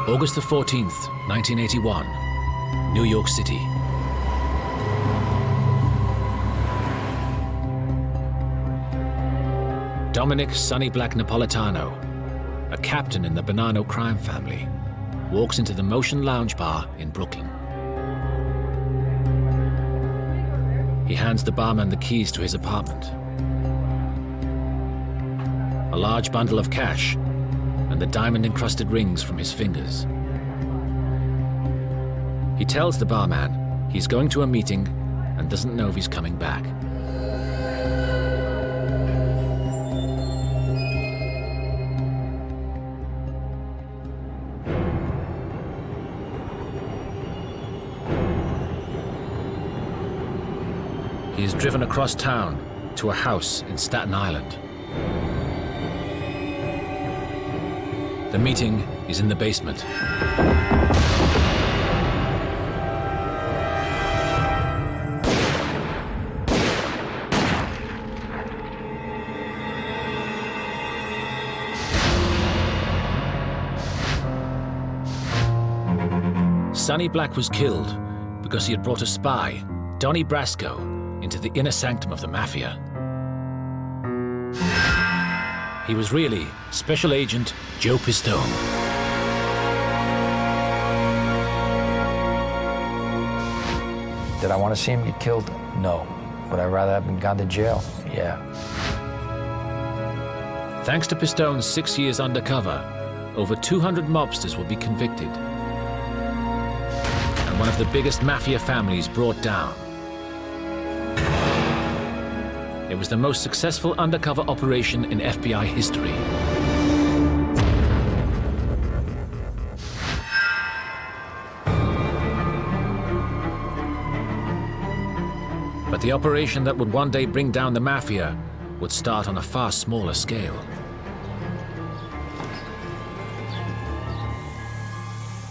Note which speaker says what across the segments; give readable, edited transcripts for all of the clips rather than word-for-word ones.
Speaker 1: August the 14th, 1981, New York City. Dominick "Sonny Black" Napolitano, a captain in the Bonanno crime family, walks into the Motion Lounge Bar in Brooklyn. He hands the barman the keys to his apartment, a large bundle of cash, and the diamond-encrusted rings from his fingers. He tells the barman he's going to a meeting and doesn't know if he's coming back. He is driven across town to a house in Staten Island. The meeting is in the basement. Sonny Black was killed because he had brought a spy, Donnie Brasco, into the inner sanctum of the Mafia. He was really Special Agent Joe Pistone.
Speaker 2: Did I want to see him get killed? No. Would I rather have him gone to jail? Yeah.
Speaker 1: Thanks to Pistone's 6 years undercover, over 200 mobsters will be convicted, and one of the biggest Mafia families brought down. It was the most successful undercover operation in FBI history. But the operation that would one day bring down the Mafia would start on a far smaller scale.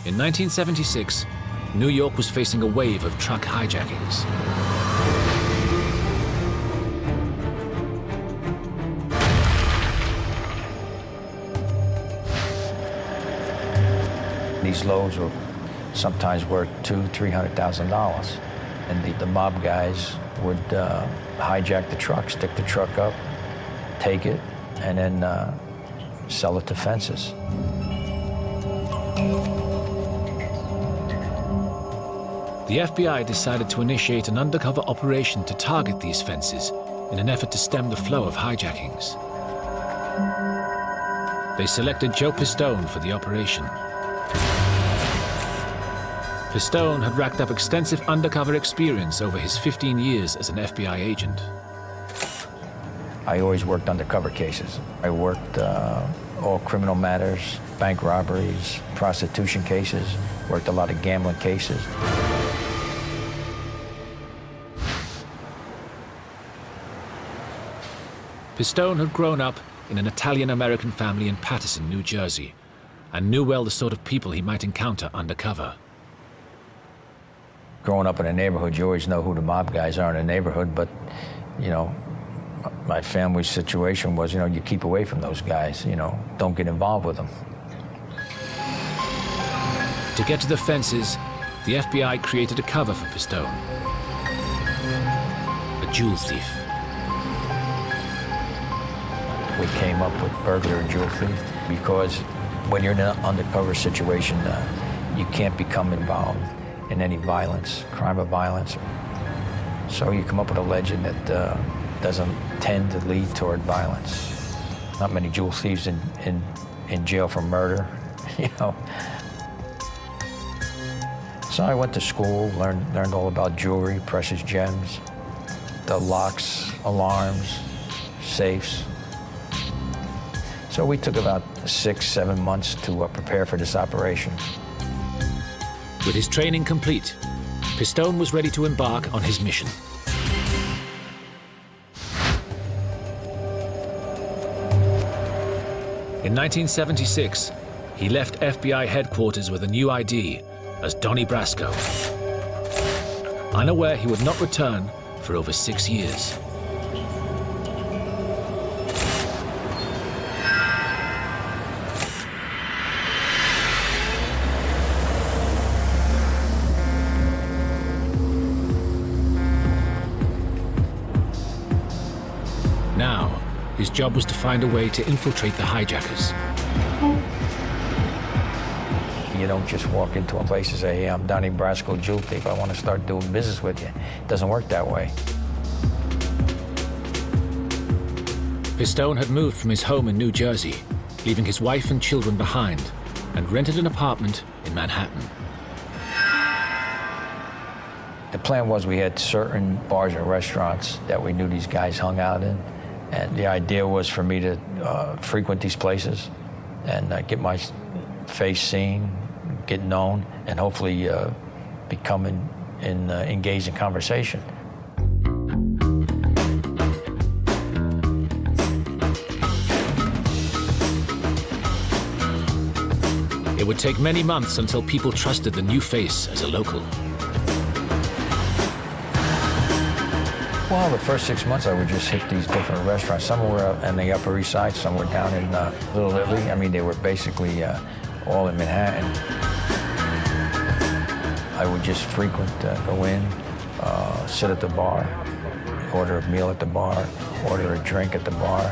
Speaker 1: In 1976, New York was facing a wave of truck hijackings.
Speaker 2: These loads were sometimes worth $200,000-300,000. And the mob guys would hijack the truck, stick the truck up, take it, and then sell it to fences.
Speaker 1: The FBI decided to initiate an undercover operation to target these fences in an effort to stem the flow of hijackings. They selected Joe Pistone for the operation. Pistone had racked up extensive undercover experience over his 15 years as an FBI agent.
Speaker 2: I always worked undercover cases. I worked all criminal matters, bank robberies, prostitution cases, worked a lot of gambling cases.
Speaker 1: Pistone had grown up in an Italian-American family in Paterson, New Jersey, and knew well the sort of people he might encounter undercover.
Speaker 2: Growing up in a neighborhood, you always know who the mob guys are in the neighborhood, but, you know, my family's situation was, you keep away from those guys, don't get involved with them.
Speaker 1: To get to the fences, the FBI created a cover for Pistone. A jewel thief.
Speaker 2: We came up with burglar and jewel thief because when you're in an undercover situation, you can't become involved in any violence, crime of violence. So you come up with a legend that doesn't tend to lead toward violence. Not many jewel thieves in jail for murder, So I went to school, learned all about jewelry, precious gems, the locks, alarms, safes. So we took about 6-7 months to prepare for this operation.
Speaker 1: With his training complete, Pistone was ready to embark on his mission. In 1976, he left FBI headquarters with a new ID as Donnie Brasco, unaware he would not return for over 6 years. his job was to find a way to infiltrate the hijackers.
Speaker 2: You don't just walk into a place and say, hey, I'm Donnie Brasco, jewel thief. I want to start doing business with you. It doesn't work that way.
Speaker 1: Pistone had moved from his home in New Jersey, leaving his wife and children behind, and rented an apartment in Manhattan.
Speaker 2: The plan was we had certain bars and restaurants that we knew these guys hung out in. And the idea was for me to frequent these places and get my face seen, get known, and hopefully become engaged in conversation.
Speaker 1: It would take many months until people trusted the new face as a local.
Speaker 2: Well, the first 6 months I would just hit these different restaurants. Some were in the Upper East Side, some were down in Little Italy. I mean, they were basically all in Manhattan. I would just frequent, go in, sit at the bar, order a meal at the bar, order a drink at the bar,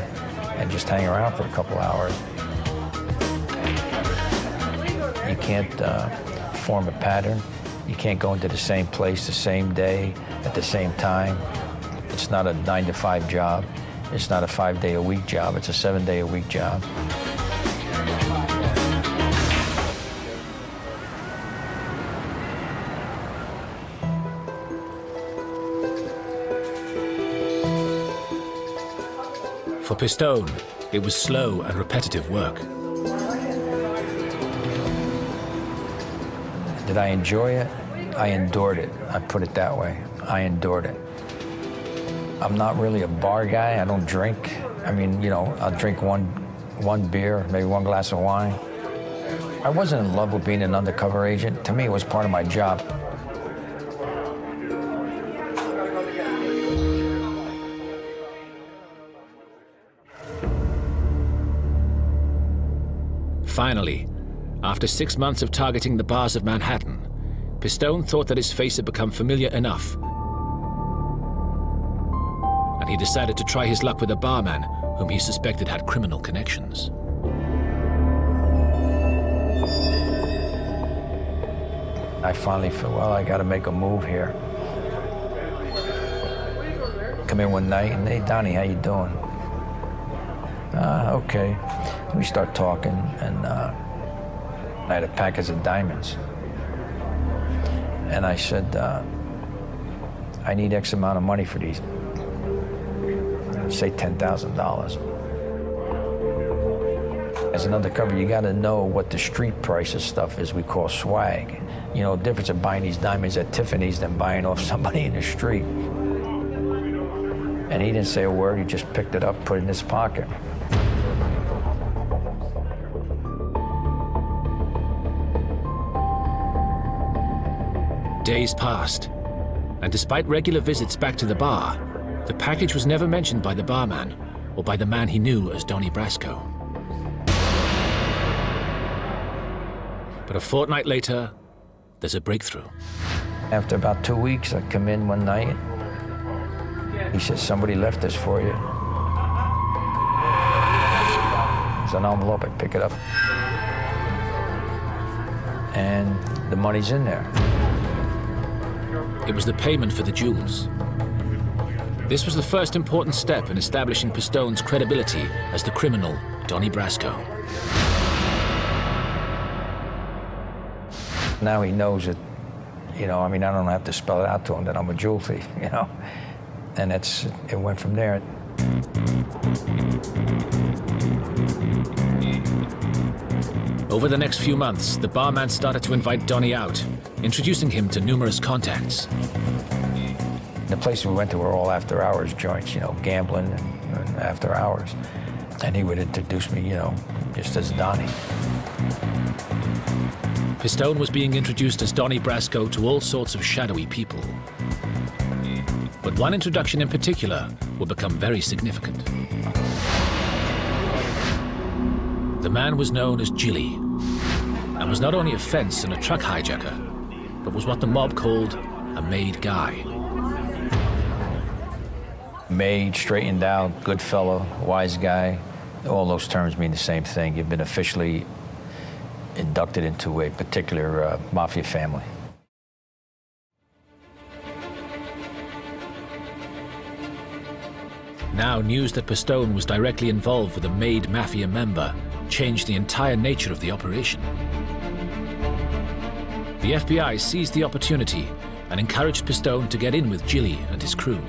Speaker 2: and just hang around for a couple hours. You can't form a pattern. You can't go into the same place the same day at the same time. It's not a 9-to-5 job. It's not a 5-day-a-week job. It's a 7-day-a-week job.
Speaker 1: For Pistone, it was slow and repetitive work.
Speaker 2: Did I enjoy it? I endured it. I put it that way. I endured it. I'm not really a bar guy. I don't drink. I mean, you know, I'll drink one beer, maybe one glass of wine. I wasn't in love with being an undercover agent. To me, it was part of my job.
Speaker 1: Finally, after 6 months of targeting the bars of Manhattan, Pistone thought that his face had become familiar enough, and he decided to try his luck with a barman whom he suspected had criminal connections.
Speaker 2: I finally felt, well, I got to make a move here. Come in one night and, hey, Donnie, how you doing? Okay. We start talking, and I had a package of diamonds. And I said, I need X amount of money for these. Say $10,000. As an undercover, you got to know what the street price of stuff is we call swag. You know, the difference of buying these diamonds at Tiffany's than buying off somebody in the street. And he didn't say a word. He just picked it up, put it in his pocket.
Speaker 1: Days passed, and despite regular visits back to the bar, the package was never mentioned by the barman or by the man he knew as Donnie Brasco. But a fortnight later, there's a breakthrough.
Speaker 2: After about 2 weeks, I come in one night. He said, somebody left this for you. It's an envelope. I pick it up. And the money's in there.
Speaker 1: It was the payment for the jewels. This was the first important step in establishing Pistone's credibility as the criminal Donnie Brasco.
Speaker 2: Now he knows it, you know, I mean, I don't have to spell it out to him that I'm a jewel thief, you know? And it went from there.
Speaker 1: Over the next few months, the barman started to invite Donnie out, introducing him to numerous contacts.
Speaker 2: The places we went to were all after-hours joints, you know, gambling and after hours. And he would introduce me, you know, just as Donnie.
Speaker 1: Pistone was being introduced as Donnie Brasco to all sorts of shadowy people. But one introduction in particular would become very significant. The man was known as Jilly, and was not only a fence and a truck hijacker, but was what the mob called a made guy.
Speaker 2: Made, straightened out, good fellow, wise guy. All those terms mean the same thing. You've been officially inducted into a particular mafia family.
Speaker 1: Now, news that Pistone was directly involved with a made Mafia member changed the entire nature of the operation. The FBI seized the opportunity and encouraged Pistone to get in with Gilly and his crew.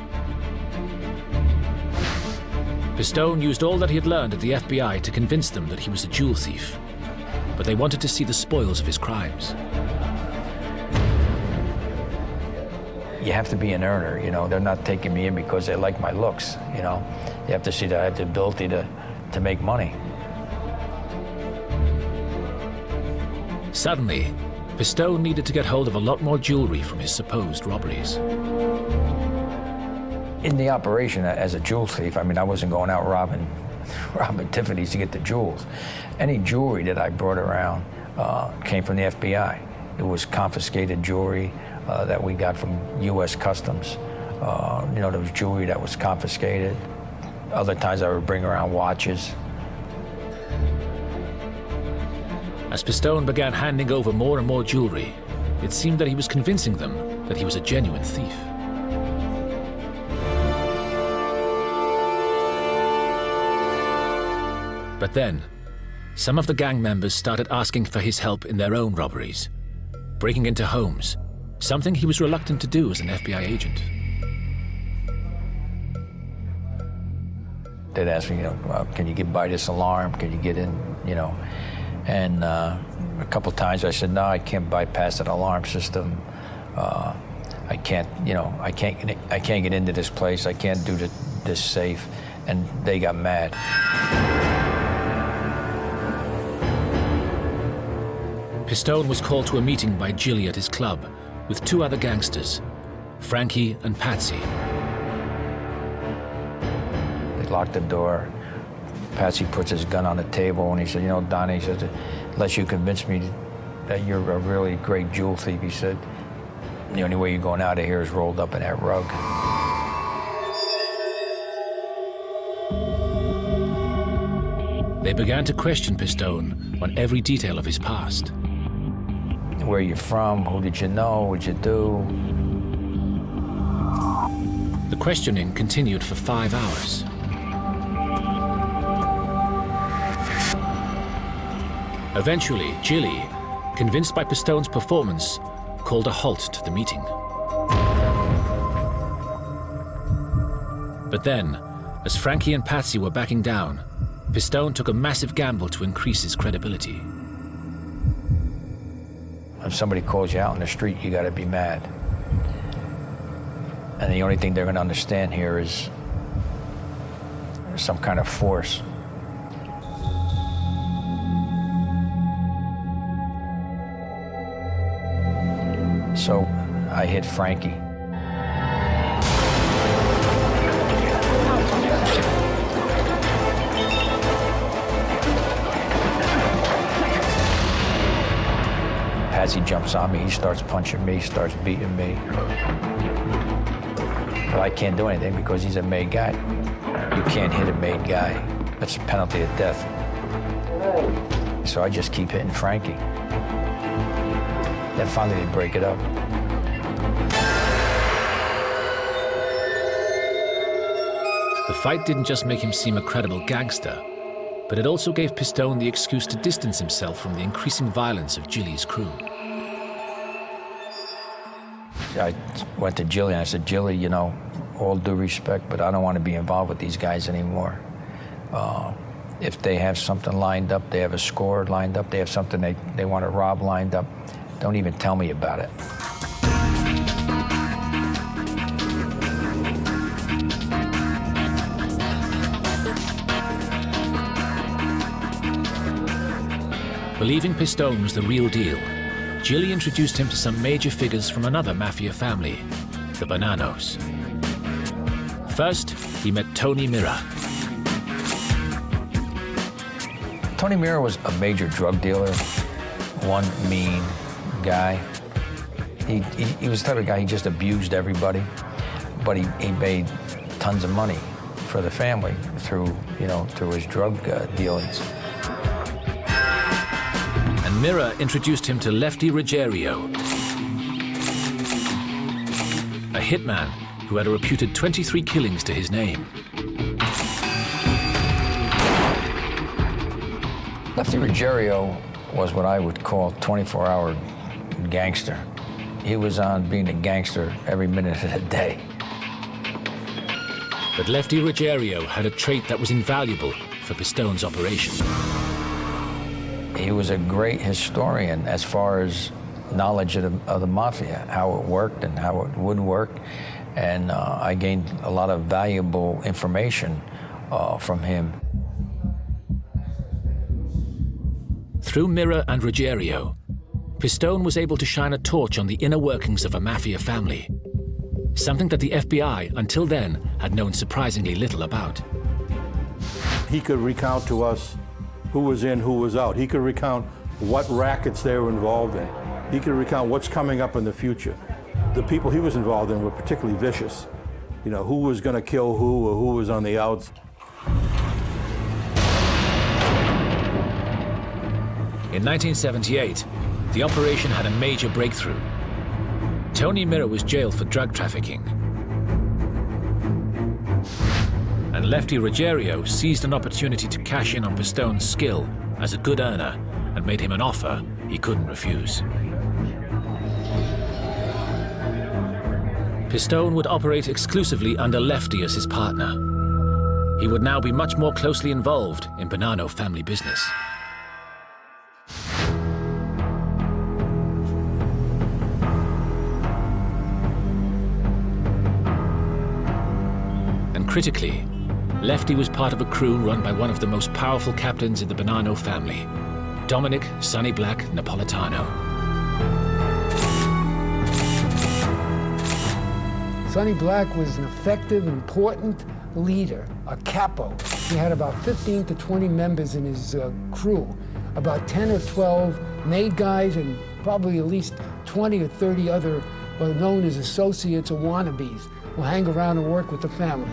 Speaker 1: Pistone used all that he had learned at the FBI to convince them that he was a jewel thief, but they wanted to see the spoils of his crimes.
Speaker 2: You have to be an earner, you know. They're not taking me in because they like my looks, you know. You have to see that I have the ability to make money.
Speaker 1: Suddenly, Pistone needed to get hold of a lot more jewelry from his supposed robberies.
Speaker 2: In the operation as a jewel thief, I mean, I wasn't going out robbing Tiffany's to get the jewels. Any jewelry that I brought around came from the FBI. It was confiscated jewelry that we got from U.S. Customs. You know, there was jewelry that was confiscated. Other times I would bring around watches.
Speaker 1: As Pistone began handing over more and more jewelry, it seemed that he was convincing them that he was a genuine thief. But then, some of the gang members started asking for his help in their own robberies, breaking into homes, something he was reluctant to do as an FBI agent.
Speaker 2: They'd ask me, you know, can you get by this alarm? Can you get in, you know? And a couple times I said, no, I can't bypass that alarm system. I can't, you know, I can't get into this place. I can't do this safe. And they got mad.
Speaker 1: Pistone was called to a meeting by Gilly at his club with two other gangsters, Frankie and Patsy.
Speaker 2: They locked the door. Patsy puts his gun on the table and he said, you know, Donnie, he said, unless you convince me that you're a really great jewel thief, he said, the only way you're going out of here is rolled up in that rug.
Speaker 1: They began to question Pistone on every detail of his past.
Speaker 2: Where you from? Who did you know? What'd you do?
Speaker 1: The questioning continued for 5 hours. Eventually, Gilly, convinced by Pistone's performance, called a halt to the meeting. But then, as Frankie and Patsy were backing down, Pistone took a massive gamble to increase his credibility.
Speaker 2: If somebody calls you out in the street, you gotta be mad. And the only thing they're gonna understand here is some kind of force. So I hit Frankie. Patsy jumps on me, he starts punching me, starts beating me. But I can't do anything because he's a made guy. You can't hit a made guy. That's a penalty of death. So I just keep hitting Frankie. Then finally they break it up.
Speaker 1: The fight didn't just make him seem a credible gangster, but it also gave Pistone the excuse to distance himself from the increasing violence of Gilly's crew.
Speaker 2: I went to Gilly and I said, Gilly, you know, all due respect, but I don't want to be involved with these guys anymore. If they have something lined up, they have a score lined up, they have something they want to rob lined up, don't even tell me about it.
Speaker 1: Believing Pistone was the real deal, Gilly introduced him to some major figures from another Mafia family, the Bonanos. First, he met Tony Mira.
Speaker 2: Tony Mira was a major drug dealer, one mean guy. He was the type of guy, he just abused everybody, but he made tons of money for the family through his drug dealings.
Speaker 1: And Mirror introduced him to Lefty Ruggiero, a hitman who had a reputed 23 killings to his name.
Speaker 2: Lefty Ruggiero was what I would call 24-hour gangster. He was on being a gangster every minute of the day.
Speaker 1: But Lefty Ruggiero had a trait that was invaluable for Pistone's operation.
Speaker 2: He was a great historian as far as knowledge of the Mafia, how it worked and how it would work. And I gained a lot of valuable information from him.
Speaker 1: Through Mirror and Ruggiero, Pistone was able to shine a torch on the inner workings of a Mafia family, something that the FBI, until then, had known surprisingly little about.
Speaker 3: He could recount to us who was in, who was out. He could recount what rackets they were involved in. He could recount what's coming up in the future. The people he was involved in were particularly vicious. You know, who was going to kill who or who was on the outs.
Speaker 1: In 1978, the operation had a major breakthrough. Tony Mirror was jailed for drug trafficking. And Lefty Ruggiero seized an opportunity to cash in on Pistone's skill as a good earner and made him an offer he couldn't refuse. Pistone would operate exclusively under Lefty as his partner. He would now be much more closely involved in Bonanno family business. And critically, Lefty was part of a crew run by one of the most powerful captains in the Bonanno family, Dominick Sonny Black Napolitano.
Speaker 4: Sonny Black was an effective, important leader, a capo. He had about 15 to 20 members in his crew, about 10 or 12 made guys, and probably at least 20 or 30 other known as associates or wannabes who hang around and work with the family.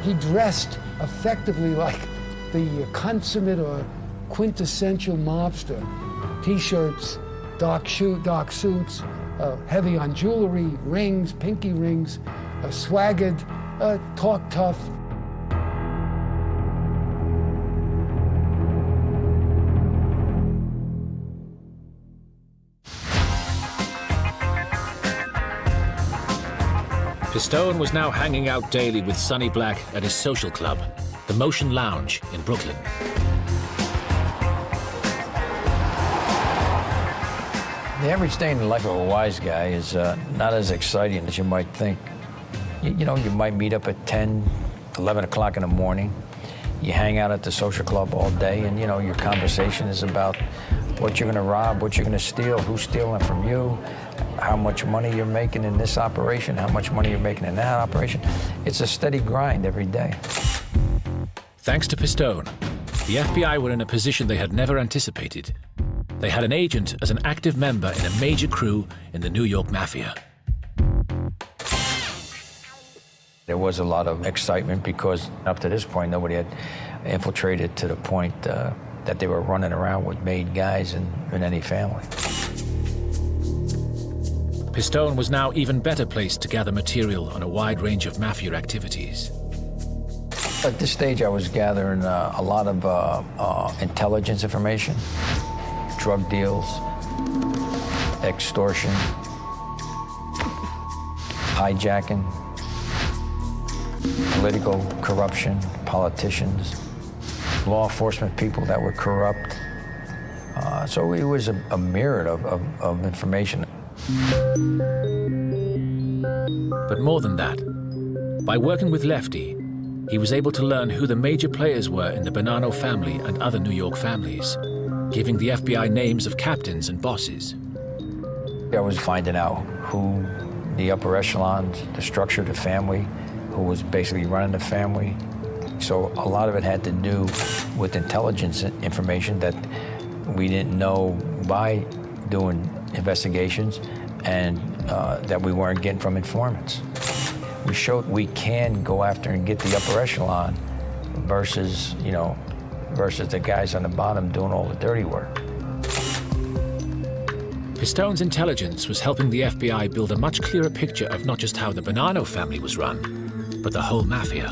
Speaker 4: He dressed effectively like the consummate or quintessential mobster. T-shirts, dark suits, heavy on jewelry, rings, pinky rings, swaggered, talk tough.
Speaker 1: Pistone was now hanging out daily with Sonny Black at his social club, the Motion Lounge in Brooklyn.
Speaker 2: The average day in the life of a wise guy is not as exciting as you might think. You might meet up at 10, 11 o'clock in the morning. You hang out at the social club all day, and your conversation is about what you're going to rob, what you're going to steal, who's stealing from you, how much money you're making in this operation, how much money you're making in that operation. It's a steady grind every day.
Speaker 1: Thanks to Pistone, the FBI were in a position they had never anticipated. They had an agent as an active member in a major crew in the New York Mafia.
Speaker 2: There was a lot of excitement because up to this point, nobody had infiltrated to the point that they were running around with made guys in any family.
Speaker 1: Pistone was now even better placed to gather material on a wide range of Mafia activities.
Speaker 2: At this stage, I was gathering a lot of intelligence information, drug deals, extortion, hijacking, political corruption, politicians, law enforcement people that were corrupt. So it was a myriad of information.
Speaker 1: But more than that, by working with Lefty, he was able to learn who the major players were in the Bonanno family and other New York families, giving the FBI names of captains and bosses.
Speaker 2: I was finding out who the upper echelons, the structure of the family, who was basically running the family. So a lot of it had to do with intelligence information that we didn't know by doing investigations and that we weren't getting from informants. We showed we can go after and get the upper echelon versus, versus the guys on the bottom doing all the dirty work.
Speaker 1: Pistone's intelligence was helping the FBI build a much clearer picture of not just how the Bonanno family was run, but the whole Mafia.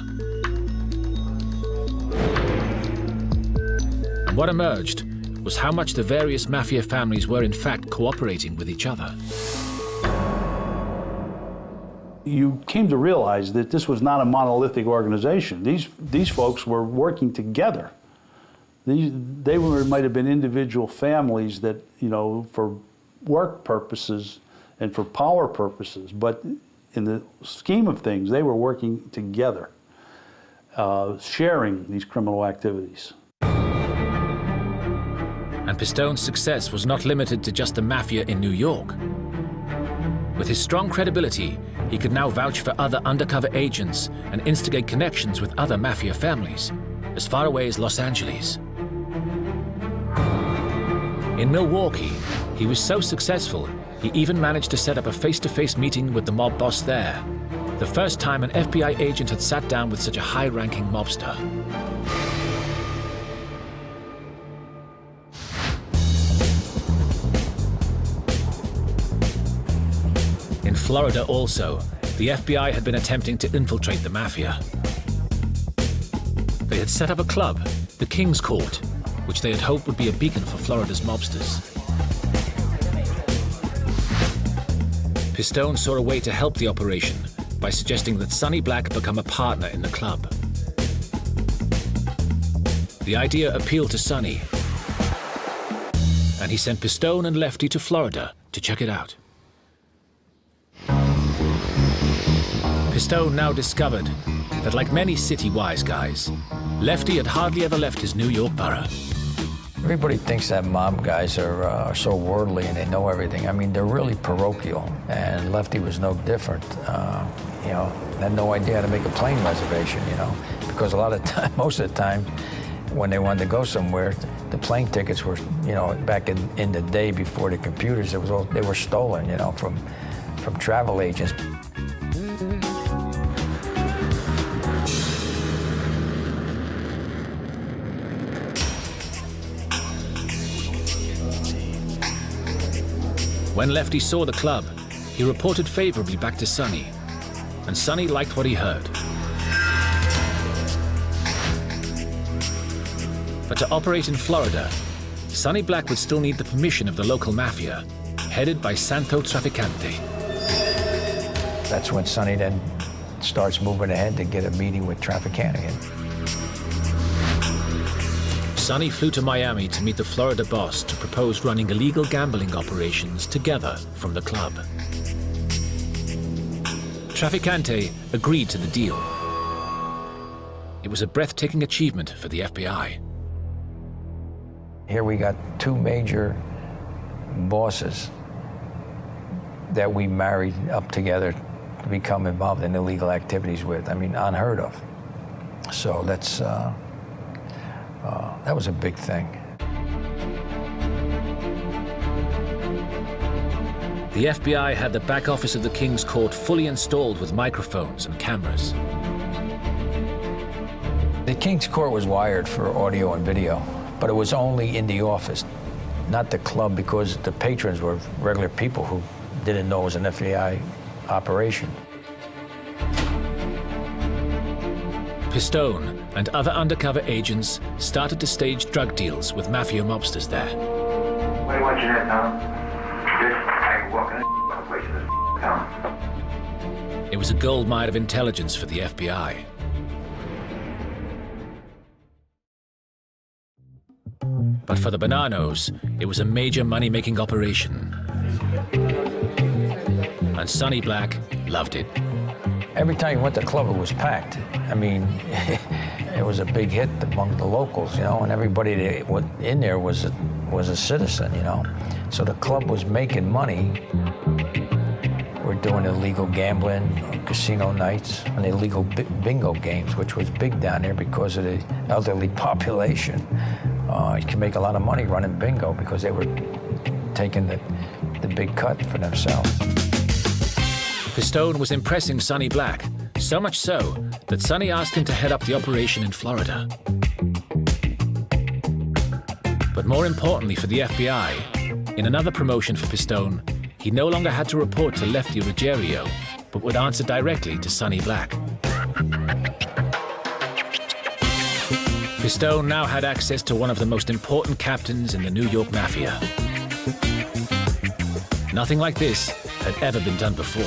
Speaker 1: And what emerged was how much the various Mafia families were in fact cooperating with each other.
Speaker 5: You came to realize that this was not a monolithic organization. These folks were working together. Might have been individual families that, for work purposes and for power purposes, but in the scheme of things, they were working together, sharing these criminal activities.
Speaker 1: And Pistone's success was not limited to just the Mafia in New York. With his strong credibility, he could now vouch for other undercover agents and instigate connections with other Mafia families, as far away as Los Angeles. In Milwaukee, he was so successful, he even managed to set up a face-to-face meeting with the mob boss there, the first time an FBI agent had sat down with such a high-ranking mobster. In Florida also, the FBI had been attempting to infiltrate the Mafia. They had set up a club, the King's Court, which they had hoped would be a beacon for Florida's mobsters. Pistone saw a way to help the operation by suggesting that Sonny Black become a partner in the club. The idea appealed to Sonny, and he sent Pistone and Lefty to Florida to check it out. Pistone now discovered that, like many city-wise guys, Lefty had hardly ever left his New York borough.
Speaker 2: Everybody thinks that mob guys are so worldly and they know everything. I mean, they're really parochial, and Lefty was no different. Had no idea how to make a plane reservation, because a lot of time, most of the time, when they wanted to go somewhere, the plane tickets were, back in the day before the computers, they were stolen, from travel agents.
Speaker 1: When Lefty saw the club, he reported favorably back to Sonny, and Sonny liked what he heard. But to operate in Florida, Sonny Black would still need the permission of the local Mafia, headed by Santo Trafficante.
Speaker 2: That's when Sonny then starts moving ahead to get a meeting with Trafficante.
Speaker 1: Sonny flew to Miami to meet the Florida boss to propose running illegal gambling operations together from the club. Trafficante agreed to the deal. It was a breathtaking achievement for the FBI.
Speaker 2: Here we got two major bosses that we married up together to become involved in illegal activities with. I mean, unheard of. So that's, that was a big thing.
Speaker 1: The FBI had the back office of the King's Court fully installed with microphones and cameras.
Speaker 2: The King's Court was wired for audio and video, but it was only in the office, not the club, because the patrons were regular people who didn't know it was an FBI operation.
Speaker 1: Pistone and other undercover agents started to stage drug deals with Mafia mobsters there.
Speaker 6: What do you want, Jeanette, Tom? I walk in the place in this town.
Speaker 1: It was a gold mine of intelligence for the FBI. But for the Bonannos, it was a major money-making operation. And Sonny Black loved it.
Speaker 2: Every time you went to the club, it was packed. I mean, it was a big hit among the locals, and everybody that went in there was a citizen, So the club was making money. We're doing illegal gambling, casino nights, and illegal bingo games, which was big down there because of the elderly population. You can make a lot of money running bingo because they were taking the big cut for themselves.
Speaker 1: Pistone was impressing Sonny Black, So much so that Sonny asked him to head up the operation in Florida. But more importantly for the FBI, in another promotion for Pistone, he no longer had to report to Lefty Ruggiero, but would answer directly to Sonny Black. Pistone now had access to one of the most important captains in the New York Mafia. Nothing like this had ever been done before.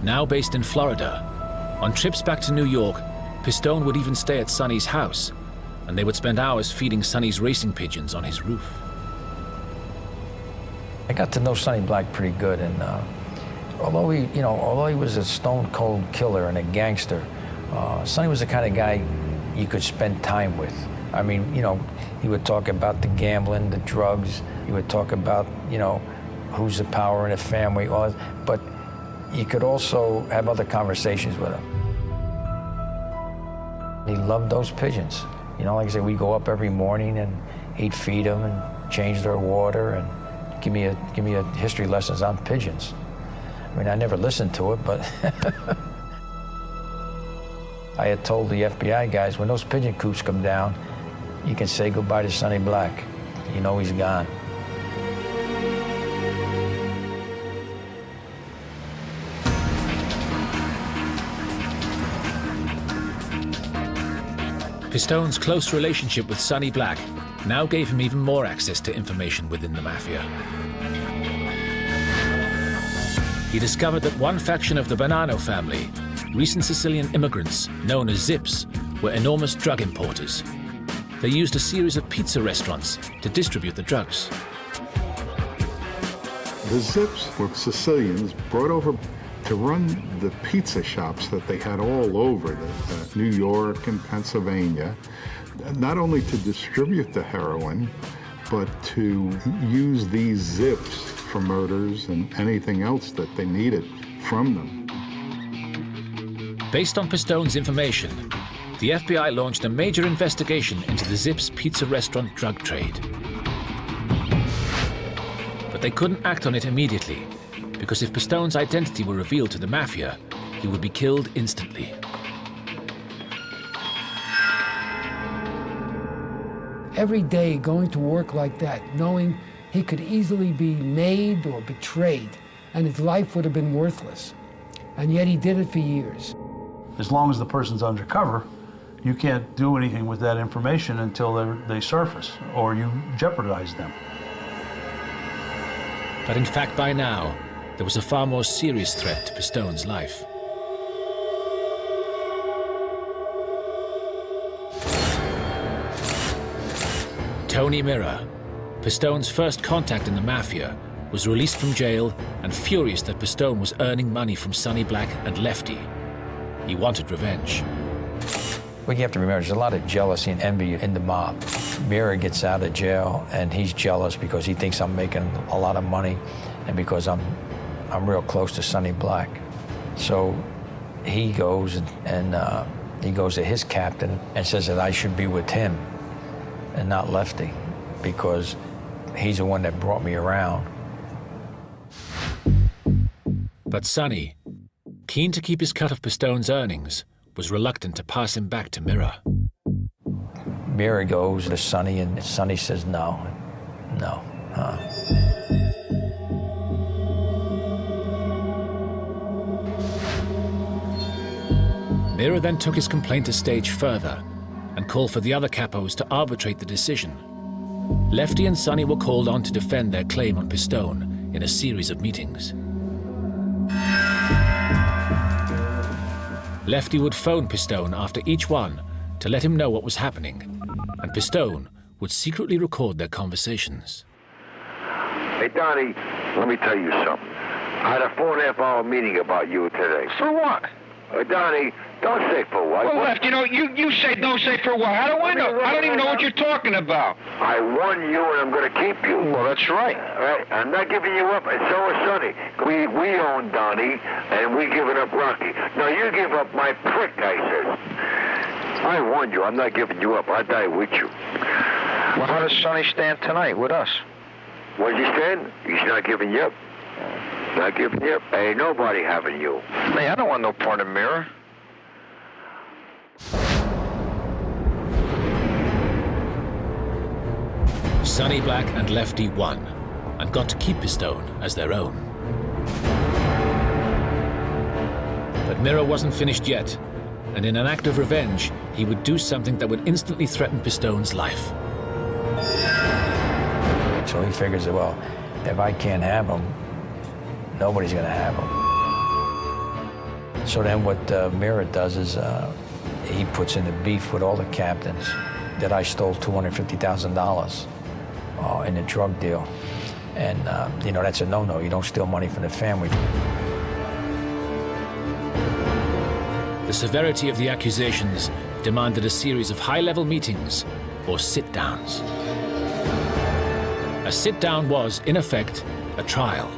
Speaker 1: Now based in Florida, on trips back to New York, Pistone would even stay at Sonny's house, and they would spend hours feeding Sonny's racing pigeons on his roof.
Speaker 2: I got to know Sonny Black pretty good, and although he was a stone-cold killer and a gangster, Sonny was the kind of guy you could spend time with. I mean, he would talk about the gambling, the drugs. He would talk about, who's the power in the family, all that. But you could also have other conversations with him. He loved those pigeons. Like I said, we'd go up every morning and he'd feed them and change their water and give me a history lessons on pigeons. I mean, I never listened to it, but I had told the FBI guys, when those pigeon coops come down, you can say goodbye to Sonny Black. He's gone.
Speaker 1: Pistone's close relationship with Sonny Black now gave him even more access to information within the Mafia. He discovered that one faction of the Bonanno family, recent Sicilian immigrants known as Zips, were enormous drug importers. They used a series of pizza restaurants to distribute the drugs.
Speaker 7: The Zips were Sicilians brought over to run the pizza shops that they had all over New York and Pennsylvania, not only to distribute the heroin, but to use these Zips for murders and anything else that they needed from them.
Speaker 1: Based on Pistone's information, the FBI launched a major investigation into the Zips pizza restaurant drug trade. But they couldn't act on it immediately, because if Pistone's identity were revealed to the Mafia, he would be killed instantly.
Speaker 4: Every day going to work like that, knowing he could easily be made or betrayed, and his life would have been worthless. And yet he did it for years.
Speaker 5: As long as the person's undercover, you can't do anything with that information until they surface, or you jeopardize them.
Speaker 1: But in fact, by now, there was a far more serious threat to Pistone's life. Tony Mira, Pistone's first contact in the Mafia, was released from jail and furious that Pistone was earning money from Sonny Black and Lefty. He wanted revenge.
Speaker 2: What you have to remember, there's a lot of jealousy and envy in the mob. Mira gets out of jail and he's jealous because he thinks I'm making a lot of money and because I'm real close to Sonny Black. So he goes and he goes to his captain and says that I should be with him and not Lefty because he's the one that brought me around.
Speaker 1: But Sonny, keen to keep his cut of Pistone's earnings, was reluctant to pass him back to Mira.
Speaker 2: Mira goes to Sonny and Sonny says no.
Speaker 1: Mira then took his complaint a stage further and called for the other capos to arbitrate the decision. Lefty and Sonny were called on to defend their claim on Pistone in a series of meetings. Lefty would phone Pistone after each one to let him know what was happening, and Pistone would secretly record their conversations.
Speaker 6: Hey, Donnie, let me tell you something. I had a 4.5-hour meeting about you today.
Speaker 8: For what?
Speaker 6: Donnie, don't say for what.
Speaker 8: Well, Left, you say don't say for what. How do I know? I don't even know what you're talking about.
Speaker 6: I won you and I'm going to keep you.
Speaker 8: Well, that's right.
Speaker 6: All right? I'm not giving you up, and so is Sonny. We own Donnie, and we giving up Rocky. Now you give up my prick, I says. I won you. I'm not giving you up. I die with you.
Speaker 8: Well, how does Sonny stand tonight with us?
Speaker 6: What's he stand? He's not giving you up. Not giving you up. Ain't nobody having you.
Speaker 8: Hey, I don't want no part of Mirror.
Speaker 1: Sonny Black and Lefty won and got to keep Pistone as their own. But Mirror wasn't finished yet, and in an act of revenge, he would do something that would instantly threaten Pistone's life.
Speaker 2: So he figures, well, if I can't have him, nobody's going to have him. So then what Mirror does is he puts in the beef with all the captains that I stole $250,000 in a drug deal. And, you know, that's a no-no. You don't steal money from the family.
Speaker 1: The severity of the accusations demanded a series of high-level meetings, or sit-downs. A sit-down was, in effect, a trial.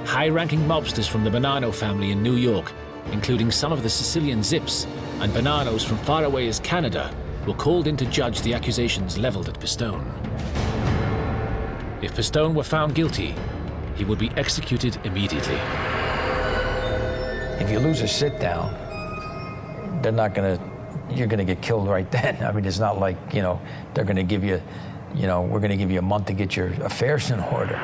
Speaker 1: High-ranking mobsters from the Bonanno family in New York, including some of the Sicilian Zips and Bonannos from far away as Canada, were called in to judge the accusations leveled at Pistone. If Pistone were found guilty, he would be executed immediately.
Speaker 2: If you lose a sit-down, they're not going to, you're going to get killed right then. I mean, it's not like, you know, they're going to give you, you know, we're going to give you a month to get your affairs in order.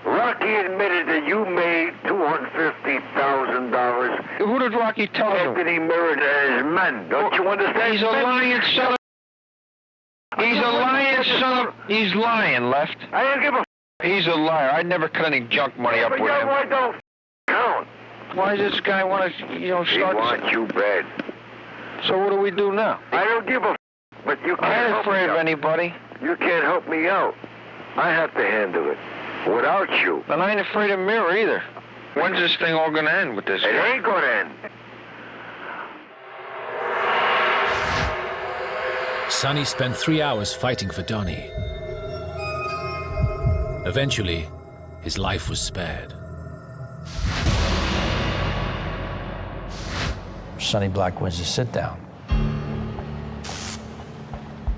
Speaker 6: Rocky admitted that you made $250,000.
Speaker 8: Who did Rocky tell you?
Speaker 6: After he married his men. Don't you understand?
Speaker 8: He's a lying son of... He's a lying son of... He's lying, Left.
Speaker 6: I don't give a
Speaker 8: He's a liar. I'd never cut any junk money up
Speaker 6: but
Speaker 8: with
Speaker 6: your
Speaker 8: him.
Speaker 6: boy don't count.
Speaker 8: Why does this guy want to, you know,
Speaker 6: He
Speaker 8: start...
Speaker 6: wants you bad.
Speaker 8: So what do we do now?
Speaker 6: I don't give a but you can't
Speaker 8: I ain't
Speaker 6: help
Speaker 8: afraid
Speaker 6: me
Speaker 8: of
Speaker 6: out.
Speaker 8: anybody.
Speaker 6: You can't help me out. I have to handle it. Without you.
Speaker 8: And I ain't afraid of Mirror either. When's this thing all gonna end with this
Speaker 6: It
Speaker 8: guy?
Speaker 6: ain't gonna end.
Speaker 1: Sonny spent 3 hours fighting for Donnie. Eventually, his life was spared.
Speaker 2: Sonny Black wins the sit-down.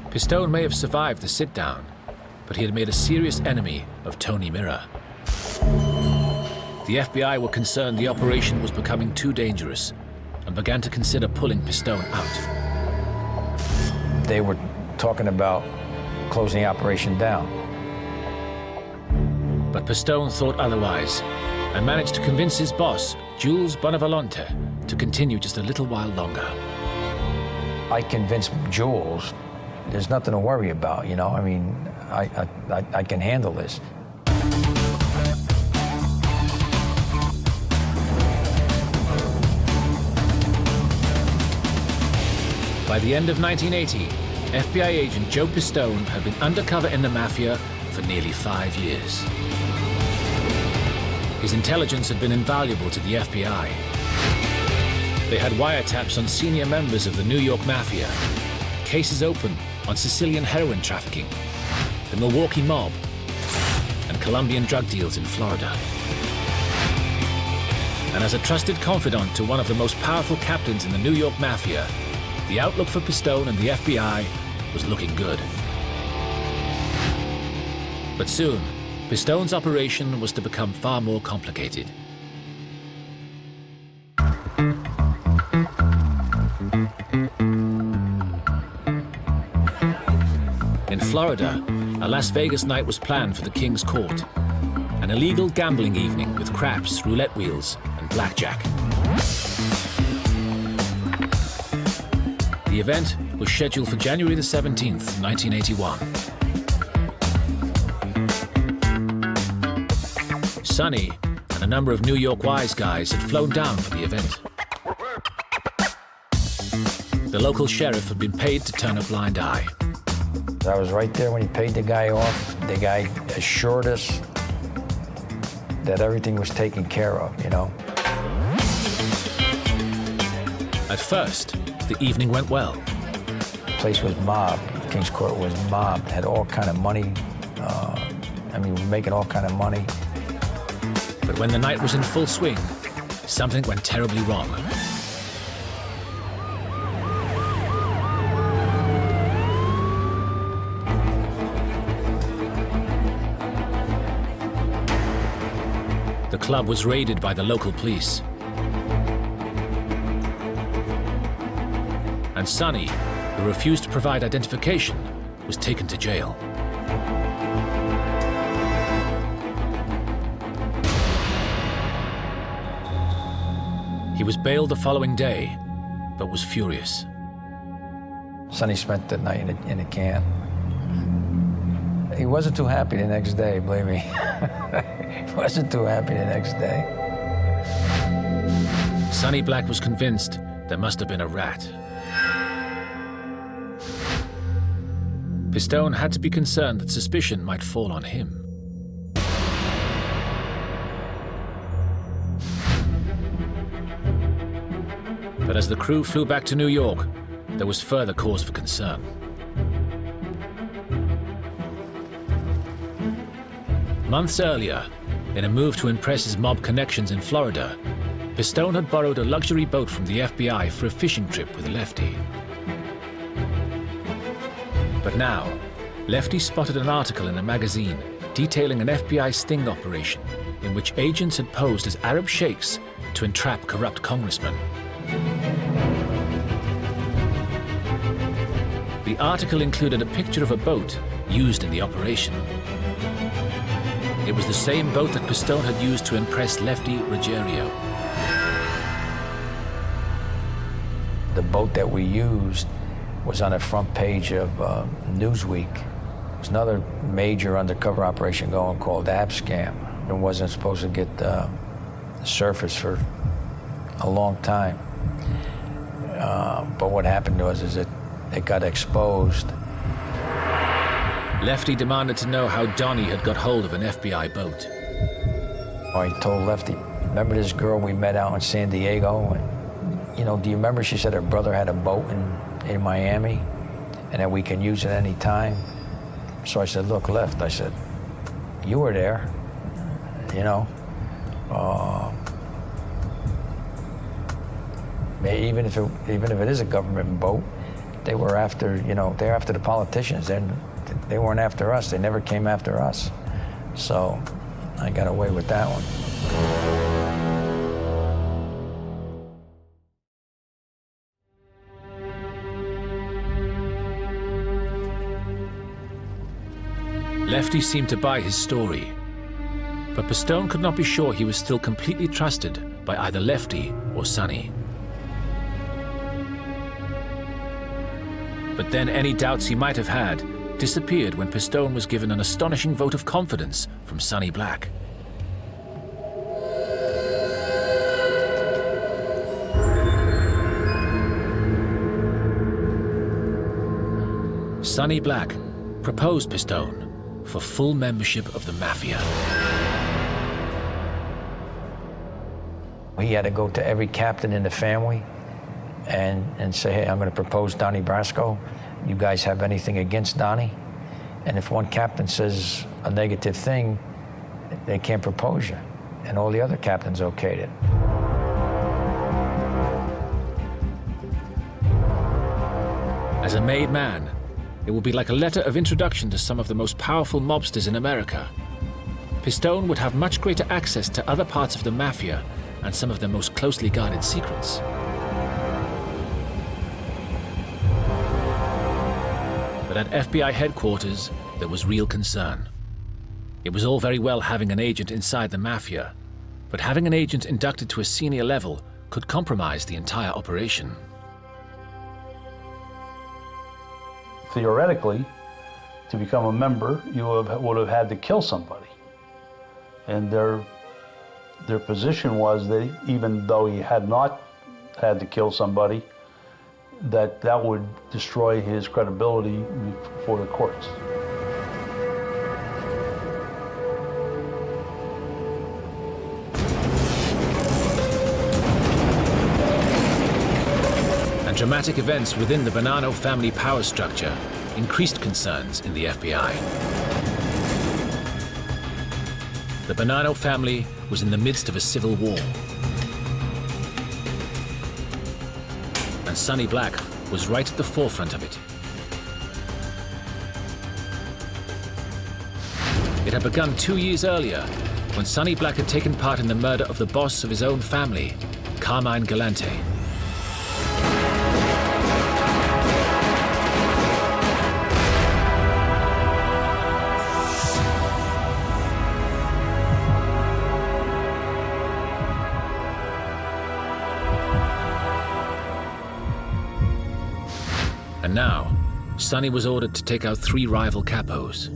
Speaker 1: Pistone may have survived the sit-down, but he had made a serious enemy of Tony Mirror. The FBI were concerned the operation was becoming too dangerous and began to consider pulling Pistone out.
Speaker 2: They were talking about closing the operation down.
Speaker 1: But Pistone thought otherwise and managed to convince his boss, Jules Bonavolonte, to continue just a little while longer.
Speaker 2: I convinced Jules, there's nothing to worry about, you know? I mean, I can handle this.
Speaker 1: By the end of 1980, FBI agent Joe Pistone had been undercover in the Mafia for nearly 5 years. His intelligence had been invaluable to the FBI. They had wiretaps on senior members of the New York Mafia, cases open on Sicilian heroin trafficking, the Milwaukee mob, and Colombian drug deals in Florida. And as a trusted confidant to one of the most powerful captains in the New York Mafia, the outlook for Pistone and the FBI was looking good. But soon, Pistone's operation was to become far more complicated. In Florida, a Las Vegas night was planned for the King's Court, an illegal gambling evening with craps, roulette wheels, and blackjack. The event was scheduled for January the 17th, 1981. Sonny and a number of New York wise guys had flown down for the event. The local sheriff had been paid to turn a blind eye.
Speaker 2: I was right there when he paid the guy off. The guy assured us that everything was taken care of, you know?
Speaker 1: At first, the evening went well.
Speaker 2: The place was mobbed. King's Court was mobbed, had all kind of money. I mean, we were making all kind of money.
Speaker 1: But when the night was in full swing, something went terribly wrong. the club was raided by the local police. And Sonny, who refused to provide identification, was taken to jail. He was bailed the following day, but was furious.
Speaker 2: Sonny spent the night in a can. He wasn't too happy the next day, believe me. He wasn't too happy the next day.
Speaker 1: Sonny Black was convinced there must have been a rat. Pistone had to be concerned that suspicion might fall on him. But as the crew flew back to New York, there was further cause for concern. Months earlier, in a move to impress his mob connections in Florida, Pistone had borrowed a luxury boat from the FBI for a fishing trip with Lefty. But now, Lefty spotted an article in a magazine detailing an FBI sting operation in which agents had posed as Arab sheikhs to entrap corrupt congressmen. The article included a picture of a boat used in the operation. It was the same boat that Pistone had used to impress Lefty Ruggiero.
Speaker 2: The boat that we used was on the front page of Newsweek. There was another major undercover operation going called Abscam. It wasn't supposed to get the surface for a long time. But what happened was it got exposed.
Speaker 1: Lefty demanded to know how Donnie had got hold of an FBI boat.
Speaker 2: I told Lefty, remember this girl we met out in San Diego? And, you know, do you remember she said her brother had a boat in Miami and that we can use it any time? So I said, look, Left, I said, you were there, you know. Even if it is a government boat, they were after, you know, they're after the politicians. They weren't after us. They never came after us. So I got away with that one.
Speaker 1: Lefty seemed to buy his story, but Pistone could not be sure he was still completely trusted by either Lefty or Sonny. But then any doubts he might have had disappeared when Pistone was given an astonishing vote of confidence from Sonny Black. Sonny Black proposed Pistone for full membership of the Mafia.
Speaker 2: He had to go to every captain in the family and say, hey, I'm going to propose Donnie Brasco. You guys have anything against Donnie? And if one captain says a negative thing, they can't propose you. And all the other captains okayed it.
Speaker 1: As a made man, it would be like a letter of introduction to some of the most powerful mobsters in America. Pistone would have much greater access to other parts of the Mafia and some of their most closely guarded secrets. But at FBI headquarters, there was real concern. It was all very well having an agent inside the Mafia, but having an agent inducted to a senior level could compromise the entire operation.
Speaker 5: Theoretically, to become a member, you would have had to kill somebody. And their position was that even though he had not had to kill somebody, that would destroy his credibility before the courts.
Speaker 1: And dramatic events within the Bonanno family power structure increased concerns in the FBI. The Bonanno family was in the midst of a civil war. And Sonny Black was right at the forefront of it. It had begun 2 years earlier, when Sonny Black had taken part in the murder of the boss of his own family, Carmine Galante. And now, Sonny was ordered to take out 3 rival capos.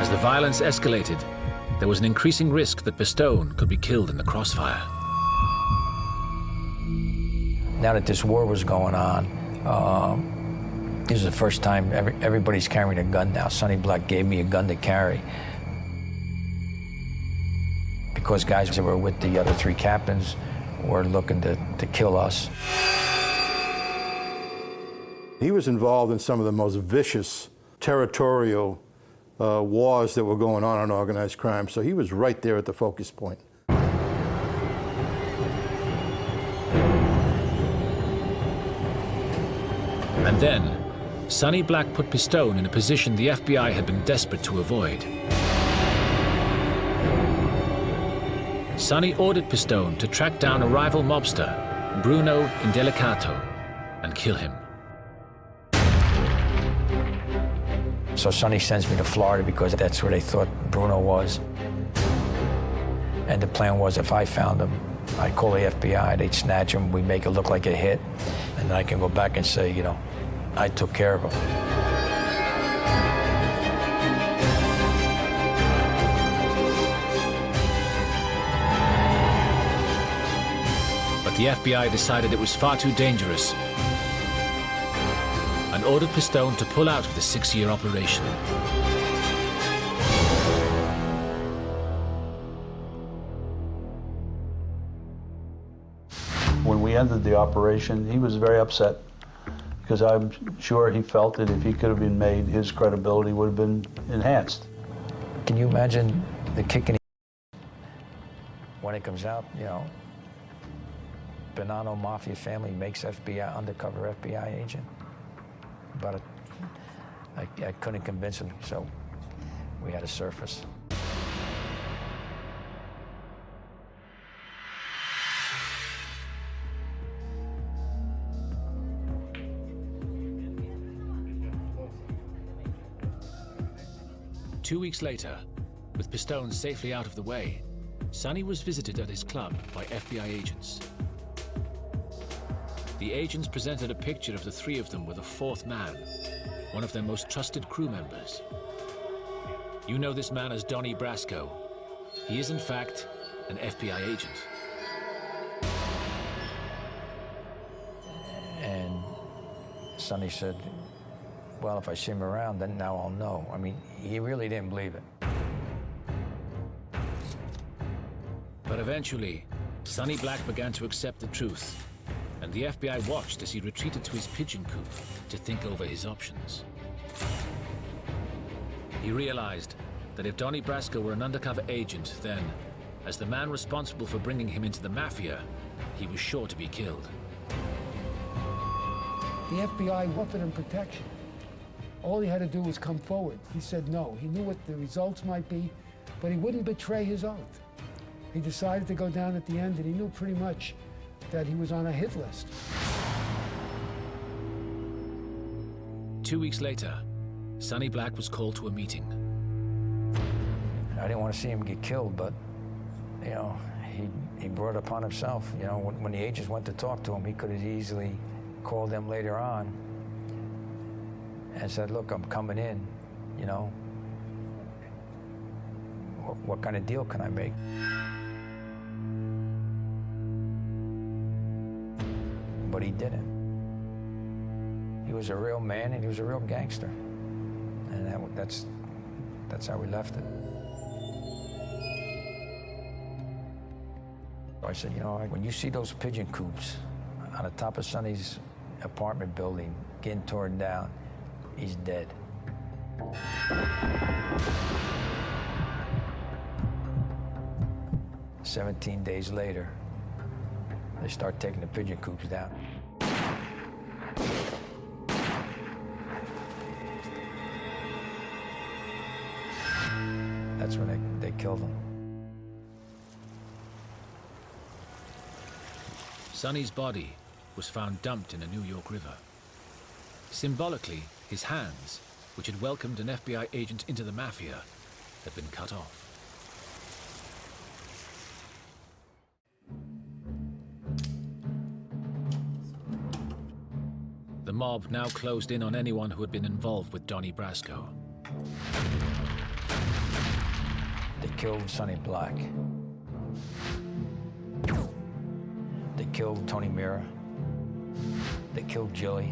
Speaker 1: As the violence escalated, there was an increasing risk that Pistone could be killed in the crossfire.
Speaker 2: Now that this war was going on, this is the first time everybody's carrying a gun now. Sonny Black gave me a gun to carry. Because guys that were with the other 3 captains were looking to kill us.
Speaker 3: He was involved in some of the most vicious territorial wars that were going on organized crime, so he was right there at the focus point.
Speaker 1: And then, Sonny Black put Pistone in a position the FBI had been desperate to avoid. Sonny ordered Pistone to track down a rival mobster, Bruno Indelicato, and kill him.
Speaker 2: So Sonny sends me to Florida because that's where they thought Bruno was. And the plan was if I found him, I'd call the FBI, they'd snatch him, we'd make it look like a hit, and then I can go back and say, you know, I took care of him.
Speaker 1: But the FBI decided it was far too dangerous and ordered Pistone to pull out of the 6-year operation.
Speaker 5: When we ended the operation, he was very upset because I'm sure he felt that if he could have been made, his credibility would have been enhanced.
Speaker 2: Can you imagine the kicking when it comes out, you know, Bonanno Mafia family makes FBI, undercover FBI agent? But I couldn't convince him, so we had to surface.
Speaker 1: Two weeks later, with Pistone safely out of the way, Sonny was visited at his club by FBI agents. The agents presented a picture of the 3 of them with a 4th man, one of their most trusted crew members. You know this man as Donnie Brasco. He is, in fact, an FBI agent.
Speaker 2: And Sonny said, well, if I see him around, then now I'll know. I mean, he really didn't believe it.
Speaker 1: But eventually, Sonny Black began to accept the truth, and the FBI watched as he retreated to his pigeon coop to think over his options. He realized that if Donnie Brasco were an undercover agent, then, as the man responsible for bringing him into the Mafia, he was sure to be killed.
Speaker 4: The FBI offered him protection. All he had to do was come forward. He said no. He knew what the results might be, but he wouldn't betray his oath. He decided to go down at the end, and he knew pretty much that he was on a hit list.
Speaker 1: 2 weeks later, Sonny Black was called to a meeting.
Speaker 2: I didn't want to see him get killed, but, you know, he brought it upon himself. You know, when the agents went to talk to him, he could have easily called them later on and said, look, I'm coming in, you know. What kind of deal can I make? But he didn't. He was a real man, and he was a real gangster. And that's how we left it. I said, you know, when you see those pigeon coops on the top of Sonny's apartment building getting torn down, he's dead. 17 days later, they start taking the pigeon coops down. That's when they killed him.
Speaker 1: Sonny's body was found dumped in a New York river. Symbolically, his hands, which had welcomed an FBI agent into the Mafia, had been cut off. The mob now closed in on anyone who had been involved with Donnie Brasco.
Speaker 2: They killed Sonny Black. They killed Tony Mira. They killed Jilly.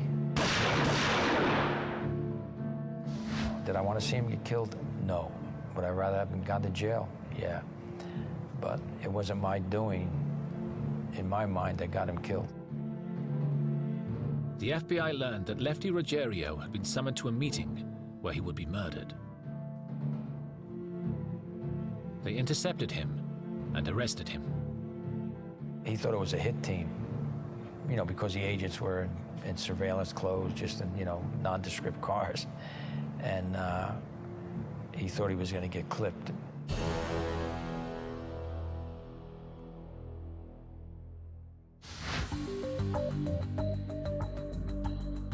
Speaker 2: Did I want to see him get killed? No. Would I rather have him gone to jail? Yeah. But it wasn't my doing, in my mind, that got him killed.
Speaker 1: The FBI learned that Lefty Ruggiero had been summoned to a meeting where he would be murdered. They intercepted him and arrested him.
Speaker 2: He thought it was a hit team, you know, because the agents were in surveillance clothes, just in, you know, nondescript cars. And he thought he was going to get clipped.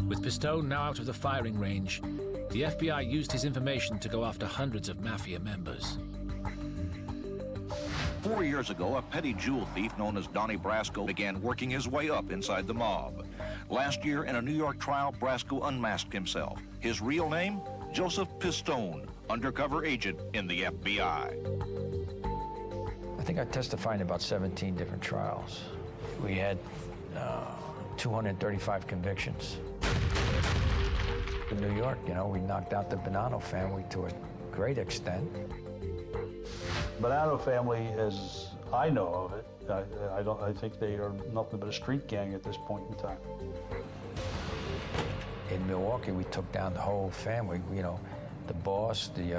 Speaker 1: With Pistone now out of the firing range, the FBI used his information to go after hundreds of Mafia members.
Speaker 9: 4 years ago, a petty jewel thief known as Donnie Brasco began working his way up inside the mob. Last year, in a New York trial, Brasco unmasked himself. His real name? Joseph Pistone, undercover agent in the FBI.
Speaker 2: I think I testified in about 17 different trials. We had 235 convictions. In New York, you know, we knocked out the Bonanno family to a great extent.
Speaker 5: Bonanno family, as I know of it, I think they are nothing but a street gang at this point in time.
Speaker 2: In Milwaukee, we took down the whole family. You know, the boss, the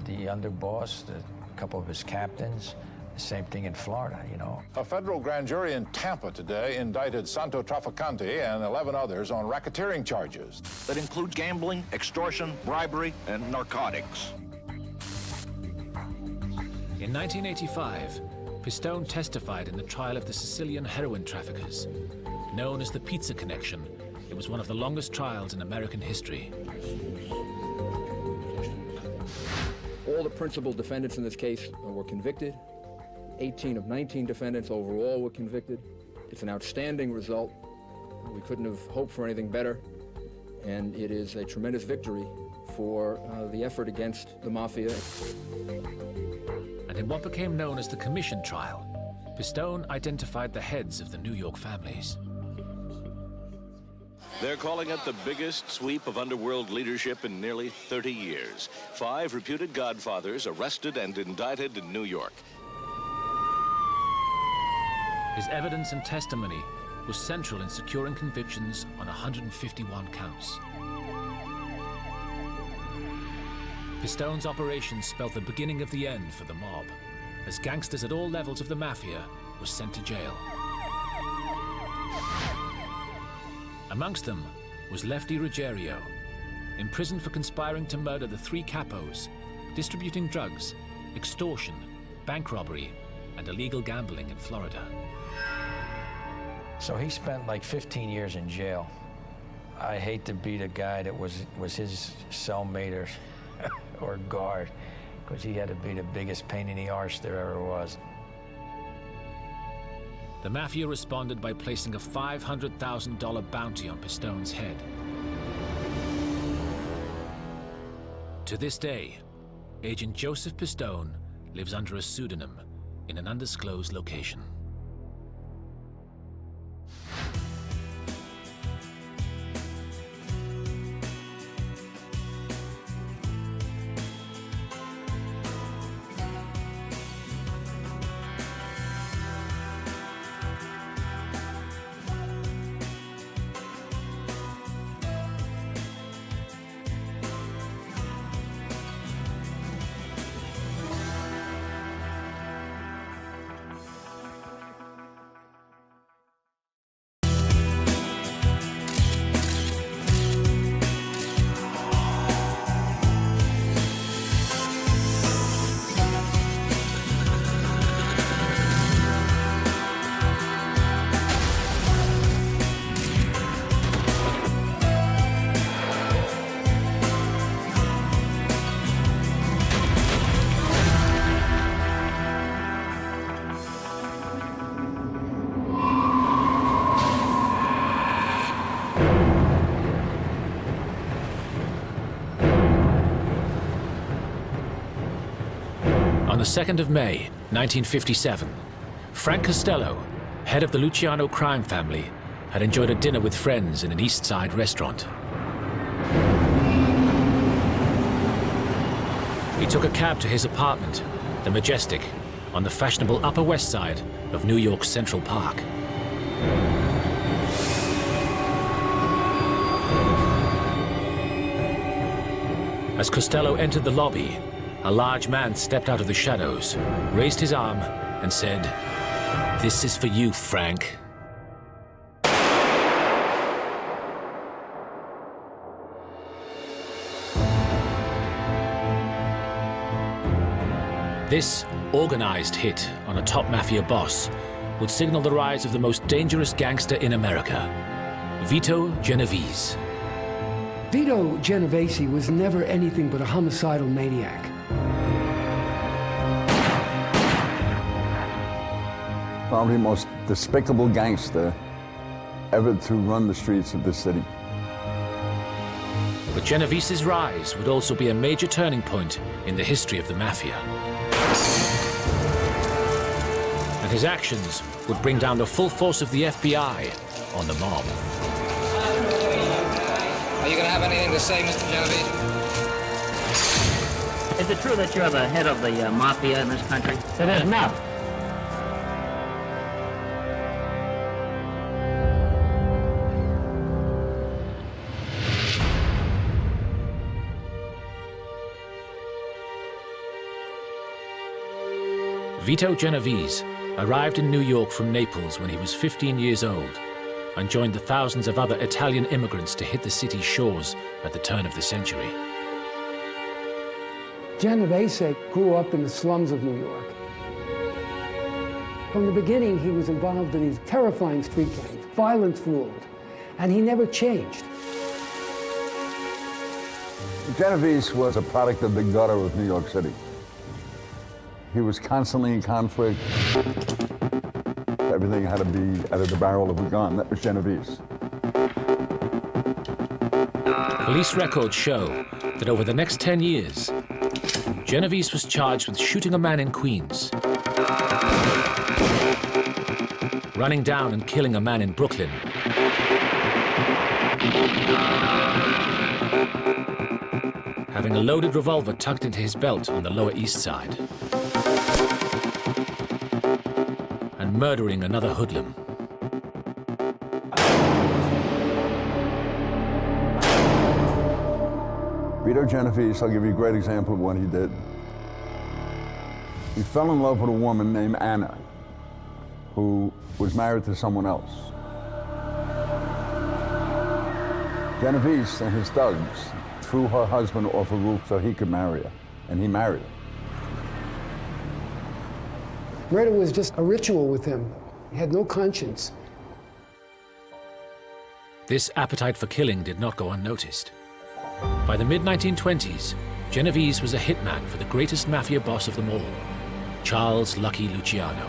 Speaker 2: underboss, a couple of his captains. The same thing in Florida, you know.
Speaker 10: A federal grand jury in Tampa today indicted Santo Trafficante and 11 others on racketeering charges.
Speaker 9: That include gambling, extortion, bribery, and narcotics.
Speaker 1: In 1985, Pistone testified in the trial of the Sicilian heroin traffickers. Known as the Pizza Connection, it was one of the longest trials in American history.
Speaker 11: All the principal defendants in this case were convicted. 18 of 19 defendants overall were convicted. It's an outstanding result. We couldn't have hoped for anything better. And it is a tremendous victory for the effort against the Mafia.
Speaker 1: And in what became known as the Commission Trial, Pistone identified the heads of the New York families.
Speaker 12: They're calling it the biggest sweep of underworld leadership in nearly 30 years. 5 reputed godfathers arrested and indicted in New York.
Speaker 1: His evidence and testimony was central in securing convictions on 151 counts. Pistone's operation spelled the beginning of the end for the mob, as gangsters at all levels of the Mafia were sent to jail. Amongst them was Lefty Ruggiero, imprisoned for conspiring to murder the 3 capos, distributing drugs, extortion, bank robbery, and illegal gambling in Florida.
Speaker 2: So he spent like 15 years in jail. I hate to be the guy that was his cellmate or guard, because he had to be the biggest pain in the arse there ever was.
Speaker 1: The Mafia responded by placing a $500,000 bounty on Pistone's head. To this day, Agent Joseph Pistone lives under a pseudonym in an undisclosed location. On the 2nd of May, 1957, Frank Costello, head of the Luciano crime family, had enjoyed a dinner with friends in an East Side restaurant. He took a cab to his apartment, the Majestic, on the fashionable Upper West Side of New York's Central Park. As Costello entered the lobby, a large man stepped out of the shadows, raised his arm, and said, "This is for you, Frank." This organized hit on a top mafia boss would signal the rise of the most dangerous gangster in America, Vito Genovese.
Speaker 4: Vito Genovese was never anything but a homicidal maniac.
Speaker 13: Probably the most despicable gangster ever to run the streets of this city.
Speaker 1: But Genovese's rise would also be a major turning point in the history of the Mafia. And his actions would bring down the full force of the FBI on the mob.
Speaker 14: Are you going to have anything to say, Mr. Genovese?
Speaker 15: Is it true that you're the head of the Mafia in this country?
Speaker 14: It is not.
Speaker 1: Vito Genovese arrived in New York from Naples when he was 15 years old and joined the thousands of other Italian immigrants to hit the city's shores at the turn of the century.
Speaker 4: Genovese grew up in the slums of New York. From the beginning, he was involved in these terrifying street gangs. Violence ruled, and he never changed.
Speaker 13: Genovese was a product of the gutter of New York City. He was constantly in conflict. Everything had to be out of the barrel of a gun. That was Genovese.
Speaker 1: Police records show that over the next 10 years, Genovese was charged with shooting a man in Queens, running down and killing a man in Brooklyn, having a loaded revolver tucked into his belt on the Lower East Side, and murdering another hoodlum.
Speaker 13: Vito Genovese, I'll give you a great example of what he did. He fell in love with a woman named Anna, who was married to someone else. Genovese and his thugs threw her husband off a roof so he could marry her, and he married her.
Speaker 4: Murder was just a ritual with him. He had no conscience.
Speaker 1: This appetite for killing did not go unnoticed. By the mid-1920s, Genovese was a hitman for the greatest mafia boss of them all, Charles Lucky Luciano.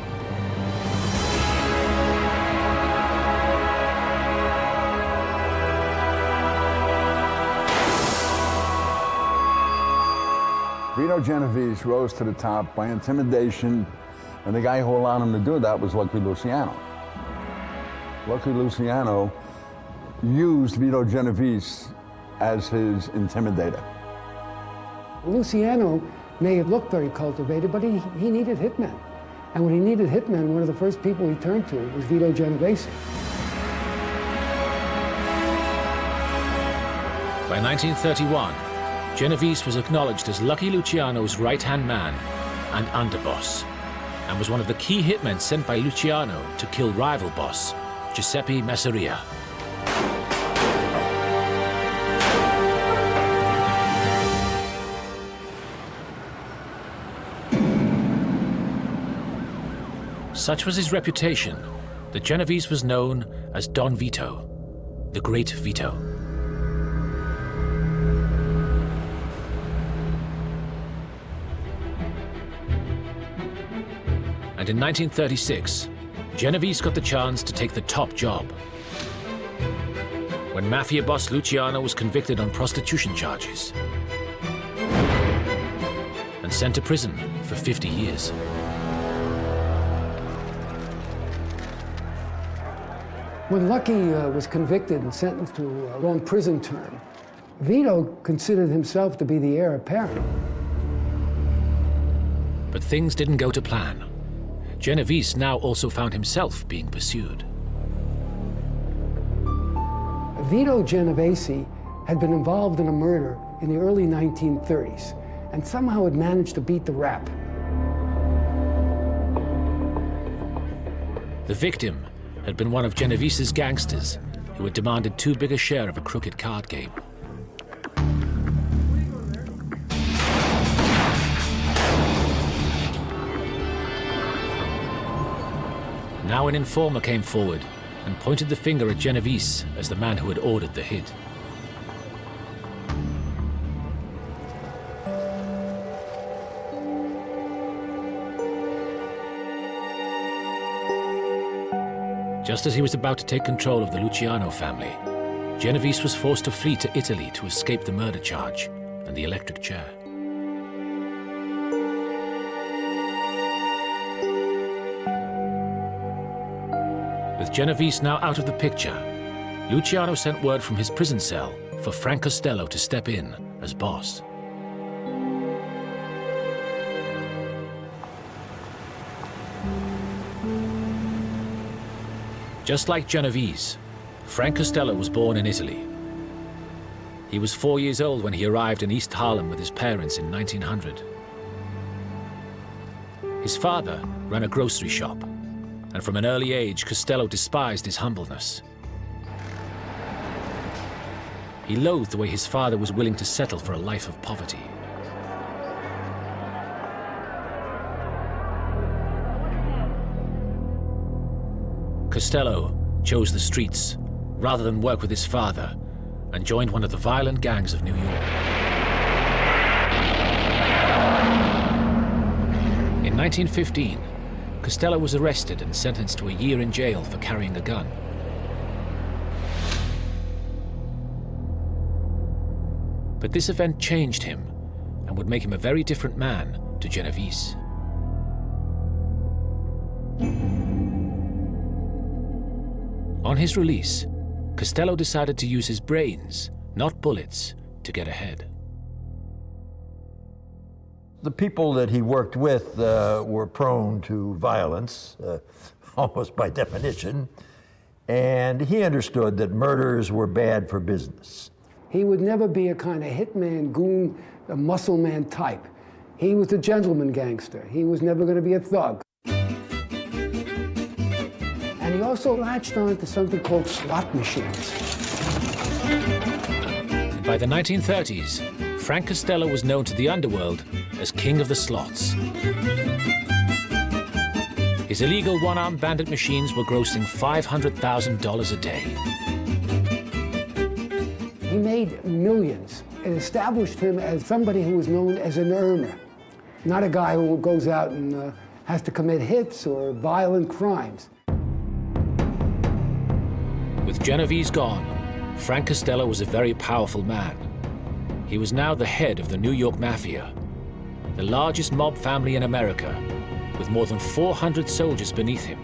Speaker 13: Vito Genovese rose to the top by intimidation, and the guy who allowed him to do that was Lucky Luciano. Lucky Luciano used Vito Genovese as his intimidator.
Speaker 4: Luciano may have looked very cultivated, but he needed hitmen. And when he needed hitmen, one of the first people he turned to was Vito Genovese.
Speaker 1: By 1931, Genovese was acknowledged as Lucky Luciano's right-hand man and underboss, and was one of the key hitmen sent by Luciano to kill rival boss, Giuseppe Masseria. Such was his reputation that Genovese was known as Don Vito, the Great Vito. And in 1936, Genovese got the chance to take the top job. When Mafia boss Luciano was convicted on prostitution charges and sent to prison for 50 years.
Speaker 4: When Lucky was convicted and sentenced to a long prison term, Vito considered himself to be the heir apparent.
Speaker 1: But things didn't go to plan. Genovese now also found himself being pursued.
Speaker 4: Vito Genovese had been involved in a murder in the early 1930s and somehow had managed to beat the rap.
Speaker 1: The victim had been one of Genovese's gangsters who had demanded too big a share of a crooked card game. Now an informer came forward and pointed the finger at Genovese as the man who had ordered the hit. Just as he was about to take control of the Luciano family, Genovese was forced to flee to Italy to escape the murder charge and the electric chair. With Genovese now out of the picture, Luciano sent word from his prison cell for Frank Costello to step in as boss. Just like Genovese, Frank Costello was born in Italy. He was 4 years old when he arrived in East Harlem with his parents in 1900. His father ran a grocery shop, and from an early age, Costello despised his humbleness. He loathed the way his father was willing to settle for a life of poverty. Costello chose the streets rather than work with his father and joined one of the violent gangs of New York. In 1915, Costello was arrested and sentenced to a year in jail for carrying a gun. But this event changed him and would make him a very different man to Genovese. On his release, Costello decided to use his brains, not bullets, to get ahead.
Speaker 16: The people that he worked with were prone to violence, almost by definition, and he understood that murders were bad for business.
Speaker 4: He would never be a kind of hitman, goon, a muscle man type. He was a gentleman gangster. He was never going to be a thug. And he also latched on to something called slot machines.
Speaker 1: By the 1930s, Frank Costello was known to the underworld as King of the Slots. His illegal one-armed bandit machines were grossing $500,000 a day.
Speaker 4: He made millions. It established him as somebody who was known as an earner, not a guy who goes out and has to commit hits or violent crimes.
Speaker 1: With Genovese gone, Frank Costello was a very powerful man. He was now the head of the New York Mafia, the largest mob family in America, with more than 400 soldiers beneath him.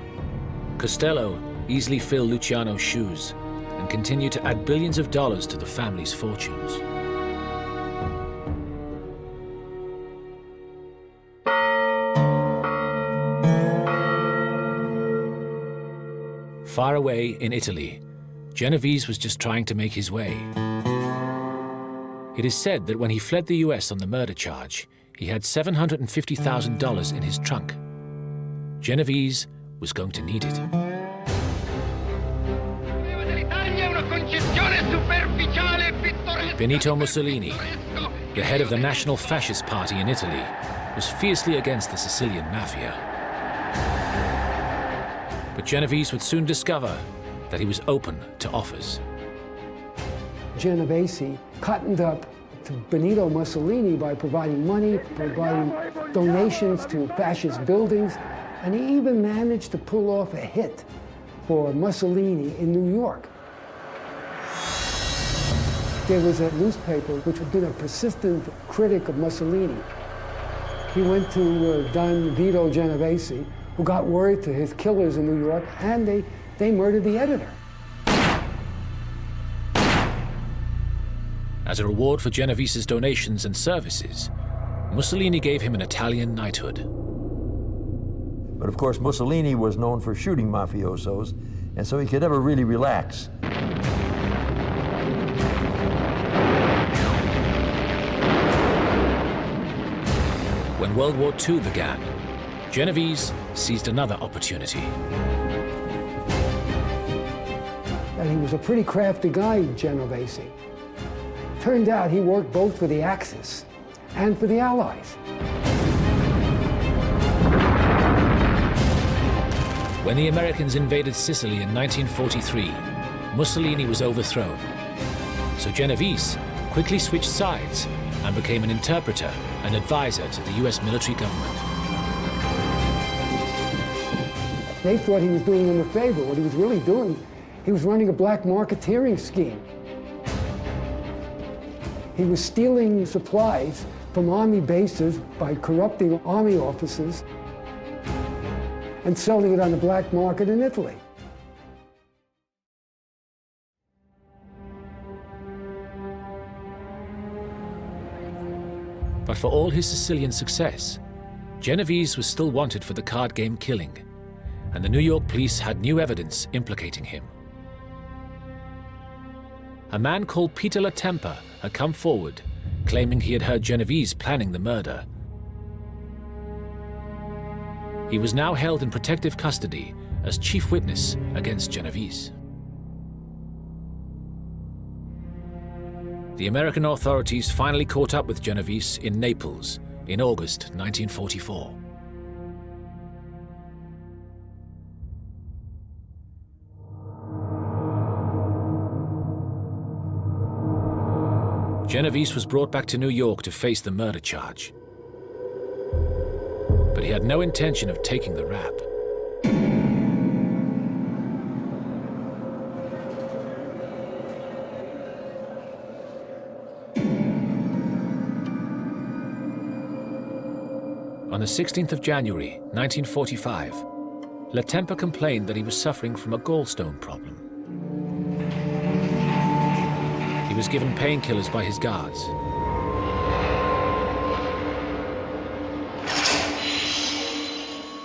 Speaker 1: Costello easily filled Luciano's shoes and continued to add billions of dollars to the family's fortunes. Far away in Italy, Genovese was just trying to make his way. It is said that when he fled the US on the murder charge, he had $750,000 in his trunk. Genovese was going to need it. Benito Mussolini, the head of the National Fascist Party in Italy, was fiercely against the Sicilian Mafia. But Genovese would soon discover that he was open to offers.
Speaker 4: Genovese cottoned up to Benito Mussolini by providing money, providing donations to fascist buildings, and he even managed to pull off a hit for Mussolini in New York. There was a newspaper which had been a persistent critic of Mussolini. He went to Don Vito Genovese, who got word to his killers in New York, and they murdered the editor.
Speaker 1: As a reward for Genovese's donations and services, Mussolini gave him an Italian knighthood.
Speaker 16: But of course, Mussolini was known for shooting mafiosos, and so he could never really relax.
Speaker 1: When World War II began, Genovese seized another opportunity.
Speaker 4: And he was a pretty crafty guy, Genovese. Turned out he worked both for the Axis and for the Allies.
Speaker 1: When the Americans invaded Sicily in 1943, Mussolini was overthrown. So Genovese quickly switched sides and became an interpreter and advisor to the US military government.
Speaker 4: They thought he was doing them a favor. What he was really doing, he was running a black marketeering scheme. He was stealing supplies from army bases by corrupting army officers and selling it on the black market in Italy.
Speaker 1: But for all his Sicilian success, Genovese was still wanted for the card game killing, and the New York police had new evidence implicating him. A man called Peter LaTempa had come forward, claiming he had heard Genovese planning the murder. He was now held in protective custody as chief witness against Genovese. The American authorities finally caught up with Genovese in Naples in August 1944. Genovese was brought back to New York to face the murder charge. But he had no intention of taking the rap. On the 16th of January, 1945, LaTempa complained that he was suffering from a gallstone problem. He was given painkillers by his guards.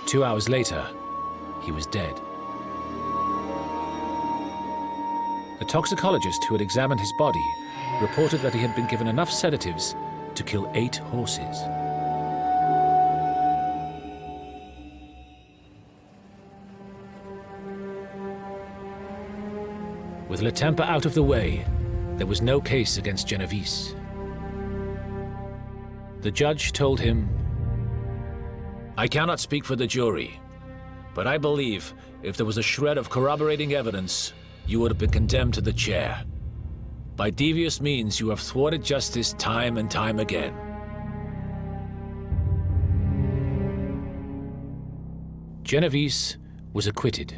Speaker 1: Two hours later, he was dead. The toxicologist who had examined his body reported that he had been given enough sedatives to kill 8 horses. With LaTempa out of the way, there was no case against Genovese. The judge told him, "I cannot speak for the jury, but I believe if there was a shred of corroborating evidence, you would have been condemned to the chair. By devious means, you have thwarted justice time and time again." Genovese was acquitted.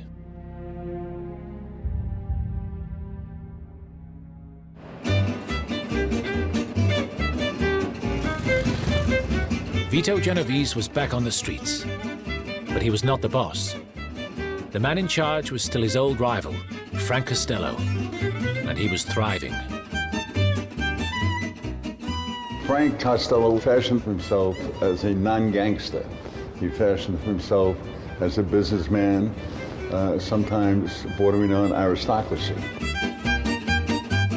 Speaker 1: Vito Genovese was back on the streets, but he was not the boss. The man in charge was still his old rival, Frank Costello, and he was thriving.
Speaker 13: Frank Costello fashioned himself as a non-gangster. He fashioned himself as a businessman, sometimes bordering on aristocracy.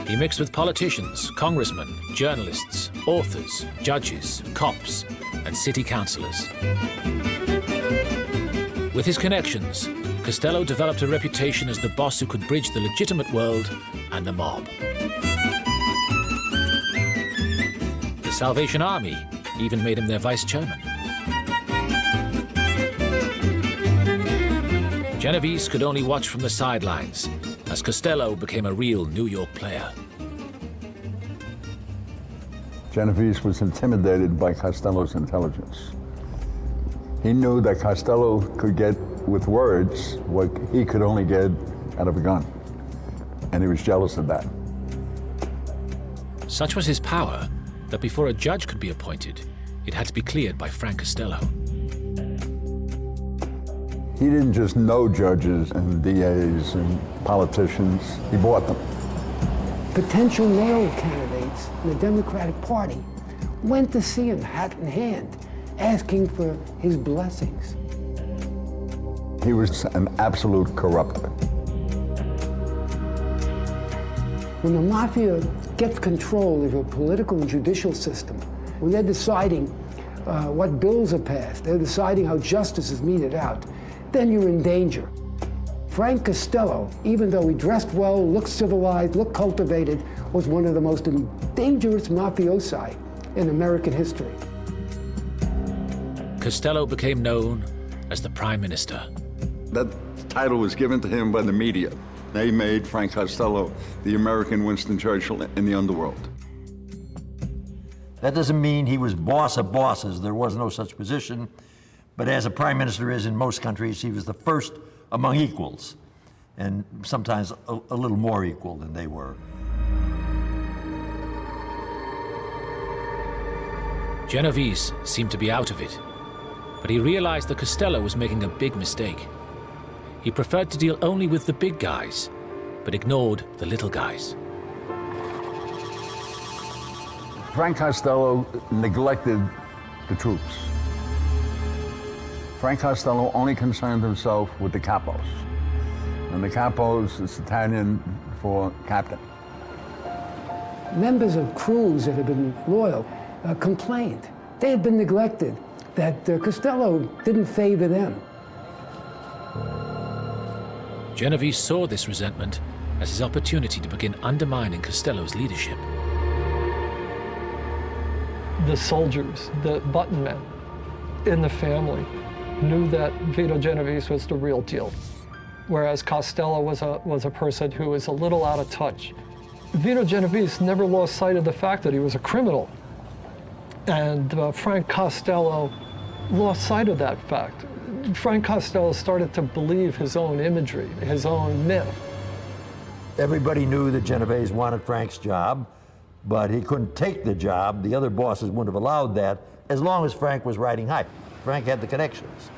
Speaker 1: He mixed with politicians, congressmen, journalists, authors, judges, cops, and city councillors. With his connections, Costello developed a reputation as the boss who could bridge the legitimate world and the mob. The Salvation Army even made him their vice chairman. Genovese could only watch from the sidelines as Costello became a real New York player.
Speaker 13: Genovese was intimidated by Costello's intelligence. He knew that Costello could get, with words, what he could only get out of a gun. And he was jealous of that.
Speaker 1: Such was his power that before a judge could be appointed, it had to be cleared by Frank Costello.
Speaker 13: He didn't just know judges and DAs and politicians, he bought them.
Speaker 4: Potential mayoral candidates in the Democratic Party went to see him hat in hand, asking for his blessings.
Speaker 13: He was an absolute corrupter.
Speaker 4: When the Mafia gets control of your political and judicial system, when they're deciding what bills are passed, they're deciding how justice is meted out, then you're in danger. Frank Costello, even though he dressed well, looked civilized, looked cultivated, was one of the most dangerous mafiosi in American history.
Speaker 1: Costello became known as the Prime Minister.
Speaker 13: That title was given to him by the media. They made Frank Costello the American Winston Churchill in the underworld.
Speaker 16: That doesn't mean he was boss of bosses. There was no such position. But as a prime minister is in most countries, he was the first among equals, and sometimes a little more equal than they were.
Speaker 1: Genovese seemed to be out of it, but he realized that Costello was making a big mistake. He preferred to deal only with the big guys, but ignored the little guys.
Speaker 13: Frank Costello neglected the troops. Frank Costello only concerned himself with the capos. And the capos is Italian for captain.
Speaker 4: Members of crews that had been loyal complained. They had been neglected, that Costello didn't favor them.
Speaker 1: Genovese saw this resentment as his opportunity to begin undermining Costello's leadership.
Speaker 17: The soldiers, the button men in the family knew that Vito Genovese was the real deal, whereas Costello was a person who was a little out of touch. Vito Genovese never lost sight of the fact that he was a criminal, and Frank Costello lost sight of that fact. Frank Costello started to believe his own imagery, his own myth.
Speaker 16: Everybody knew that Genovese wanted Frank's job, but he couldn't take the job. The other bosses wouldn't have allowed that as long as Frank was riding high. Frank had the connections.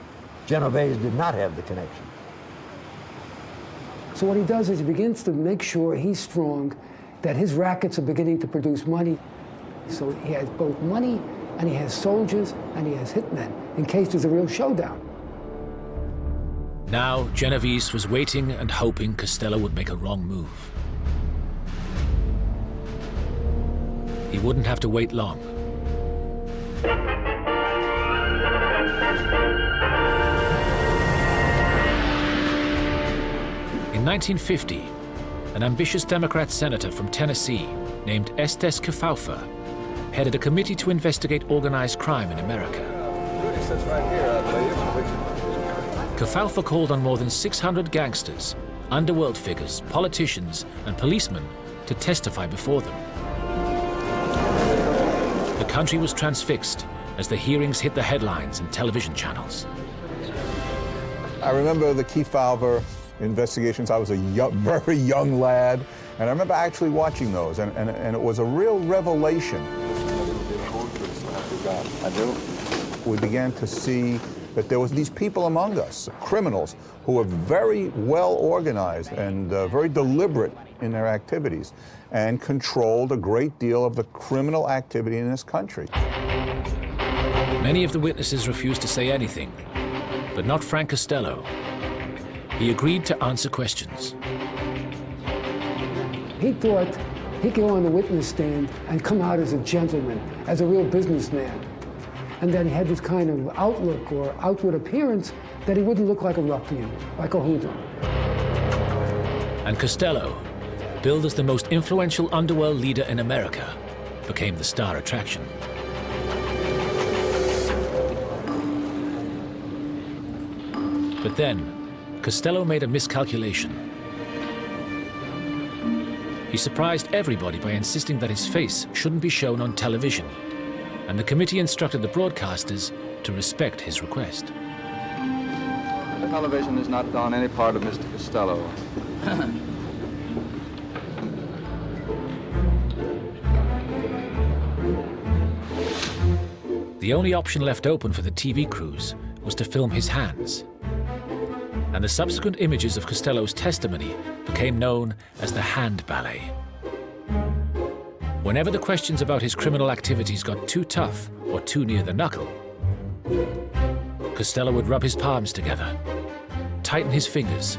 Speaker 16: Genovese did not have the connections.
Speaker 4: So what he does is he begins to make sure he's strong, that his rackets are beginning to produce money. So he has both money, and he has soldiers, and he has hitmen, in case there's a real showdown.
Speaker 1: Now, Genovese was waiting and hoping Costello would make a wrong move. He wouldn't have to wait long. In 1950, an ambitious Democrat senator from Tennessee named Estes Kefauver headed a committee to investigate organized crime in America.
Speaker 18: Rudy sits right here, I believe.
Speaker 1: Kefauver called on more than 600 gangsters, underworld figures, politicians, and policemen to testify before them. The country was transfixed as the hearings hit the headlines and television channels.
Speaker 10: I remember the Kefauver investigations. I was a very young lad, and I remember actually watching those, and it was a real revelation.
Speaker 18: I do.
Speaker 10: We began to see that there was these people among us, criminals, who were very well organized and very deliberate in their activities, and controlled a great deal of the criminal activity in this country.
Speaker 1: Many of the witnesses refused to say anything, but not Frank Costello. He agreed to answer questions.
Speaker 4: He thought he could go on the witness stand and come out as a gentleman, as a real businessman. And that he had this kind of outlook or outward appearance that he wouldn't look like a ruffian, like a hoodlum.
Speaker 1: And Costello, billed as the most influential underworld leader in America, became the star attraction. But then, Costello made a miscalculation. He surprised everybody by insisting that his face shouldn't be shown on television, and the committee instructed the broadcasters to respect his request.
Speaker 18: The television is not on any part of Mr. Costello.
Speaker 1: The The only option left open for the TV crews was to film his hands. And the subsequent images of Costello's testimony became known as the hand ballet. Whenever the questions about his criminal activities got too tough or too near the knuckle, Costello would rub his palms together, tighten his fingers,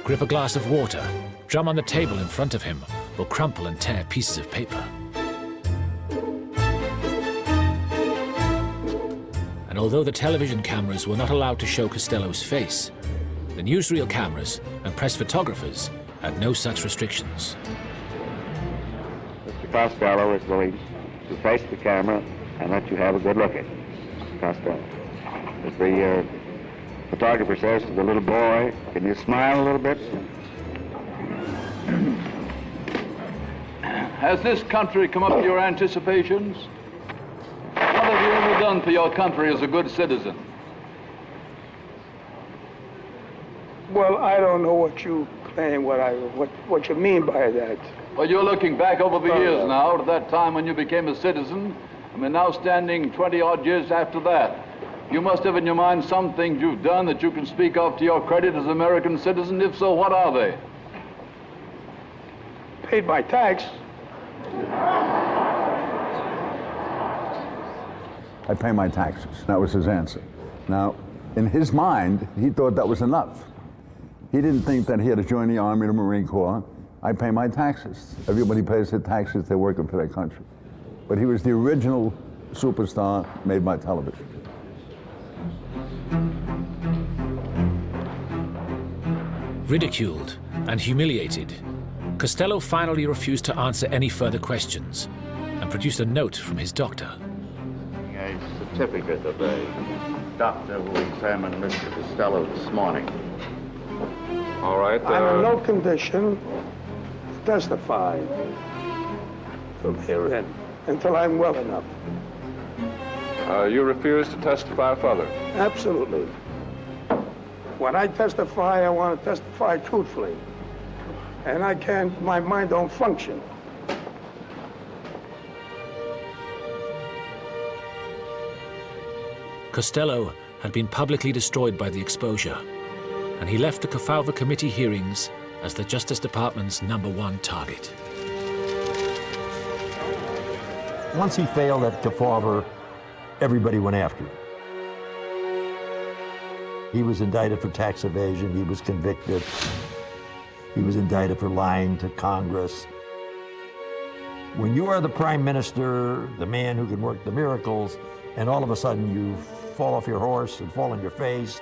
Speaker 1: grip a glass of water, drum on the table in front of him, or crumple and tear pieces of paper. And although the television cameras were not allowed to show Costello's face, the newsreel cameras and press photographers had no such restrictions.
Speaker 6: Mr. Costello is going to face the camera and let you have a good look at Costello. As the photographer says to the little boy, can you smile a little bit?
Speaker 18: Has this country come up to your anticipations? What have you ever done for your country as a good citizen?
Speaker 19: Well, I don't know what you claim, what you mean by that.
Speaker 18: Well, you're looking back over the years now to that time when you became a citizen, and we're now standing 20-odd years after that. You must have in your mind some things you've done that you can speak of to your credit as an American citizen. If so, what are they?
Speaker 19: Paid my tax.
Speaker 13: I pay my taxes. That was his answer. Now, in his mind, he thought that was enough. He didn't think that he had to join the Army or the Marine Corps. I pay my taxes. Everybody pays their taxes. They're working for their country. But he was the original superstar made by television.
Speaker 1: Ridiculed and humiliated, Costello finally refused to answer any further questions and produced a note from his doctor.
Speaker 20: A certificate of a doctor who examined Mr. Costello this morning.
Speaker 19: All right. I'm in no condition to testify from here in until I'm well enough.
Speaker 21: You refuse to testify further?
Speaker 19: Absolutely. When I testify, I want to testify truthfully. And I can't, my mind don't function.
Speaker 1: Costello had been publicly destroyed by the exposure, and he left the Kefauver Committee hearings as the Justice Department's #1 target.
Speaker 16: Once he failed at Kefauver, everybody went after him. He was indicted for tax evasion, he was convicted. He was indicted for lying to Congress. When you are the prime minister, the man who can work the miracles, and all of a sudden you fall off your horse and fall on your face,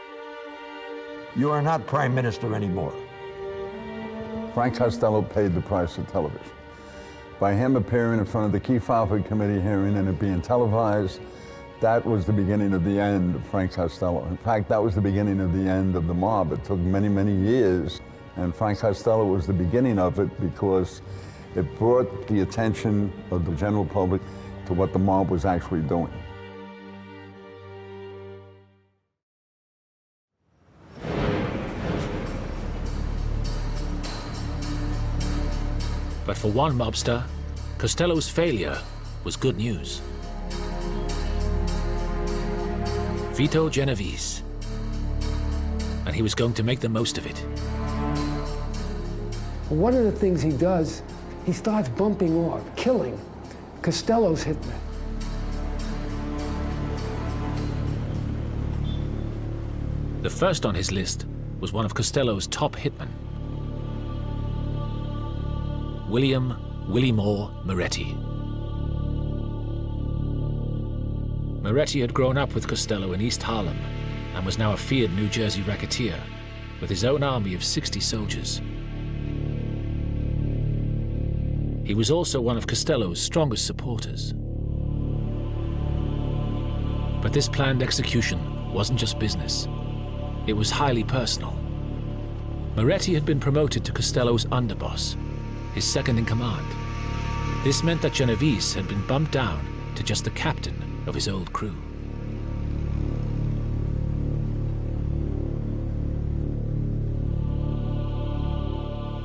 Speaker 16: you are not prime minister anymore.
Speaker 13: Frank Costello paid the price of television. By him appearing in front of the Kefauver Committee hearing and it being televised, that was the beginning of the end of Frank Costello. In fact, that was the beginning of the end of the mob. It took many, many years, and Frank Costello was the beginning of it because it brought the attention of the general public to what the mob was actually doing.
Speaker 1: But for one mobster, Costello's failure was good news. Vito Genovese. And he was going to make the most of it.
Speaker 4: One of the things he does, he starts bumping off, killing Costello's hitmen.
Speaker 1: The first on his list was one of Costello's top hitmen, Willie Moore Moretti. Moretti had grown up with Costello in East Harlem and was now a feared New Jersey racketeer with his own army of 60 soldiers. He was also one of Costello's strongest supporters. But this planned execution wasn't just business. It was highly personal. Moretti had been promoted to Costello's underboss, his second in command. This meant that Genovese had been bumped down to just the captain of his old crew.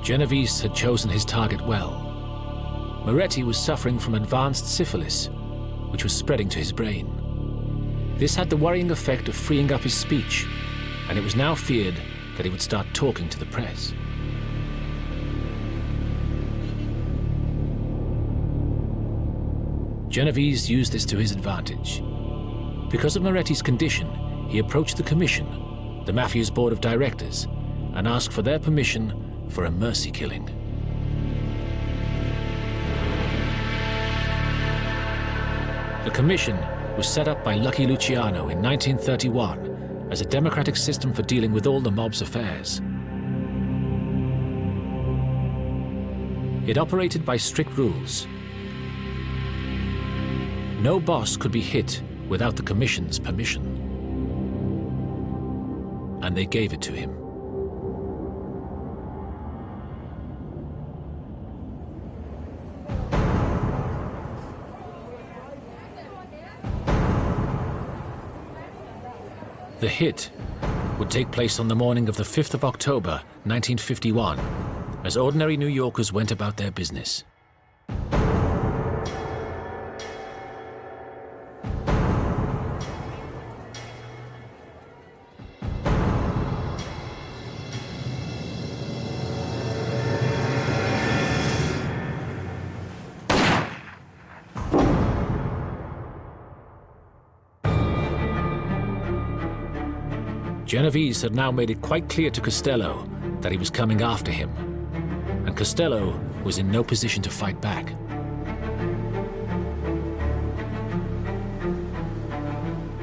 Speaker 1: Genovese had chosen his target well. Moretti was suffering from advanced syphilis, which was spreading to his brain. This had the worrying effect of freeing up his speech, and it was now feared that he would start talking to the press. Genovese used this to his advantage. Because of Moretti's condition, he approached the commission, the Mafia's board of directors, and asked for their permission for a mercy killing. The commission was set up by Lucky Luciano in 1931 as a democratic system for dealing with all the mob's affairs. It operated by strict rules. No boss could be hit without the commission's permission. And they gave it to him. The hit would take place on the morning of the 5th of October, 1951, as ordinary New Yorkers went about their business. Genovese had now made it quite clear to Costello that he was coming after him, and Costello was in no position to fight back.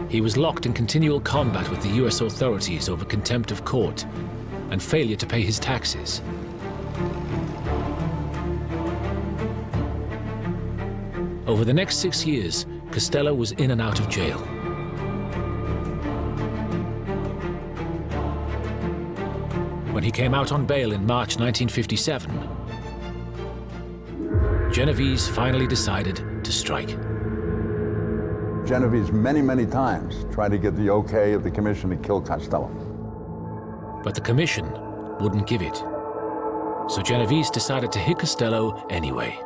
Speaker 1: He was locked in continual combat with the US authorities over contempt of court and failure to pay his taxes. Over the next 6 years, Costello was in and out of jail. When he came out on bail in March 1957, Genovese finally decided to strike.
Speaker 13: Genovese many, many times tried to get the okay of the commission to kill Costello.
Speaker 1: But the commission wouldn't give it. So Genovese decided to hit Costello anyway.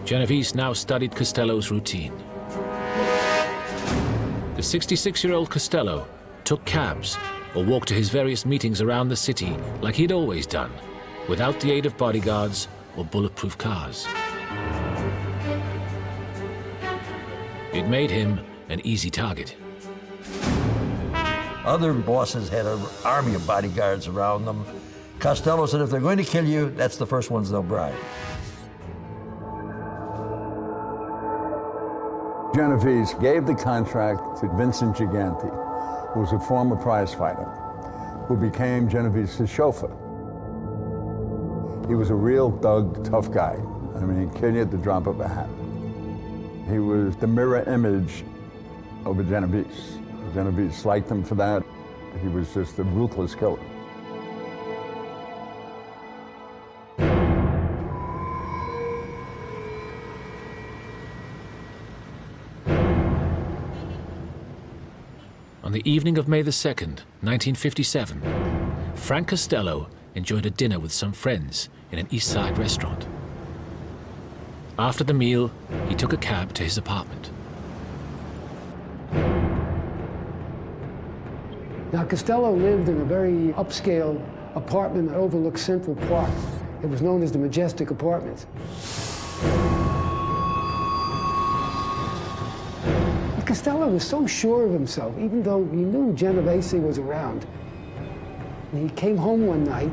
Speaker 1: Genovese now studied Costello's routine. The 66-year-old Costello took cabs or walked to his various meetings around the city like he'd always done, without the aid of bodyguards or bulletproof cars. It made him an easy target.
Speaker 16: Other bosses had an army of bodyguards around them. Costello said if they're going to kill you, that's the first ones they'll bribe.
Speaker 13: Genovese gave the contract to Vincent Gigante, who was a former prize fighter, who became Genovese's chauffeur. He was a real thug, tough guy. I mean, he'd kill you at the drop of a hat. He was the mirror image of a Genovese. Genovese liked him for that. He was just a ruthless killer.
Speaker 1: On the evening of May the 2nd, 1957, Frank Costello enjoyed a dinner with some friends in an East Side restaurant. After the meal, he took a cab to his apartment.
Speaker 4: Now, Costello lived in a very upscale apartment that overlooked Central Park. It was known as the Majestic Apartments. Costello was so sure of himself, even though he knew Genovese was around. And he came home one night,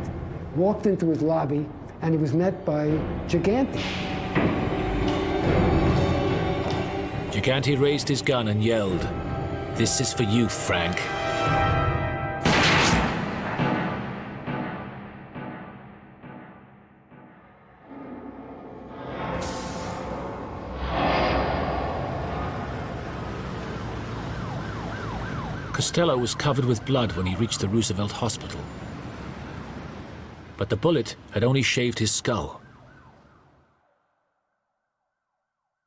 Speaker 4: walked into his lobby, and he was met by Gigante.
Speaker 1: Gigante raised his gun and yelled, "This is for you, Frank." Costello was covered with blood when he reached the Roosevelt Hospital. But the bullet had only shaved his skull.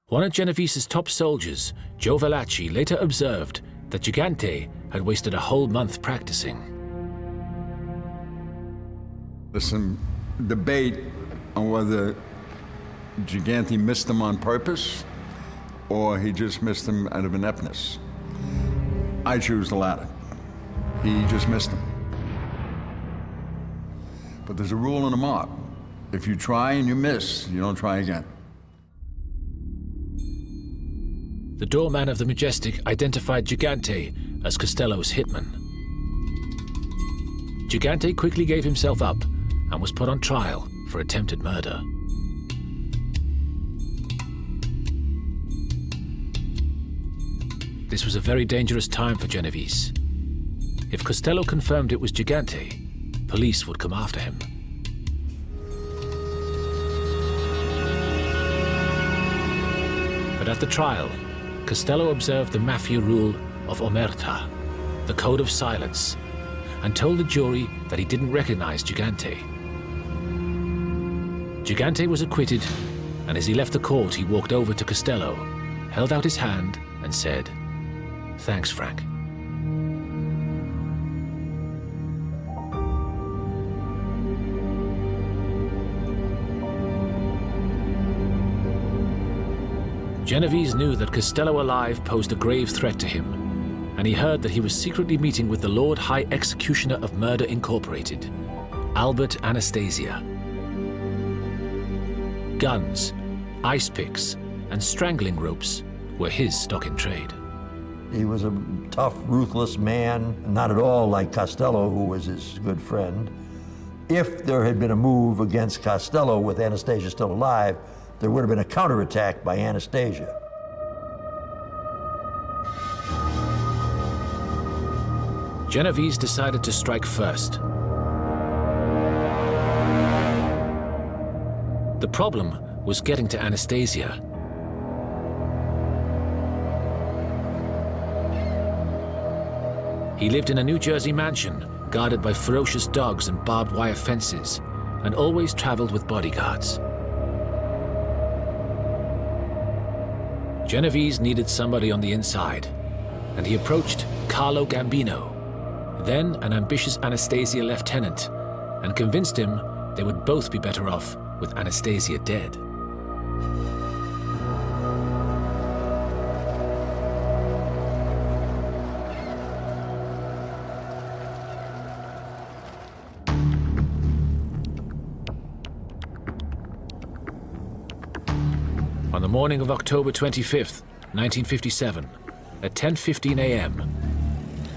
Speaker 1: One of Genovese's top soldiers, Joe Valachi, later observed that Gigante had wasted a whole month practicing.
Speaker 7: There's some debate on whether
Speaker 13: Gigante missed him on purpose, or he just missed him out of ineptness. I choose the latter. He just missed him. But there's a rule in the mob. If you try and you miss, you don't try again.
Speaker 1: The doorman of the Majestic identified Gigante as Costello's hitman. Gigante quickly gave himself up and was put on trial for attempted murder. This was a very dangerous time for Genovese. If Costello confirmed it was Gigante, police would come after him. But at the trial, Costello observed the Mafia rule of omerta, the code of silence, and told the jury that he didn't recognize Gigante. Gigante was acquitted, and as he left the court, he walked over to Costello, held out his hand, and said, "Thanks, Frank." Genovese knew that Costello alive posed a grave threat to him, and he heard that he was secretly meeting with the Lord High Executioner of Murder Incorporated, Albert Anastasia. Guns, ice picks, and strangling ropes were his stock in trade.
Speaker 16: He was a tough, ruthless man, not at all like Costello, who was his good friend. If there had been a move against Costello with Anastasia still alive, there would have been a counterattack by Anastasia.
Speaker 1: Genovese decided to strike first. The problem was getting to Anastasia. He lived in a New Jersey mansion, guarded by ferocious dogs and barbed wire fences, and always traveled with bodyguards. Genovese needed somebody on the inside, and he approached Carlo Gambino, then an ambitious Anastasia lieutenant, and convinced him they would both be better off with Anastasia dead. On the morning of October 25th, 1957, at 10:15 a.m.,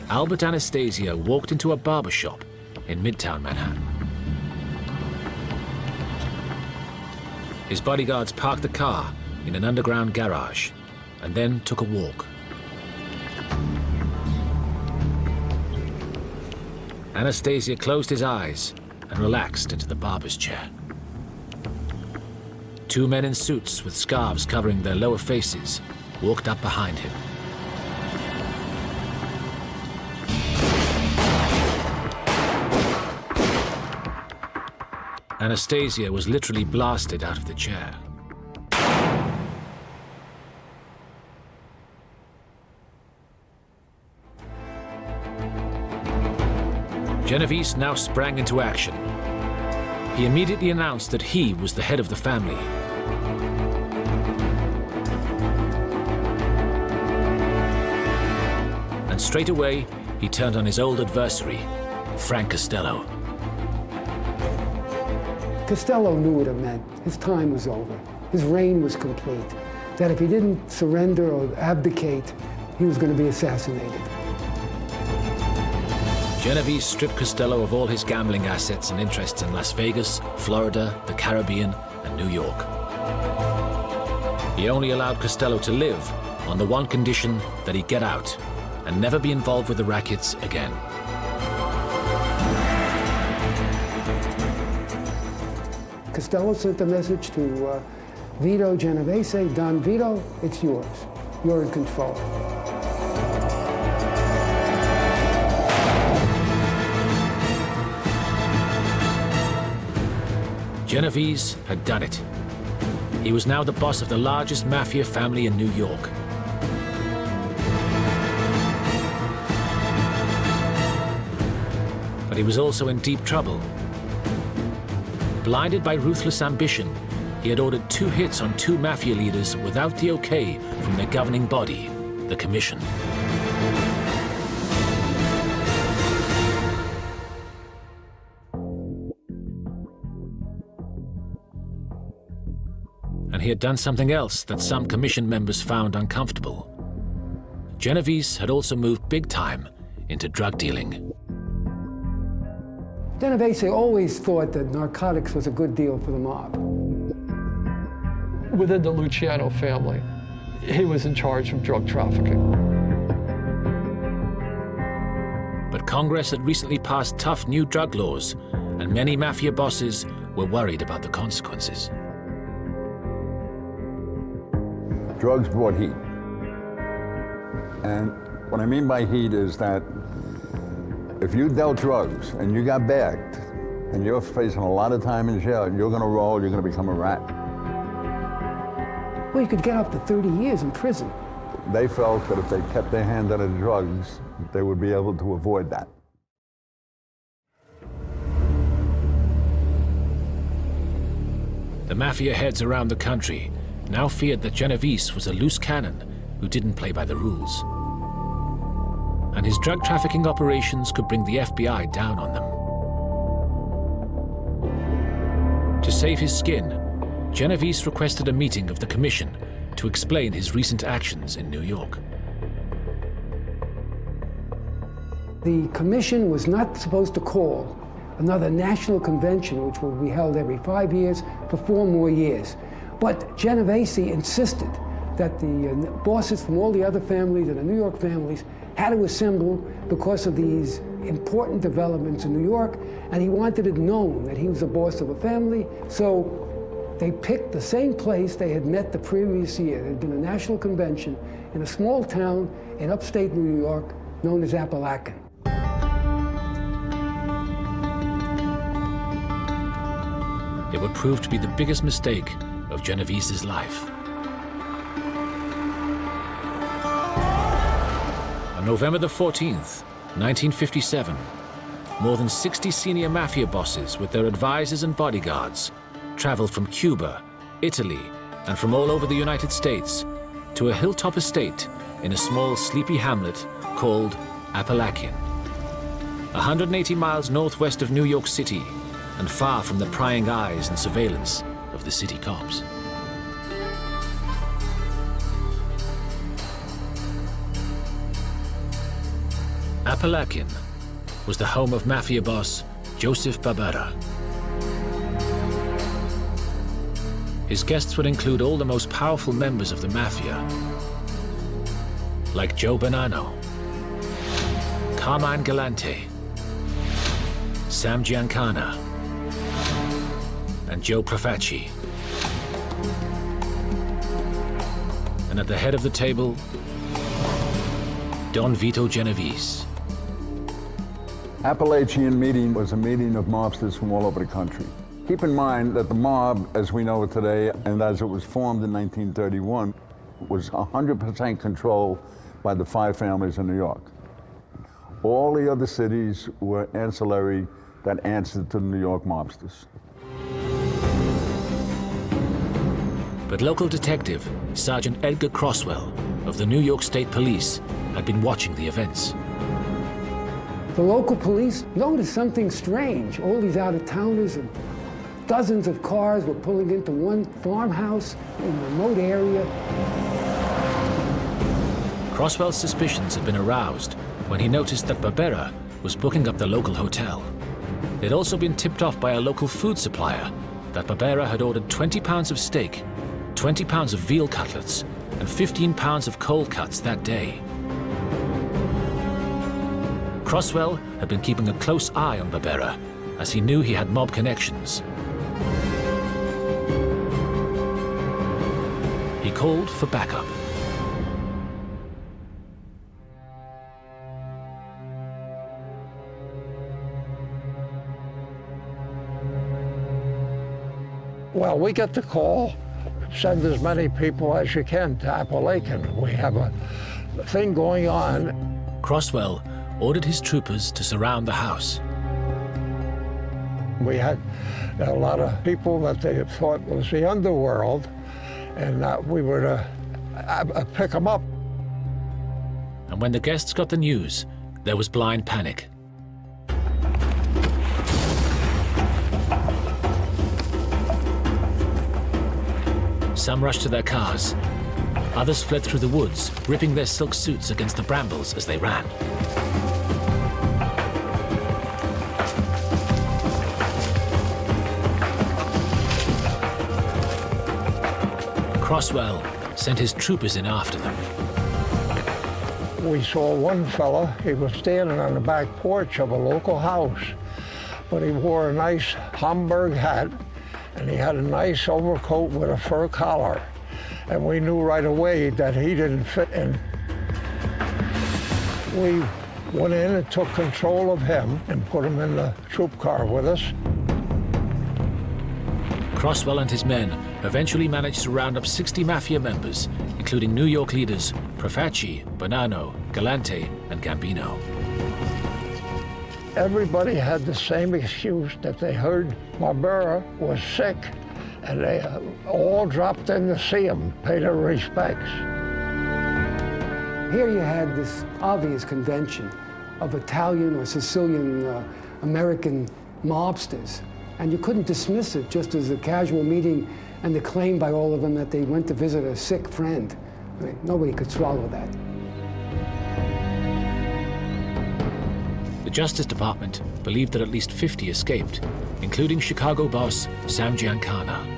Speaker 1: Albert Anastasia walked into a barber shop in Midtown Manhattan. His bodyguards parked the car in an underground garage and then took a walk. Anastasia closed his eyes and relaxed into the barber's chair. Two men in suits with scarves covering their lower faces walked up behind him. Anastasia was literally blasted out of the chair. Genovese now sprang into action. He immediately announced that he was the head of the family. And straight away, he turned on his old adversary, Frank Costello.
Speaker 4: Costello knew what it meant. His time was over. His reign was complete. That if he didn't surrender or abdicate, he was going to be assassinated.
Speaker 1: Genovese stripped Costello of all his gambling assets and interests in Las Vegas, Florida, the Caribbean, and New York. He only allowed Costello to live on the one condition that he get out and never be involved with the rackets again.
Speaker 4: Costello sent a message to Vito Genovese, Don Vito, it's yours. You're in control.
Speaker 1: Genovese had done it. He was now the boss of the largest mafia family in New York. But he was also in deep trouble. Blinded by ruthless ambition, he had ordered 2 hits on 2 mafia leaders without the okay from their governing body, the Commission. And he had done something else that some Commission members found uncomfortable. Genovese had also moved big time into drug dealing.
Speaker 4: Genovese always thought that narcotics was a good deal for the mob.
Speaker 17: Within the Luciano family, he was in charge of drug trafficking.
Speaker 1: But Congress had recently passed tough new drug laws, and many mafia bosses were worried about the consequences.
Speaker 13: Drugs brought heat. And what I mean by heat is that if you dealt drugs and you got bagged and you're facing a lot of time in jail, you're going to roll, you're going to become a rat.
Speaker 4: Well, you could get up to 30 years in prison.
Speaker 13: They felt that if they kept their hand on the drugs, they would be able to avoid that.
Speaker 1: The mafia heads around the country now feared that Genovese was a loose cannon who didn't play by the rules. And his drug trafficking operations could bring the FBI down on them. To save his skin, Genovese requested a meeting of the Commission to explain his recent actions in New York.
Speaker 4: The Commission was not supposed to call another national convention, which would be held every 5 years for 4 more years. But Genovese insisted that the bosses from all the other families and the New York families had to assemble because of these important developments in New York, and he wanted it known that he was the boss of a family. So they picked the same place they had met the previous year. There had been a national convention in a small town in upstate New York known as Appalachian.
Speaker 1: It would prove to be the biggest mistake of Genovese's life. On November the 14th, 1957, more than 60 senior mafia bosses with their advisors and bodyguards traveled from Cuba, Italy, and from all over the United States to a hilltop estate in a small sleepy hamlet called Appalachian. 180 miles northwest of New York City and far from the prying eyes and surveillance of the city cops. Appalachian was the home of mafia boss Joseph Barbera. His guests would include all the most powerful members of the mafia, like Joe Bonanno, Carmine Galante, Sam Giancana, and Joe Profaci. And at the head of the table, Don Vito Genovese.
Speaker 13: Appalachian meeting was a meeting of mobsters from all over the country. Keep in mind that the mob, as we know it today, and as it was formed in 1931, was 100% controlled by the 5 families in New York. All the other cities were ancillary that answered to the New York mobsters.
Speaker 1: But local detective Sergeant Edgar Croswell of the New York State Police had been watching the events.
Speaker 4: The local police noticed something strange. All these out-of-towners and dozens of cars were pulling into one farmhouse in a remote area.
Speaker 1: Croswell's suspicions had been aroused when he noticed that Barbera was booking up the local hotel. They'd also been tipped off by a local food supplier that Barbera had ordered 20 pounds of steak, 20 pounds of veal cutlets, and 15 pounds of cold cuts that day. Croswell had been keeping a close eye on Barbera, as he knew he had mob connections. He called for backup.
Speaker 19: Well, we get the call, send as many people as you can to Appalachian. We have a thing going on.
Speaker 1: Croswell ordered his troopers to surround the house.
Speaker 19: We had a lot of people that they thought was the underworld, and we were to pick them up.
Speaker 1: And when the guests got the news, there was blind panic. Some rushed to their cars. Others fled through the woods, ripping their silk suits against the brambles as they ran. Croswell sent his troopers in after them.
Speaker 19: We saw one fella, he was standing on the back porch of a local house, but he wore a nice Homburg hat, and he had a nice overcoat with a fur collar. And we knew right away that he didn't fit in. We went in and took control of him and put him in the troop car with us.
Speaker 1: Croswell and his men eventually managed to round up 60 Mafia members, including New York leaders Profaci, Bonanno, Galante, and Gambino.
Speaker 19: Everybody had the same excuse that they heard Barbera was sick, and they all dropped in to see him, pay their respects.
Speaker 4: Here you had this obvious convention of Italian or Sicilian American mobsters, and you couldn't dismiss it just as a casual meeting and the claim by all of them that they went to visit a sick friend. I mean, nobody could swallow that.
Speaker 1: The Justice Department believed that at least 50 escaped, including Chicago boss Sam Giancana.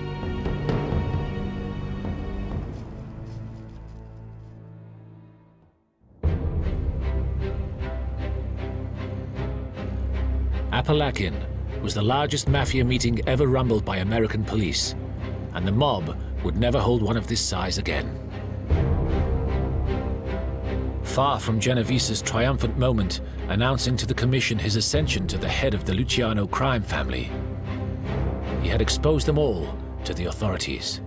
Speaker 1: Apalachin was the largest Mafia meeting ever rumbled by American police, and the mob would never hold one of this size again. Far from Genovese's triumphant moment announcing to the commission his ascension to the head of the Luciano crime family, he had exposed them all to the authorities.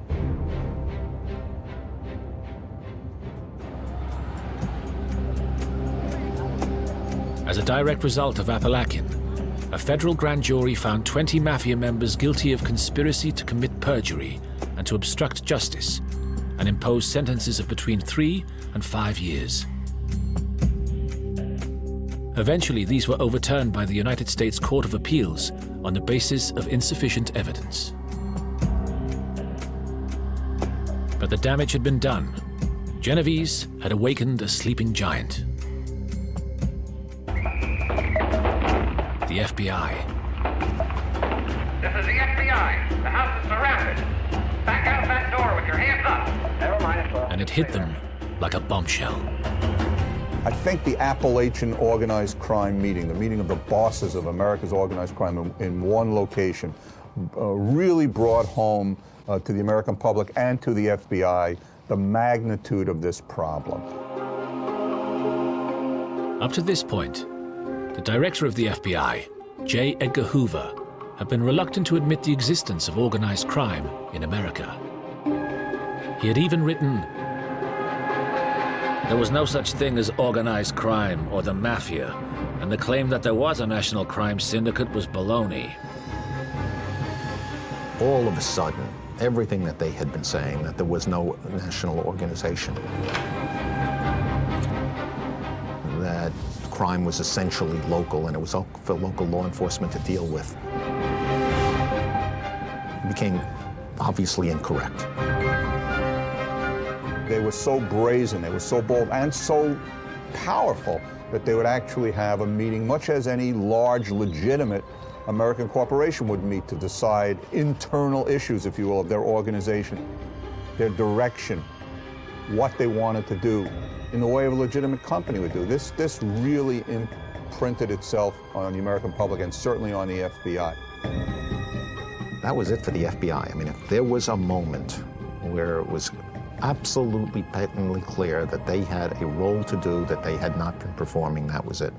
Speaker 1: As a direct result of Apalachin, a federal grand jury found 20 Mafia members guilty of conspiracy to commit perjury and to obstruct justice, and imposed sentences of between 3 and 5 years. Eventually, these were overturned by the United States Court of Appeals on the basis of insufficient evidence. But the damage had been done. Genovese had awakened a sleeping giant. The FBI.
Speaker 14: This is the FBI. The house is surrounded. Back out that door with your hands up. Never mind.
Speaker 1: And it hit them like a bombshell.
Speaker 10: I think the Appalachian organized crime meeting, the meeting of the bosses of America's organized crime in one location, really brought home to the American public and to the FBI the magnitude of this problem.
Speaker 1: Up to this point, the director of the FBI, J. Edgar Hoover, had been reluctant to admit the existence of organized crime in America. He had even written, "There was no such thing as organized crime or the Mafia, and the claim that there was a national crime syndicate was baloney."
Speaker 7: All of a sudden, everything that they had been saying, that there was no national organization, that crime was essentially local and it was up for local law enforcement to deal with, became obviously incorrect.
Speaker 10: They were so brazen, they were so bold and so powerful that they would actually have a meeting, much as any large, legitimate American corporation would meet to decide internal issues, if you will, of their organization, their direction, what they wanted to do in the way of a legitimate company would do. This really imprinted itself on the American public and certainly on the FBI.
Speaker 7: That was it for the FBI. I mean, if there was a moment where it was absolutely patently clear that they had a role to do that they had not been performing, that was it.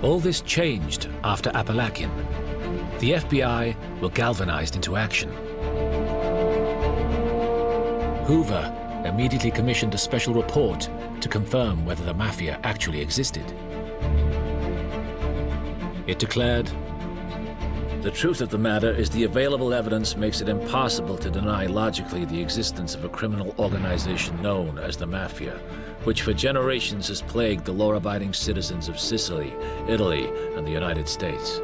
Speaker 1: All this changed after Apalachin. The FBI were galvanized into action. Hoover immediately commissioned a special report to confirm whether the Mafia actually existed. It declared, "The truth of the matter is the available evidence makes it impossible to deny logically the existence of a criminal organization known as the Mafia, which for generations has plagued the law-abiding citizens of Sicily, Italy, and the United States."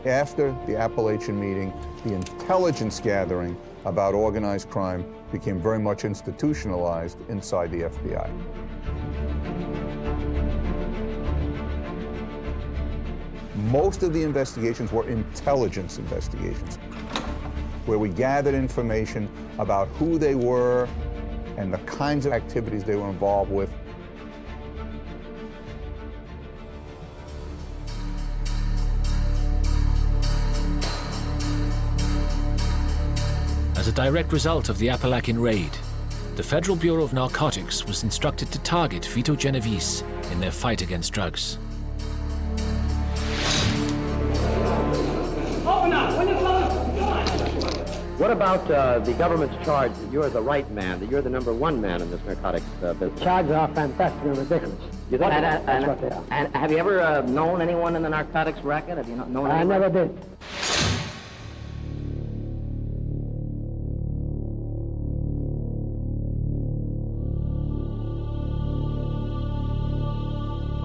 Speaker 10: After the Appalachian meeting, the intelligence gathering about organized crime became very much institutionalized inside the FBI. Most of the investigations were intelligence investigations, where we gathered information about who they were and the kinds of activities they were involved with.
Speaker 1: As a direct result of the Appalachian raid, the Federal Bureau of Narcotics was instructed to target Vito Genovese in their fight against drugs.
Speaker 14: Open up! When you fellas, come on!
Speaker 8: What about the government's charge that you're the right man, that you're the #1 man in this narcotics business?
Speaker 15: Charges are fantastic and ridiculous.
Speaker 8: You think
Speaker 15: That's what they are.
Speaker 8: And have you ever known anyone in the narcotics racket? Have you not known
Speaker 15: I
Speaker 8: anyone?
Speaker 15: never did.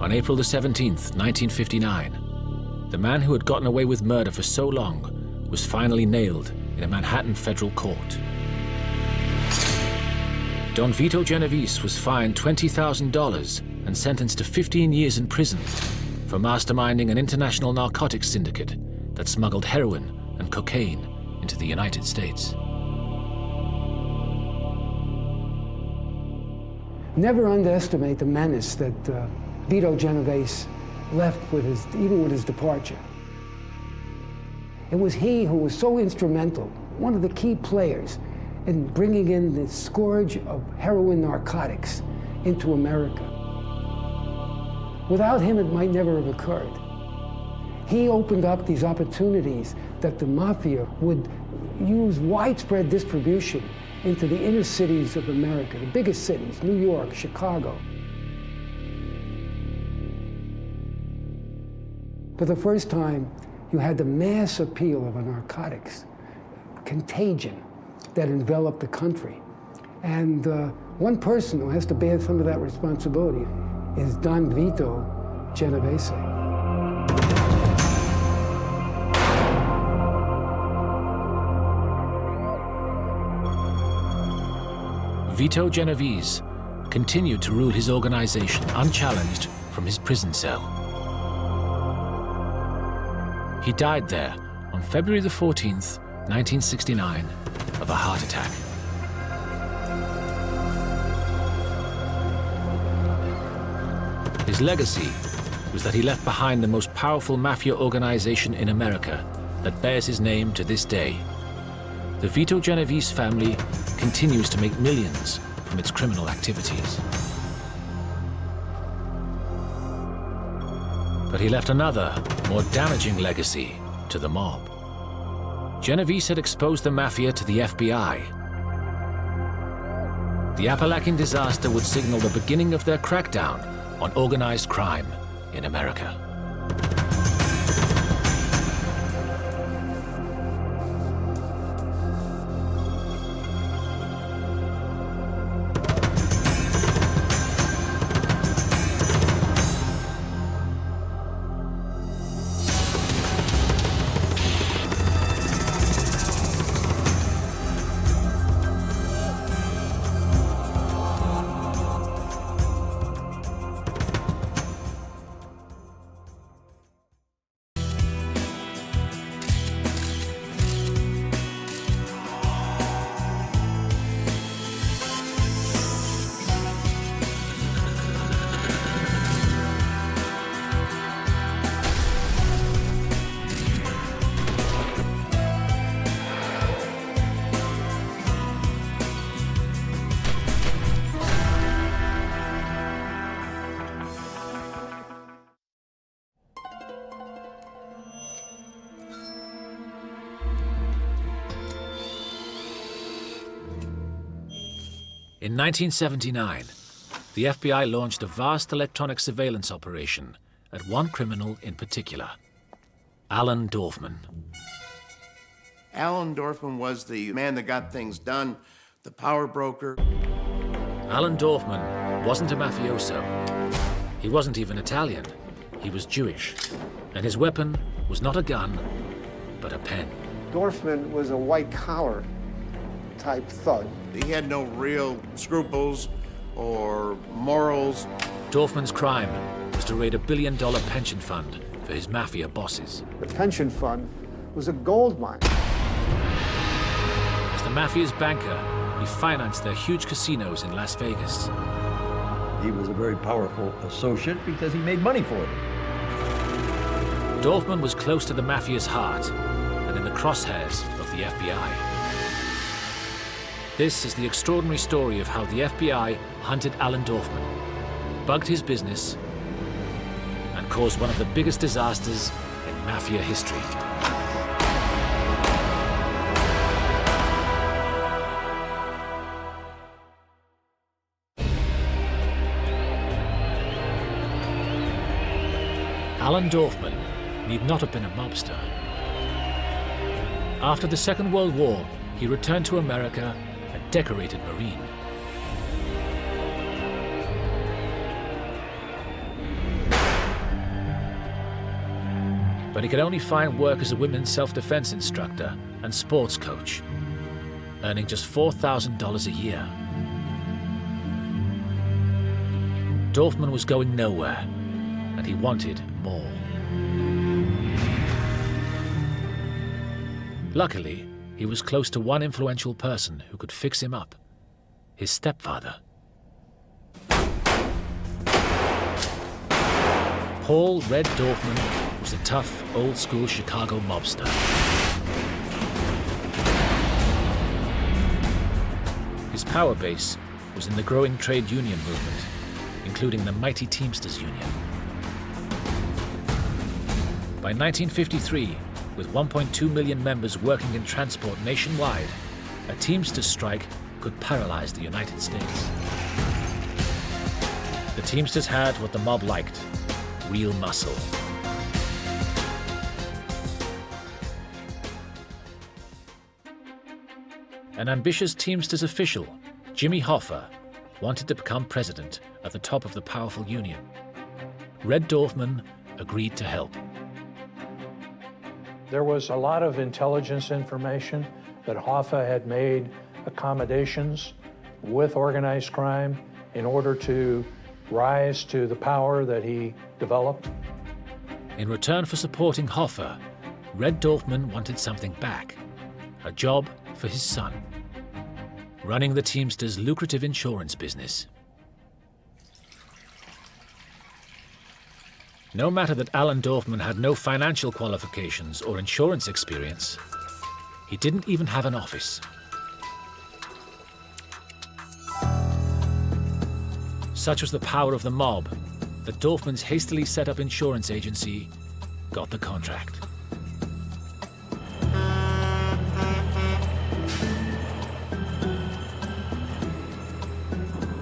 Speaker 1: On April the 17th, 1959, the man who had gotten away with murder for so long was finally nailed in a Manhattan federal court. Don Vito Genovese was fined $20,000 and sentenced to 15 years in prison for masterminding an international narcotics syndicate that smuggled heroin and cocaine into the United States.
Speaker 4: Never underestimate the menace that Vito Genovese left with even with his departure. It was he who was so instrumental, one of the key players in bringing in the scourge of heroin narcotics into America. Without him, it might never have occurred. He opened up these opportunities that the Mafia would use widespread distribution into the inner cities of America, the biggest cities, New York, Chicago. For the first time, you had the mass appeal of a narcotics contagion that enveloped the country. And one person who has to bear some of that responsibility is Don Vito Genovese.
Speaker 1: Vito Genovese continued to rule his organization unchallenged from his prison cell. He died there on February the 14th, 1969, of a heart attack. His legacy was that he left behind the most powerful mafia organization in America that bears his name to this day. The Vito Genovese family continues to make millions from its criminal activities. But he left another, more damaging legacy to the mob. Genovese had exposed the Mafia to the FBI. The Appalachian disaster would signal the beginning of their crackdown on organized crime in America. In 1979, the FBI launched a vast electronic surveillance operation at one criminal in particular, Alan Dorfman.
Speaker 3: Alan Dorfman was the man that got things done, the power broker.
Speaker 1: Alan Dorfman wasn't a mafioso. He wasn't even Italian. He was Jewish. And his weapon was not a gun, but a pen.
Speaker 22: Dorfman was a white-collar type thug.
Speaker 3: He had no real scruples or morals.
Speaker 1: Dorfman's crime was to raid $1 billion pension fund for his mafia bosses.
Speaker 22: The pension fund was a gold mine.
Speaker 1: As the mafia's banker, he financed their huge casinos in Las Vegas.
Speaker 16: He was a very powerful associate because he made money for them.
Speaker 1: Dorfman was close to the mafia's heart and in the crosshairs of the FBI. This is the extraordinary story of how the FBI hunted Alan Dorfman, bugged his business, and caused one of the biggest disasters in mafia history. Alan Dorfman need not have been a mobster. After the Second World War, he returned to America a decorated Marine. But he could only find work as a women's self-defense instructor and sports coach, earning just $4,000 a year. Dorfman was going nowhere, and he wanted more. Luckily, he was close to one influential person who could fix him up: his stepfather. Paul Red Dorfman was a tough, old-school Chicago mobster. His power base was in the growing trade union movement, including the mighty Teamsters Union. By 1953, with 1.2 million members working in transport nationwide, a Teamsters strike could paralyze the United States. The Teamsters had what the mob liked: real muscle. An ambitious Teamsters official, Jimmy Hoffa, wanted to become president at the top of the powerful union. Red Dorfman agreed to help.
Speaker 23: There was a lot of intelligence information that Hoffa had made accommodations with organized crime in order to rise to the power that he developed.
Speaker 1: In return for supporting Hoffa, Red Dorfman wanted something back: a job for his son, running the Teamsters' lucrative insurance business. No matter that Alan Dorfman had no financial qualifications or insurance experience, he didn't even have an office. Such was the power of the mob that Dorfman's hastily set up insurance agency got the contract.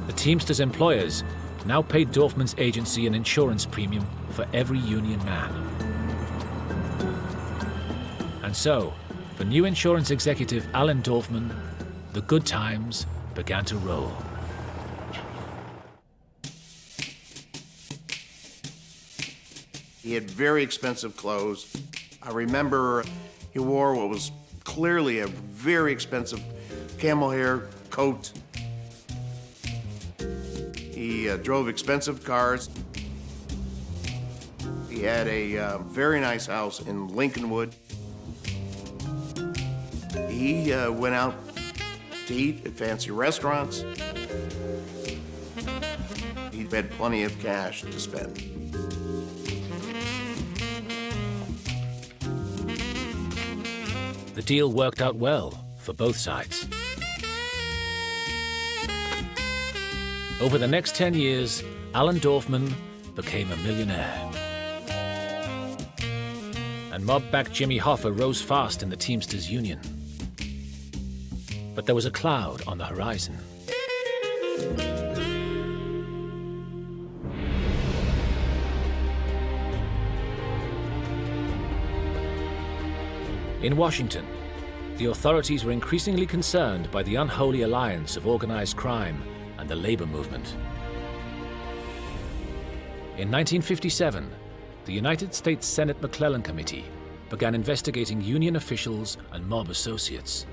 Speaker 1: The Teamsters employers now paid Dorfman's agency an insurance premium for every union man. And so, for new insurance executive Alan Dorfman, the good times began to roll.
Speaker 3: He had very expensive clothes. I remember he wore what was clearly a very expensive camel hair coat. He drove expensive cars. He had a very nice house in Lincolnwood. He went out to eat at fancy restaurants. He had plenty of cash to spend.
Speaker 1: The deal worked out well for both sides. Over the next 10 years, Alan Dorfman became a millionaire. And mob-backed Jimmy Hoffa rose fast in the Teamsters Union. But there was a cloud on the horizon. In Washington, the authorities were increasingly concerned by the unholy alliance of organized crime and the labor movement. In 1957, the United States Senate McClellan Committee began investigating union officials and mob associates.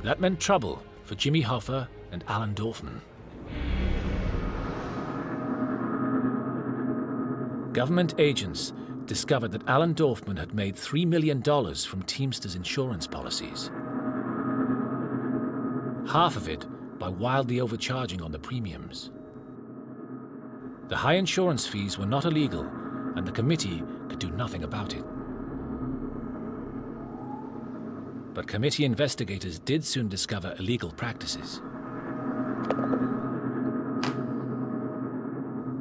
Speaker 1: That meant trouble for Jimmy Hoffa and Alan Dorfman. Government agents discovered that Alan Dorfman had made $3 million from Teamsters insurance policies. Half of it by wildly overcharging on the premiums. The high insurance fees were not illegal, and the committee could do nothing about it. But committee investigators did soon discover illegal practices.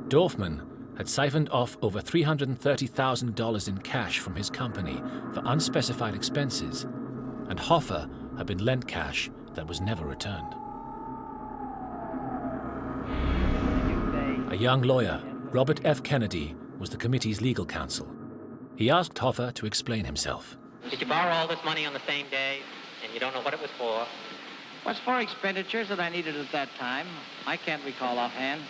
Speaker 1: Dorfman had siphoned off over $330,000 in cash from his company for unspecified expenses, and Hoffa had been lent cash that was never returned. A young lawyer, Robert F. Kennedy, was the committee's legal counsel. He asked Hoffa to explain himself.
Speaker 5: Did you borrow all this money on the same day, and you don't know what it was for?
Speaker 9: What's for expenditures that I needed at that time. I can't recall offhand.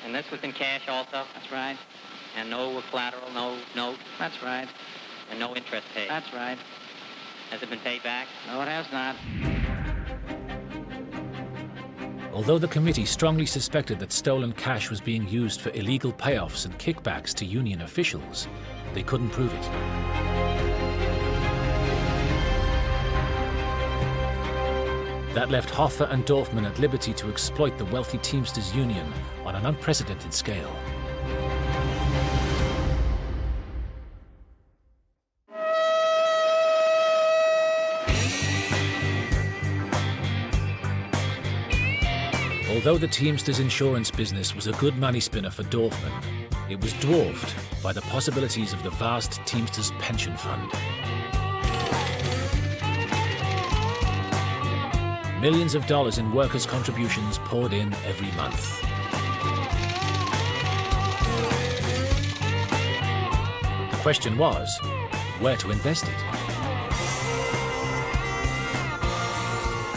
Speaker 5: And this was in cash also?
Speaker 9: That's right.
Speaker 5: And no collateral, no note?
Speaker 9: That's right.
Speaker 5: And no interest paid?
Speaker 9: That's right.
Speaker 5: Has it been paid back?
Speaker 9: No, it has not.
Speaker 1: Although the committee strongly suspected that stolen cash was being used for illegal payoffs and kickbacks to union officials, they couldn't prove it. That left Hoffa and Dorfman at liberty to exploit the wealthy Teamsters union on an unprecedented scale. Although the Teamsters insurance business was a good money spinner for Dorfman, it was dwarfed by the possibilities of the vast Teamsters pension fund. Millions of dollars in workers' contributions poured in every month. The question was, where to invest it?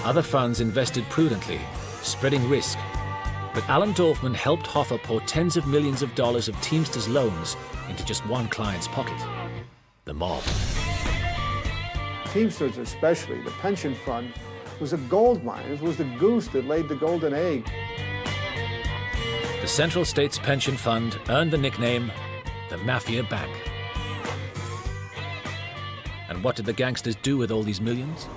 Speaker 1: Other funds invested prudently, spreading risk, but Alan Dorfman helped Hoffa pour tens of millions of dollars of Teamsters loans into just one client's pocket, the mob.
Speaker 22: Teamsters especially, the pension fund, was a gold mine. It was the goose that laid the golden egg.
Speaker 1: The Central States Pension Fund earned the nickname the Mafia Bank. And what did the gangsters do with all these millions?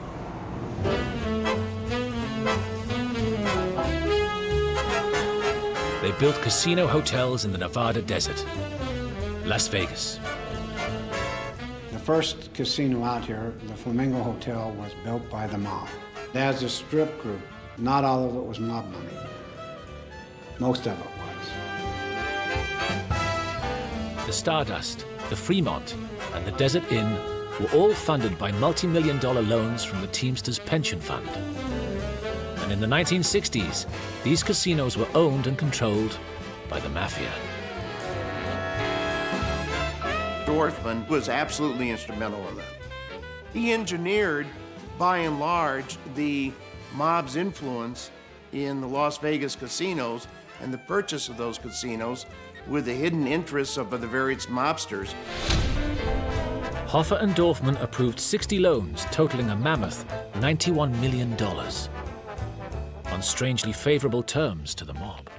Speaker 1: They built casino hotels in the Nevada desert, Las Vegas.
Speaker 22: The first casino out here, the Flamingo Hotel, was built by the mob. As a strip group, not all of it was mob money. Most of it was.
Speaker 1: The Stardust, the Fremont, and the Desert Inn were all funded by multi-million-dollar loans from the Teamsters Pension Fund. And in the 1960s, these casinos were owned and controlled by the Mafia.
Speaker 3: Dorfman was absolutely instrumental in that. He engineered, by and large, the mob's influence in the Las Vegas casinos and the purchase of those casinos with the hidden interests of the various mobsters.
Speaker 1: Hoffa and Dorfman approved 60 loans totaling a mammoth $91 million on strangely favorable terms to the mob.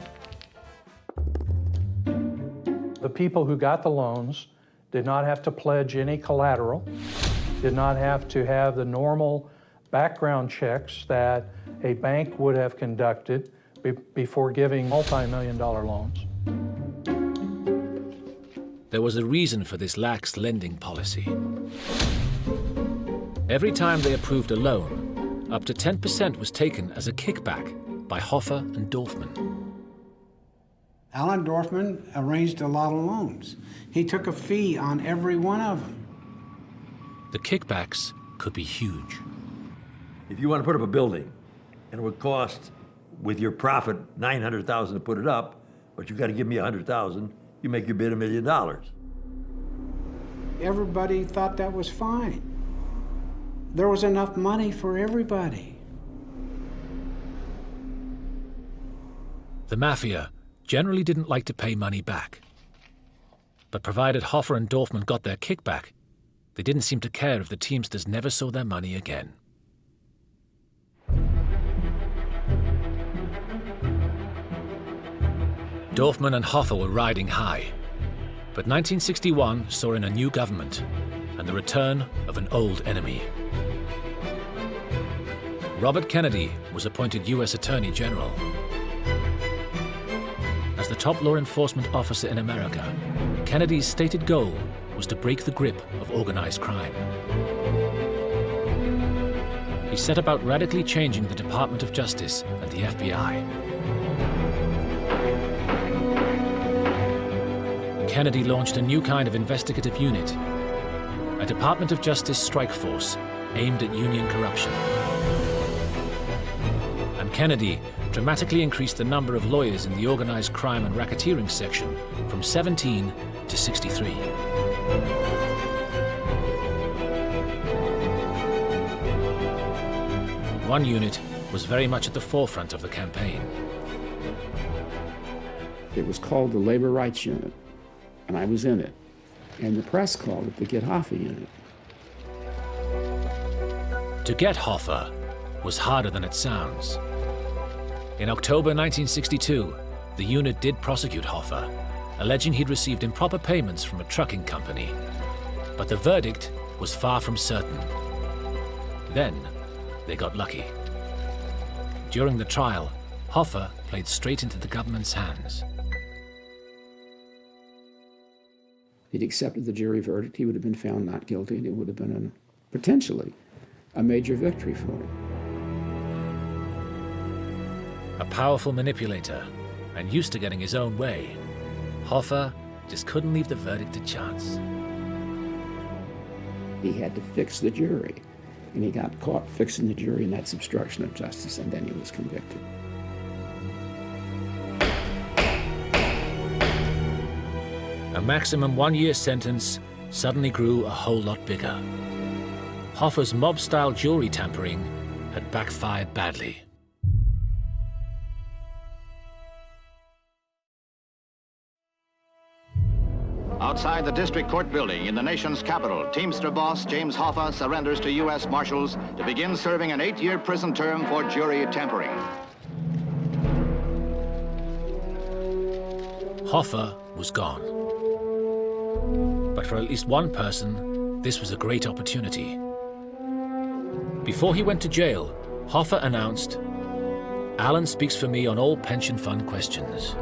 Speaker 23: The people who got the loans did not have to pledge any collateral, did not have to have the normal background checks that a bank would have conducted before giving multi-million-dollar loans.
Speaker 1: There was a reason for this lax lending policy. Every time they approved a loan, up to 10% was taken as a kickback by Hoffa and Dorfman.
Speaker 22: Alan Dorfman arranged a lot of loans. He took a fee on every one of them.
Speaker 1: The kickbacks could be huge.
Speaker 16: If you want to put up a building and it would cost with your profit, $900,000 to put it up, but you've got to give me $100,000, you make your bid $1 million.
Speaker 22: Everybody thought that was fine. There was enough money for everybody.
Speaker 1: The Mafia generally didn't like to pay money back. But provided Hoffa and Dorfman got their kickback, they didn't seem to care if the Teamsters never saw their money again. Dorfman and Hoffa were riding high, but 1961 saw in a new government and the return of an old enemy. Robert Kennedy was appointed U.S. Attorney General. As the top law enforcement officer in America, Kennedy's stated goal was to break the grip of organized crime. He set about radically changing the Department of Justice and the FBI. Kennedy launched a new kind of investigative unit, a Department of Justice strike force aimed at union corruption. And Kennedy dramatically increased the number of lawyers in the organized crime and racketeering section from 17 to 63. One unit was very much at the forefront of the campaign.
Speaker 2: It was called the Labor Rights Unit, and I was in it. And the press called it the Get Hoffa Unit.
Speaker 1: To get Hoffa was harder than it sounds. In October 1962, the unit did prosecute Hoffa, alleging he'd received improper payments from a trucking company. But the verdict was far from certain. Then, they got lucky. During the trial, Hoffa played straight into the government's hands.
Speaker 2: If he'd accepted the jury verdict, he would have been found not guilty, and it would have been potentially a major victory for him.
Speaker 1: A powerful manipulator and used to getting his own way, Hoffa just couldn't leave the verdict to chance.
Speaker 2: He had to fix the jury, and he got caught fixing the jury, and that's obstruction of justice, and then he was convicted.
Speaker 1: A maximum 1-year sentence suddenly grew a whole lot bigger. Hoffa's mob-style jewelry tampering had backfired badly.
Speaker 11: Outside the district court building in the nation's capital, Teamster boss James Hoffa surrenders to U.S. Marshals to begin serving an 8-year prison term for jury tampering.
Speaker 1: Hoffa was gone. But for at least one person, this was a great opportunity. Before he went to jail, Hoffa announced, "Alan speaks for me on all pension fund questions."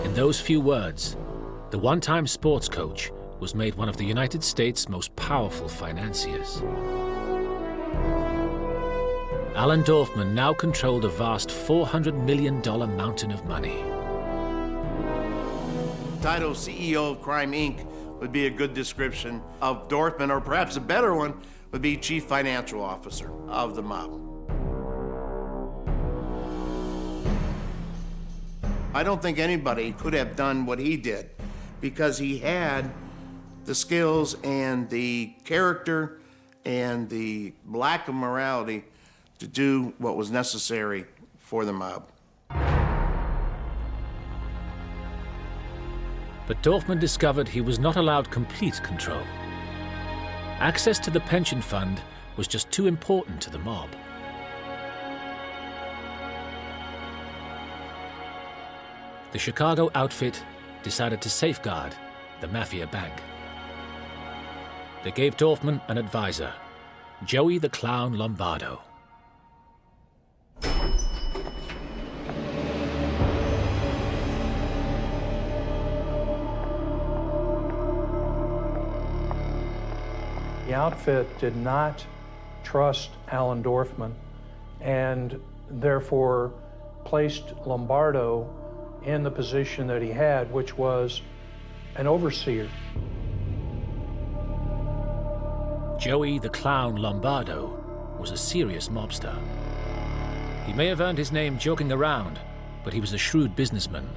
Speaker 1: In those few words, the one-time sports coach was made one of the United States' most powerful financiers. Alan Dorfman now controlled a vast $400 million mountain of money.
Speaker 3: The title CEO of Crime Inc. would be a good description of Dorfman, or perhaps a better one would be Chief Financial Officer of the mob. I don't think anybody could have done what he did because he had the skills and the character and the lack of morality to do what was necessary for the mob.
Speaker 1: But Dorfman discovered he was not allowed complete control. Access to the pension fund was just too important to the mob. The Chicago outfit decided to safeguard the Mafia bank. They gave Dorfman an advisor, Joey the Clown Lombardo.
Speaker 23: The outfit did not trust Alan Dorfman and therefore placed Lombardo in the position that he had, which was an overseer.
Speaker 1: Joey the Clown Lombardo was a serious mobster. He may have earned his name joking around, but he was a shrewd businessman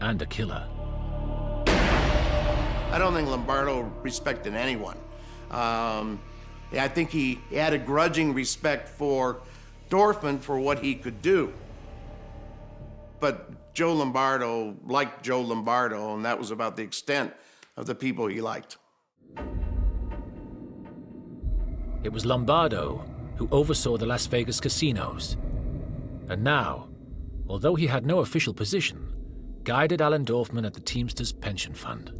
Speaker 1: and a killer.
Speaker 3: I don't think Lombardo respected anyone. I think he had a grudging respect for Dorfman for what he could do. But Joe Lombardo liked Joe Lombardo, and that was about the extent of the people he liked.
Speaker 1: It was Lombardo who oversaw the Las Vegas casinos. And now, although he had no official position, guided Alan Dorfman at the Teamsters pension fund.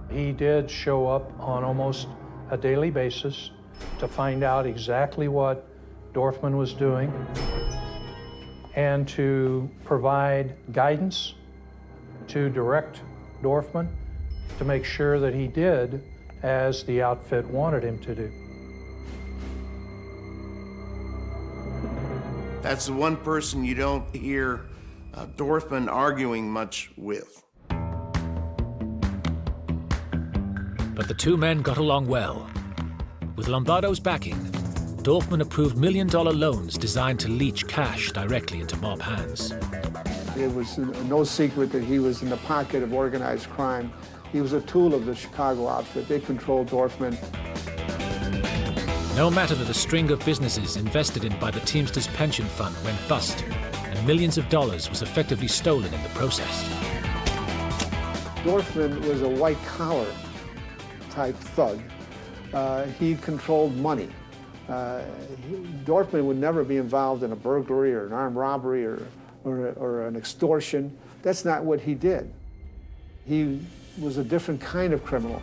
Speaker 23: He did show up on almost a daily basis to find out exactly what Dorfman was doing and to provide guidance, to direct Dorfman to make sure that he did as the outfit wanted him to do.
Speaker 3: That's the one person you don't hear Dorfman arguing much with.
Speaker 1: But the two men got along well. With Lombardo's backing, Dorfman approved million-dollar loans designed to leach cash directly into mob hands.
Speaker 6: It was no secret that he was in the pocket of organized crime. He was a tool of the Chicago outfit. They controlled Dorfman.
Speaker 1: No matter that a string of businesses invested in by the Teamsters pension fund went bust, and millions of dollars was effectively stolen in the process.
Speaker 6: Dorfman was a white-collar type thug. He controlled money. Dorfman would never be involved in a burglary or an armed robbery or an extortion. That's not what he did. He was a different kind of criminal.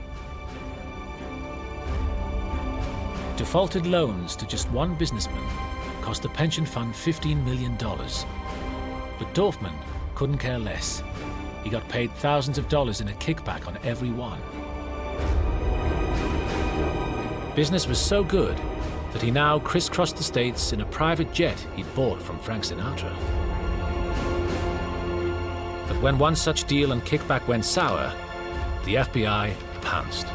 Speaker 1: Defaulted loans to just one businessman cost the pension fund $15 million. But Dorfman couldn't care less. He got paid thousands of dollars in a kickback on every one. Business was so good that he now crisscrossed the states in a private jet he'd bought from Frank Sinatra. But when one such deal and kickback went sour, the FBI pounced.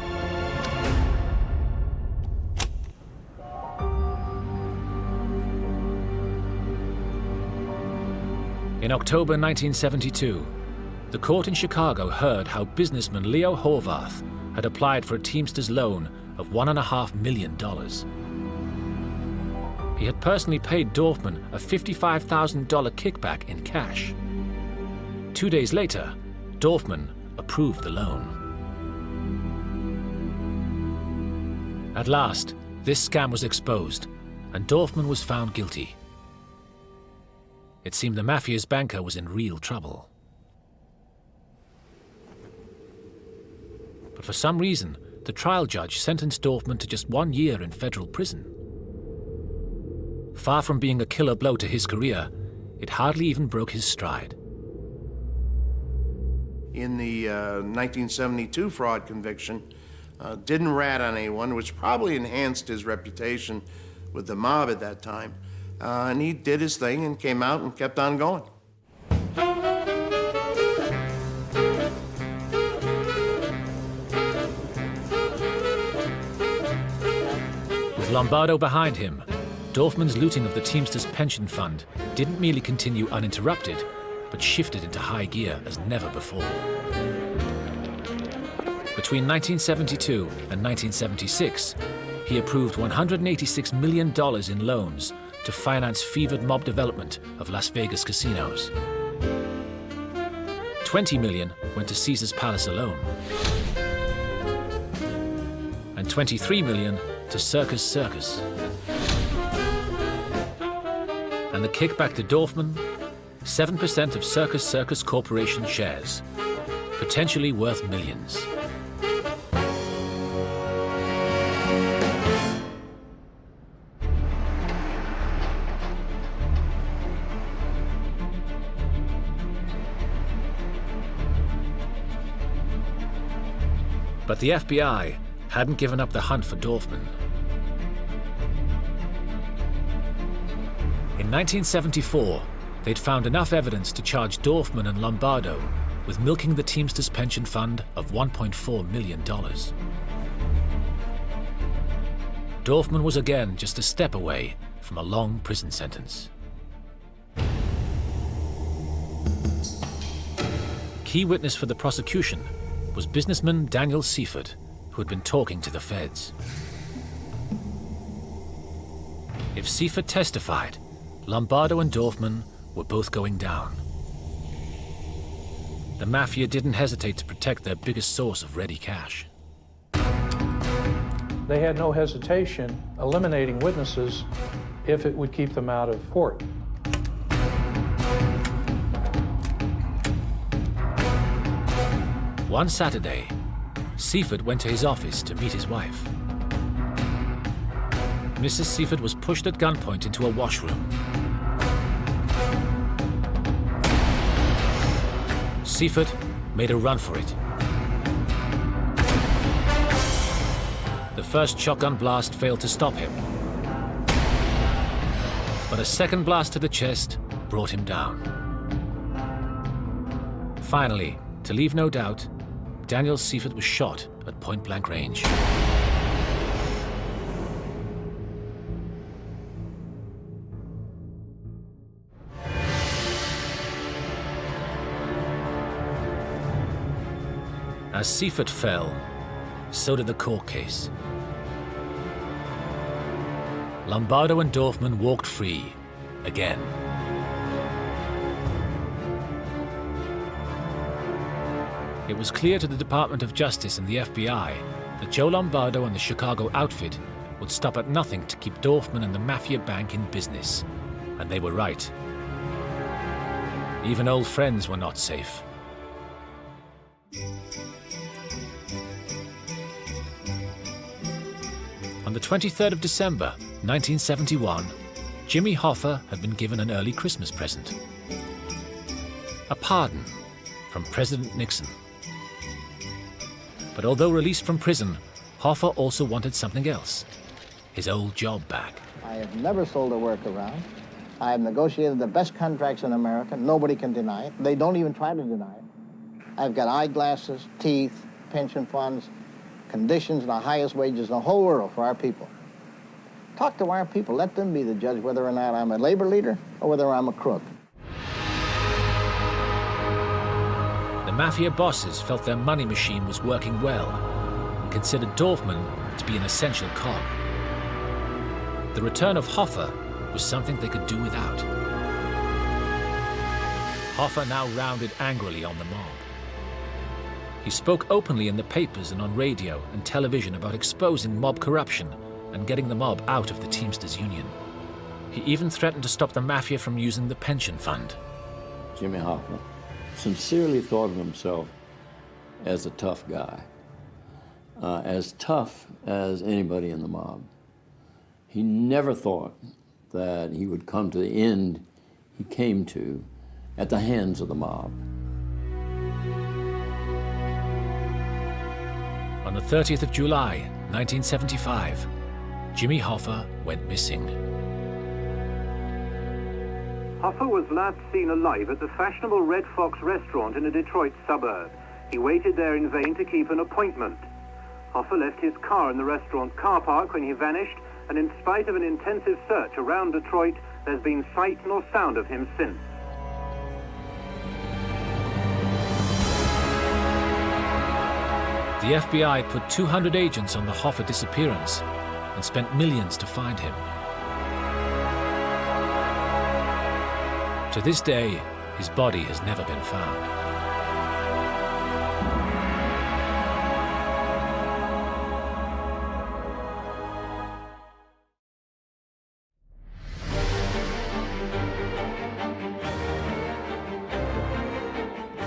Speaker 1: In October 1972, the court in Chicago heard how businessman Leo Horvath had applied for a Teamsters loan of $1.5 million. He had personally paid Dorfman a $55,000 kickback in cash. 2 days later, Dorfman approved the loan. At last, this scam was exposed, and Dorfman was found guilty. It seemed the Mafia's banker was in real trouble. But for some reason, the trial judge sentenced Dorfman to just 1 year in federal prison. Far from being a killer blow to his career, it hardly even broke his stride.
Speaker 3: In the 1972 fraud conviction, didn't rat on anyone, which probably enhanced his reputation with the mob at that time. And he did his thing and came out and kept on going.
Speaker 1: With Lombardo behind him, Dorfman's looting of the Teamsters pension fund didn't merely continue uninterrupted, but shifted into high gear as never before. Between 1972 and 1976, he approved $186 million in loans to finance fevered mob development of Las Vegas casinos. $20 million went to Caesar's Palace alone, and $23 million to Circus Circus. And the kickback to Dorfman, 7% of Circus Circus Corporation shares, potentially worth millions. But the FBI hadn't given up the hunt for Dorfman. In 1974, They'd found enough evidence to charge Dorfman and Lombardo with milking the Teamsters pension fund of $1.4 million. Dorfman was again just a step away from a long prison sentence. Key witness for the prosecution was businessman Daniel Seifert, who had been talking to the feds. If Seifert testified, Lombardo and Dorfman were both going down. The Mafia didn't hesitate to protect their biggest source of ready cash.
Speaker 23: They had no hesitation eliminating witnesses if it would keep them out of court.
Speaker 1: One Saturday, Seifert went to his office to meet his wife. Mrs. Seifert was pushed at gunpoint into a washroom. Seifert made a run for it. The first shotgun blast failed to stop him, but a second blast to the chest brought him down. Finally, to leave no doubt, Daniel Seifert was shot at point-blank range. As Seifert fell, so did the court case. Lombardo and Dorfman walked free again. It was clear to the Department of Justice and the FBI that Joe Lombardo and the Chicago outfit would stop at nothing to keep Dorfman and the Mafia bank in business. And they were right. Even old friends were not safe. On the 23rd of December, 1971, Jimmy Hoffa had been given an early Christmas present. A pardon from President Nixon. But although released from prison, Hoffa also wanted something else, his old job back.
Speaker 12: I have never sold a work around. I have negotiated the best contracts in America. Nobody can deny it. They don't even try to deny it. I've got eyeglasses, teeth, pension funds, conditions, and the highest wages in the whole world for our people. Talk to our people. Let them be the judge whether or not I'm a labor leader or whether I'm a crook.
Speaker 1: The Mafia bosses felt their money machine was working well and considered Dorfman to be an essential cog. The return of Hoffa was something they could do without. Hoffa now rounded angrily on the mob. He spoke openly in the papers and on radio and television about exposing mob corruption and getting the mob out of the Teamsters Union. He even threatened to stop the Mafia from using the pension fund.
Speaker 18: Jimmy Hoffa sincerely thought of himself as a tough guy, as tough as anybody in the mob. He never thought that he would come to the end he came to at the hands of the mob.
Speaker 1: On the 30th of July, 1975, Jimmy Hoffa went missing.
Speaker 20: Hoffa was last seen alive at the fashionable Red Fox restaurant in a Detroit suburb. He waited there in vain to keep an appointment. Hoffa left his car in the restaurant car park when he vanished, and in spite of an intensive search around Detroit, there's been sight nor sound of him since.
Speaker 1: The FBI put 200 agents on the Hoffa disappearance and spent millions to find him. To this day, his body has never been found.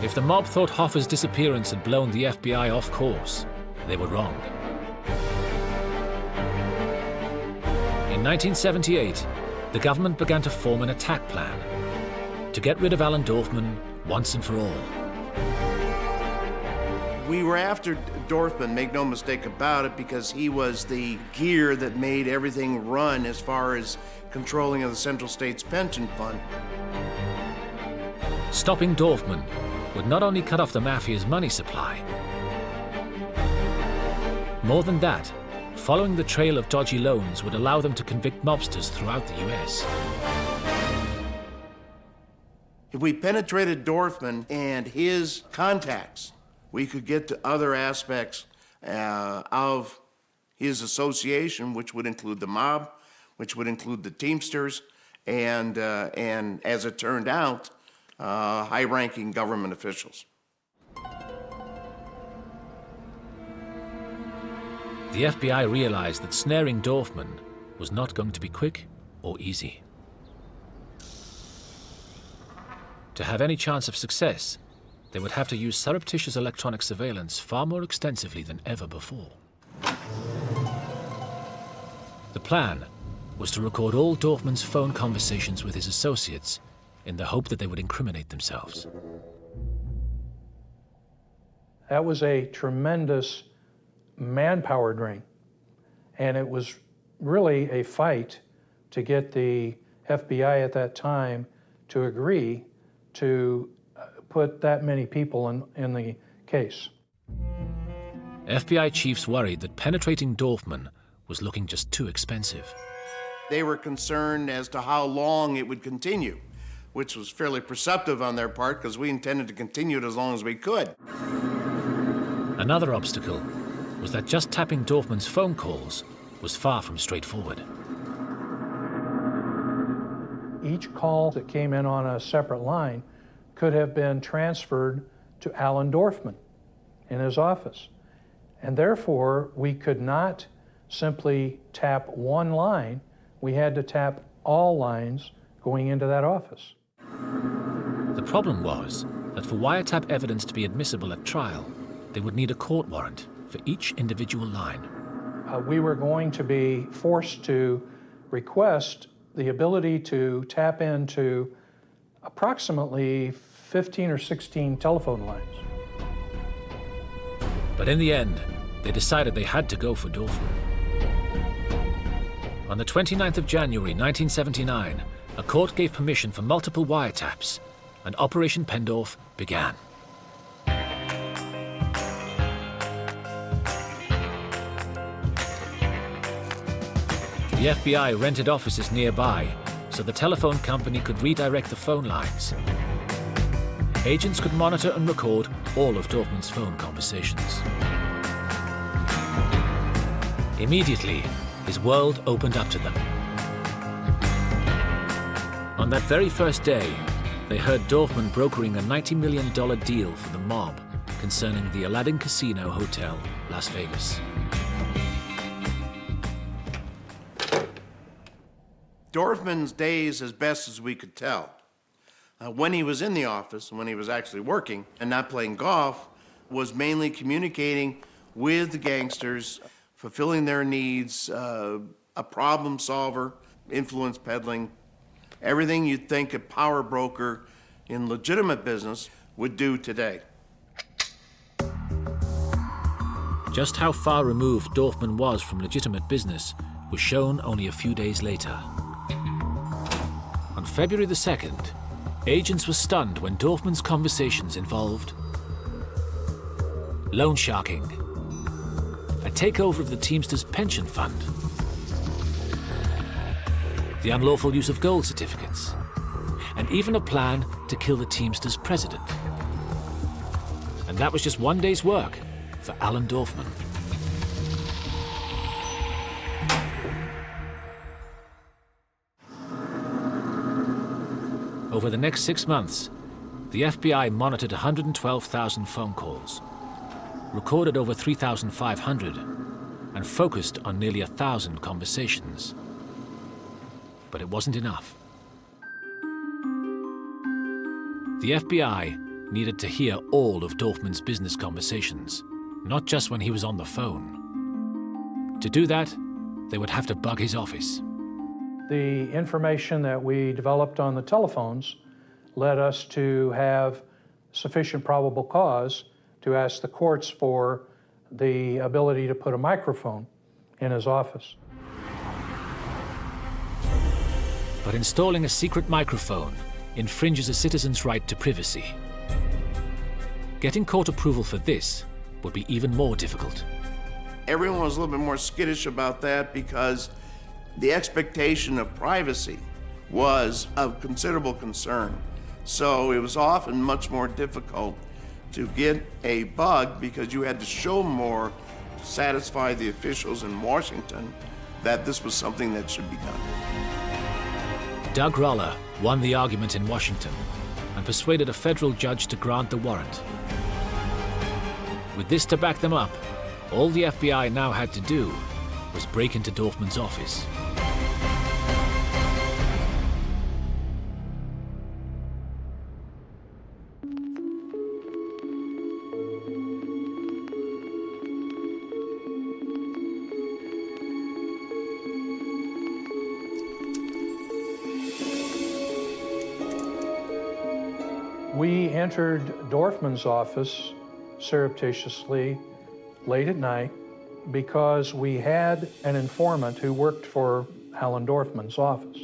Speaker 1: If the mob thought Hoffa's disappearance had blown the FBI off course, they were wrong. In 1978, the government began to form an attack plan to get rid of Alan Dorfman once and for all.
Speaker 3: We were after Dorfman, make no mistake about it, because he was the gear that made everything run as far as controlling of the Central States Pension Fund.
Speaker 1: Stopping Dorfman would not only cut off the Mafia's money supply. More than that, following the trail of dodgy loans would allow them to convict mobsters throughout the US.
Speaker 3: If we penetrated Dorfman and his contacts, we could get to other aspects of his association, which would include the mob, which would include the Teamsters, and as it turned out, high-ranking government officials.
Speaker 1: The FBI realized that snaring Dorfman was not going to be quick or easy. To have any chance of success, they would have to use surreptitious electronic surveillance far more extensively than ever before. The plan was to record all Dorfman's phone conversations with his associates in the hope that they would incriminate themselves.
Speaker 23: That was a tremendous manpower drain, and it was really a fight to get the FBI at that time to agree to put that many people in the case.
Speaker 1: FBI chiefs worried that penetrating Dorfman was looking just too expensive.
Speaker 3: They were concerned as to how long it would continue, which was fairly perceptive on their part because we intended to continue it as long as we could.
Speaker 1: Another obstacle was that just tapping Dorfman's phone calls was far from straightforward.
Speaker 23: Each call that came in on a separate line could have been transferred to Alan Dorfman in his office. And therefore, we could not simply tap one line. We had to tap all lines going into that office.
Speaker 1: The problem was that for wiretap evidence to be admissible at trial, they would need a court warrant for each individual line.
Speaker 23: We were going to be forced to request the ability to tap into approximately 15 or 16 telephone lines.
Speaker 1: But in the end, they decided they had to go for Dorfman. On the 29th of January 1979, a court gave permission for multiple wiretaps, and Operation Pendorf began. The FBI rented offices nearby so the telephone company could redirect the phone lines. Agents could monitor and record all of Dorfman's phone conversations. Immediately, his world opened up to them. On that very first day, they heard Dorfman brokering a $90 million deal for the mob concerning the Aladdin Casino Hotel, Las Vegas.
Speaker 3: Dorfman's days, as best as we could tell, when he was in the office, when he was actually working and not playing golf, was mainly communicating with the gangsters, fulfilling their needs, a problem solver, influence peddling, everything you'd think a power broker in legitimate business would do today.
Speaker 1: Just how far removed Dorfman was from legitimate business was shown only a few days later. On February the 2nd, agents were stunned when Dorfman's conversations involved loan sharking, a takeover of the Teamsters pension fund, the unlawful use of gold certificates, and even a plan to kill the Teamsters president. And that was just one day's work for Alan Dorfman. Over the next 6 months, the FBI monitored 112,000 phone calls, recorded over 3,500, and focused on nearly 1,000 conversations. But it wasn't enough. The FBI needed to hear all of Dorfman's business conversations, not just when he was on the phone. To do that, they would have to bug his office.
Speaker 23: The information that we developed on the telephones led us to have sufficient probable cause to ask the courts for the ability to put a microphone in his office.
Speaker 1: But installing a secret microphone infringes a citizen's right to privacy. Getting court approval for this would be even more difficult.
Speaker 3: Everyone was a little bit more skittish about that because the expectation of privacy was of considerable concern. So it was often much more difficult to get a bug because you had to show more to satisfy the officials in Washington that this was something that should be done.
Speaker 1: Doug Roller won the argument in Washington and persuaded a federal judge to grant the warrant. With this to back them up, all the FBI now had to do was break into Dorfman's office.
Speaker 23: We entered Dorfman's office surreptitiously late at night because we had an informant who worked for Alan Dorfman's office.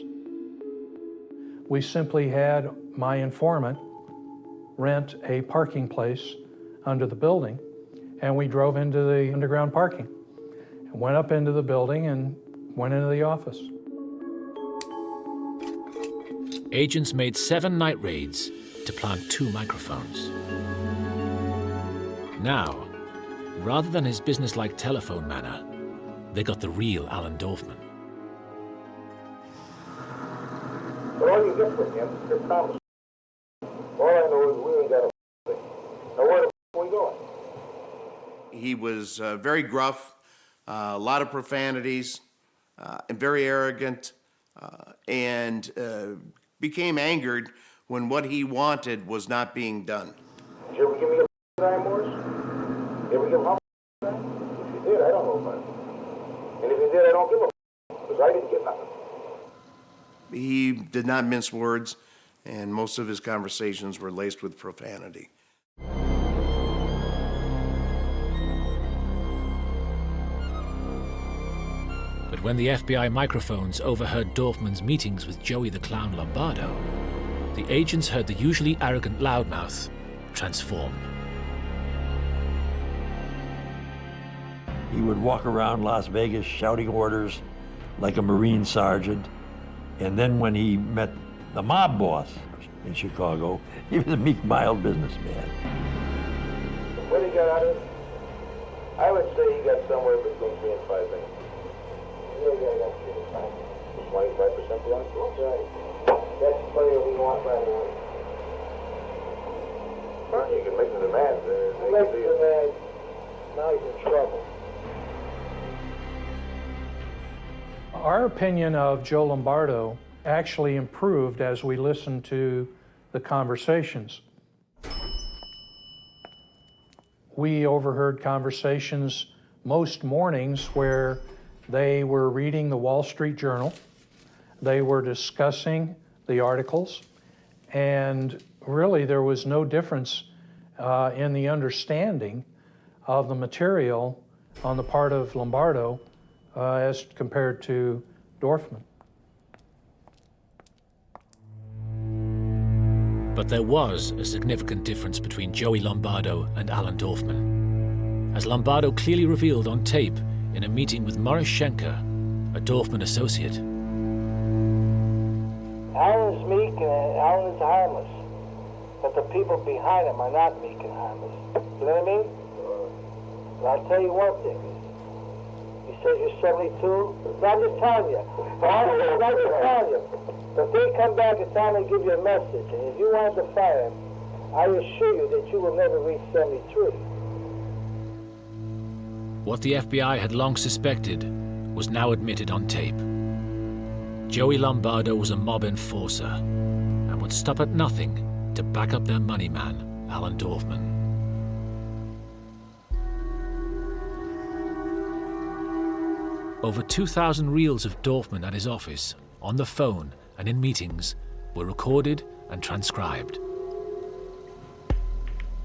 Speaker 23: We simply had my informant rent a parking place under the building, and we drove into the underground parking, and went up into the building and went into the office.
Speaker 1: Agents made 7 night raids to plant 2 microphones. Now, rather than his businesslike telephone manner, they got the real Alan Dorfman.
Speaker 14: But all you get from him is conversation. All I know is we ain't got a thing. Now where the f*** we going?
Speaker 3: He was very gruff, a lot of profanities, and very arrogant, and became angered when what he wanted was not being done.
Speaker 14: Did you ever give me a dime, Morris? You ever give him a dime? If you did, I don't know about it. And if you did, I don't give a because I didn't get nothing.
Speaker 3: He did not mince words, and most of his conversations were laced with profanity.
Speaker 1: But when the FBI microphones overheard Dorfman's meetings with Joey the Clown Lombardo, the agents heard the usually arrogant loudmouth transform.
Speaker 16: He would walk around Las Vegas shouting orders like a Marine sergeant. And then when he met the mob boss in Chicago, he was a meek, mild businessman.
Speaker 14: What did he get out of it? I would say he got somewhere between 3 and 5 million. Yeah, got 25% beyond. That's right. That's the player we want right now. Well, you can make the demand. Make the demand. Now he's in trouble.
Speaker 23: Our opinion of Joe Lombardo actually improved as we listened to the conversations. We overheard conversations most mornings where they were reading the Wall Street Journal, they were discussing the articles, and really there was no difference in the understanding of the material on the part of Lombardo as compared to Dorfman.
Speaker 1: But there was a significant difference between Joey Lombardo and Alan Dorfman, as Lombardo clearly revealed on tape in a meeting with Morris Schenker, a Dorfman associate.
Speaker 12: Alan's meek and Alan is harmless, but the people behind him are not meek and harmless. You know what I mean? But I'll tell you one thing. You said you're 72? No, I'm just telling you. I'm just telling you. If they come back and tell me to give you a message, and if you wanted to fire him, I assure you that you will never reach 73.
Speaker 1: What the FBI had long suspected was now admitted on tape. Joey Lombardo was a mob enforcer and would stop at nothing to back up their money man, Alan Dorfman. Over 2,000 reels of Dorfman at his office, on the phone and in meetings, were recorded and transcribed.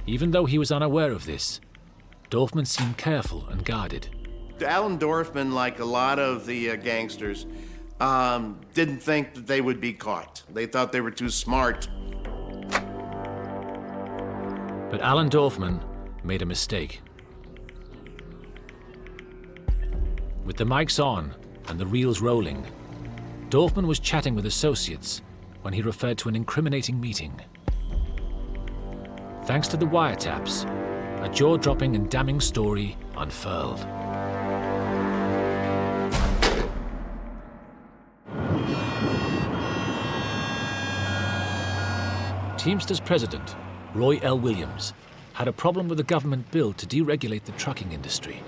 Speaker 1: Even though he was unaware of this, Dorfman seemed careful and guarded.
Speaker 3: Alan Dorfman, like a lot of the gangsters, didn't think that they would be caught. They thought they were too smart
Speaker 1: But Alan Dorfman made a mistake. With the mics on and the reels rolling, Dorfman was chatting with associates when he referred to an incriminating meeting. Thanks to the wiretaps, a jaw-dropping and damning story unfurled. Teamsters president, Roy L. Williams, had a problem with a government bill to deregulate the trucking industry.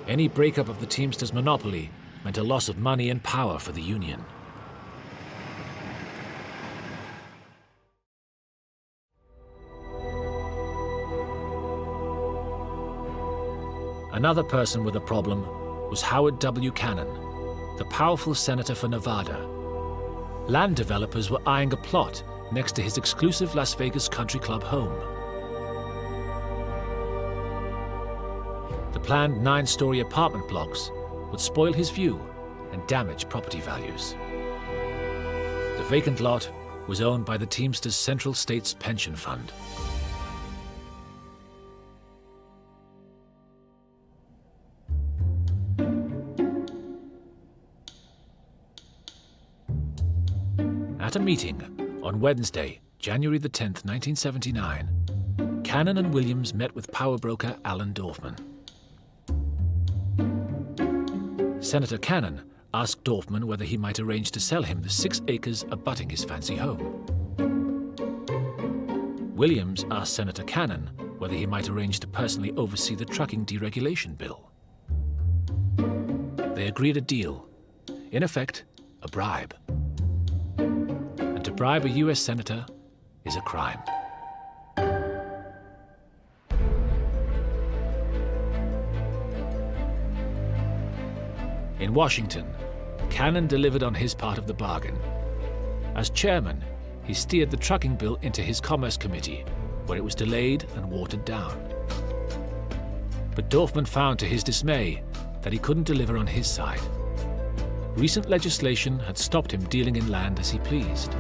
Speaker 1: Any breakup of the Teamsters monopoly meant a loss of money and power for the union. Another person with a problem was Howard W. Cannon, the powerful senator for Nevada. Land developers were eyeing a plot next to his exclusive Las Vegas country club home. The planned 9-story apartment blocks would spoil his view and damage property values. The vacant lot was owned by the Teamsters Central States Pension Fund. At a meeting on Wednesday, January the 10th, 1979, Cannon and Williams met with power broker Alan Dorfman. Senator Cannon asked Dorfman whether he might arrange to sell him the 6 acres abutting his fancy home. Williams asked Senator Cannon whether he might arrange to personally oversee the trucking deregulation bill. They agreed a deal, in effect, a bribe. And to bribe a US senator is a crime. In Washington, Cannon delivered on his part of the bargain. As chairman, he steered the trucking bill into his Commerce Committee, where it was delayed and watered down. But Dorfman found to his dismay that he couldn't deliver on his side. Recent legislation had stopped him dealing in land as he pleased.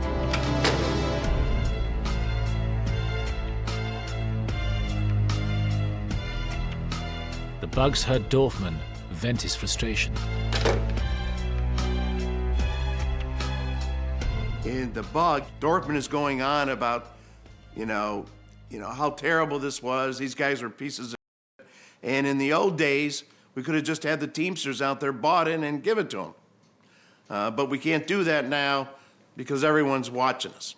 Speaker 1: The bugs heard Dorfman vent his frustration.
Speaker 3: In the bug, Dorfman is going on about, you know how terrible this was. These guys were pieces of shit. And in the old days, we could have just had the Teamsters out there bought in and give it to them. But we can't do that now because everyone's watching us.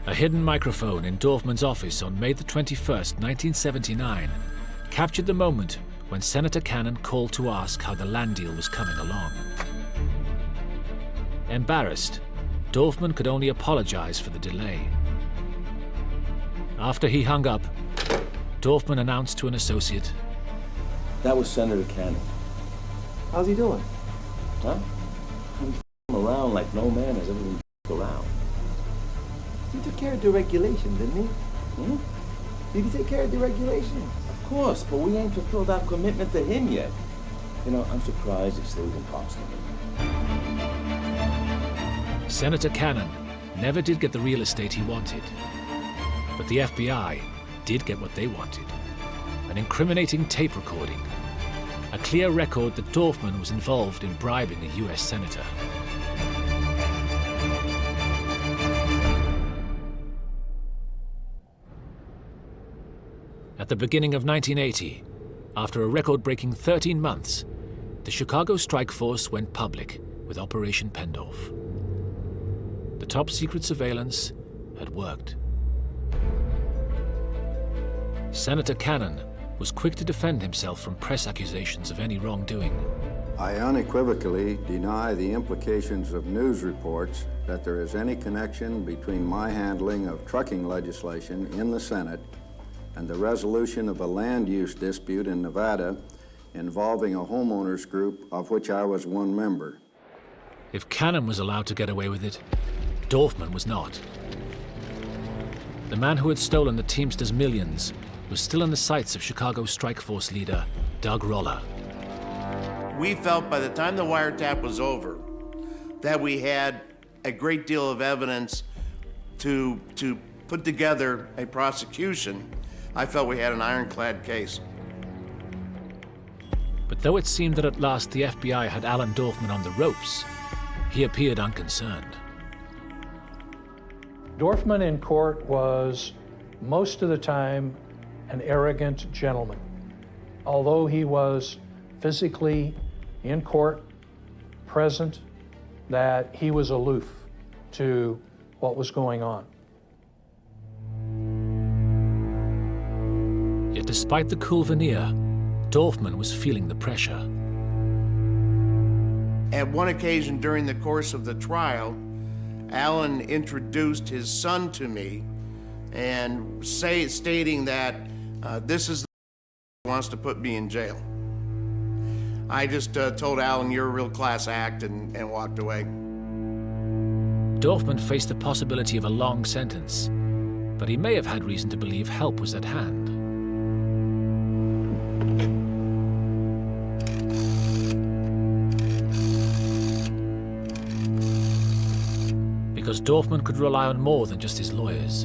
Speaker 1: A hidden microphone in Dorfman's office on May the 21st, 1979, captured the moment when Senator Cannon called to ask how the land deal was coming along. Embarrassed, Dorfman could only apologize for the delay. After he hung up, Dorfman announced to an associate,
Speaker 13: "That was Senator Cannon."
Speaker 17: How's he doing?
Speaker 13: Huh? He's around like no man has ever been around.
Speaker 17: He took care of deregulation, didn't he?
Speaker 13: Hmm?
Speaker 17: Did he take care of deregulation?
Speaker 13: Of course, but we ain't fulfilled our commitment to him yet. I'm surprised it still even talks to him.
Speaker 1: Senator Cannon never did get the real estate he wanted. But the FBI did get what they wanted. An incriminating tape recording. A clear record that Dorfman was involved in bribing a US senator. At the beginning of 1980, after a record-breaking 13 months, the Chicago strike force went public with Operation Pendorf. The top-secret surveillance had worked. Senator Cannon was quick to defend himself from press accusations of any wrongdoing.
Speaker 21: I unequivocally deny the implications of news reports that there is any connection between my handling of trucking legislation in the Senate and the resolution of a land use dispute in Nevada involving a homeowners group of which I was one member.
Speaker 1: If Cannon was allowed to get away with it, Dorfman was not. The man who had stolen the Teamsters' millions was still in the sights of Chicago strike force leader Doug Roller.
Speaker 3: We felt by the time the wiretap was over that we had a great deal of evidence to put together a prosecution. I felt we had an ironclad case.
Speaker 1: But though it seemed that at last the FBI had Alan Dorfman on the ropes, he appeared unconcerned.
Speaker 23: Dorfman in court was most of the time an arrogant gentleman. Although he was physically in court, present, that he was aloof to what was going on.
Speaker 1: Yet despite the cool veneer, Dorfman was feeling the pressure.
Speaker 3: At one occasion during the course of the trial, Alan introduced his son to me and stating that this is the who wants to put me in jail. I just told Alan, you're a real class act, and walked away.
Speaker 1: Dorfman faced the possibility of a long sentence, but he may have had reason to believe help was at hand. Because Dorfman could rely on more than just his lawyers.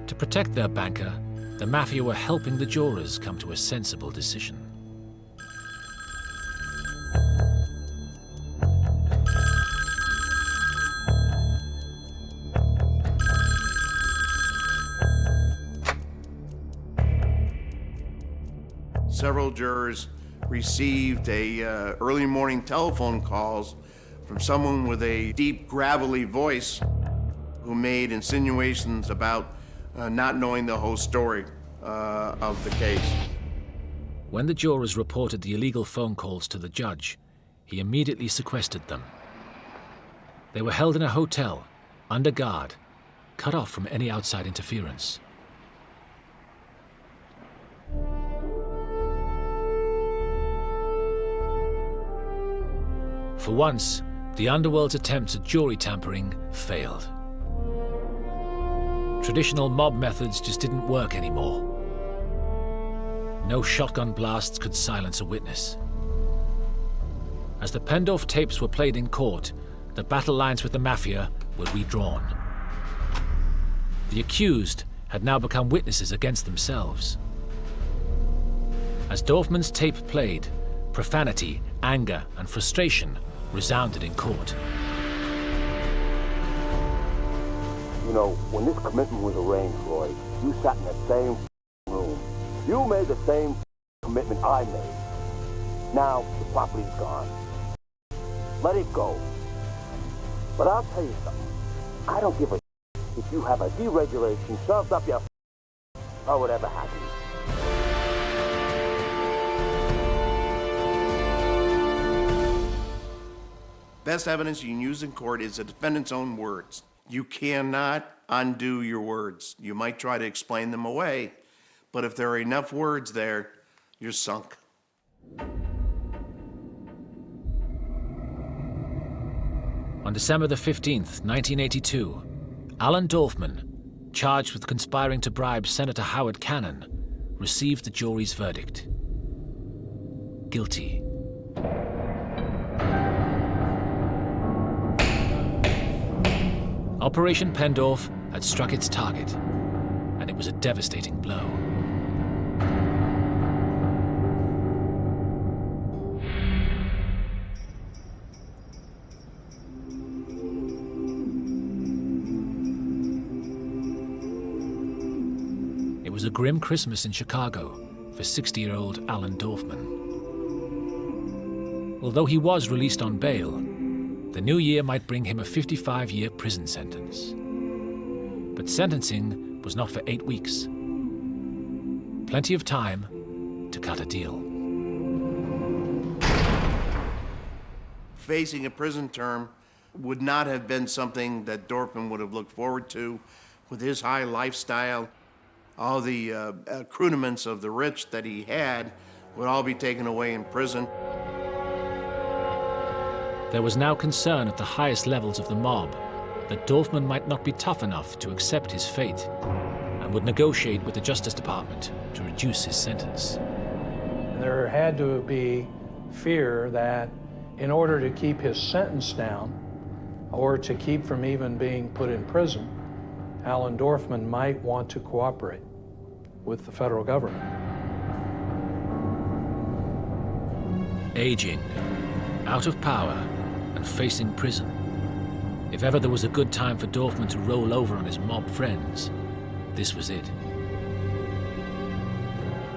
Speaker 1: To protect their banker, the Mafia were helping the jurors come to a sensible decision.
Speaker 3: Several jurors received early morning telephone calls from someone with a deep, gravelly voice who made insinuations about not knowing the whole story of the case.
Speaker 1: When the jurors reported the illegal phone calls to the judge, he immediately sequestered them. They were held in a hotel, under guard, cut off from any outside interference. For once, the underworld's attempts at jury tampering failed. Traditional mob methods just didn't work anymore. No shotgun blasts could silence a witness. As the Pendorf tapes were played in court, the battle lines with the Mafia were redrawn. The accused had now become witnesses against themselves. As Dorfman's tape played, profanity, anger, and frustration resounded in court.
Speaker 7: You know, when this commitment was arranged, Roy, you sat in that same room. You made the same commitment I made. Now, the property's gone. Let it go. But I'll tell you something. I don't give a if you have a deregulation shoved up your or whatever happens.
Speaker 3: Best evidence you can use in court is the defendant's own words. You cannot undo your words. You might try to explain them away, but if there are enough words there, you're sunk.
Speaker 1: On December the 15th, 1982, Alan Dorfman, charged with conspiring to bribe Senator Howard Cannon, received the jury's verdict. Guilty. Operation Pendorf had struck its target, and it was a devastating blow. It was a grim Christmas in Chicago for 60-year-old Alan Dorfman. Although he was released on bail, the new year might bring him a 55-year prison sentence. But sentencing was not for 8 weeks. Plenty of time to cut a deal.
Speaker 3: Facing a prison term would not have been something that Dorfman would have looked forward to. With his high lifestyle, all the accoutrements of the rich that he had would all be taken away in prison.
Speaker 1: There was now concern at the highest levels of the mob that Dorfman might not be tough enough to accept his fate and would negotiate with the Justice Department to reduce his sentence.
Speaker 23: And there had to be fear that in order to keep his sentence down, or to keep from even being put in prison, Alan Dorfman might want to cooperate with the federal government.
Speaker 1: Aging, out of power, and facing prison. If ever there was a good time for Dorfman to roll over on his mob friends, this was it.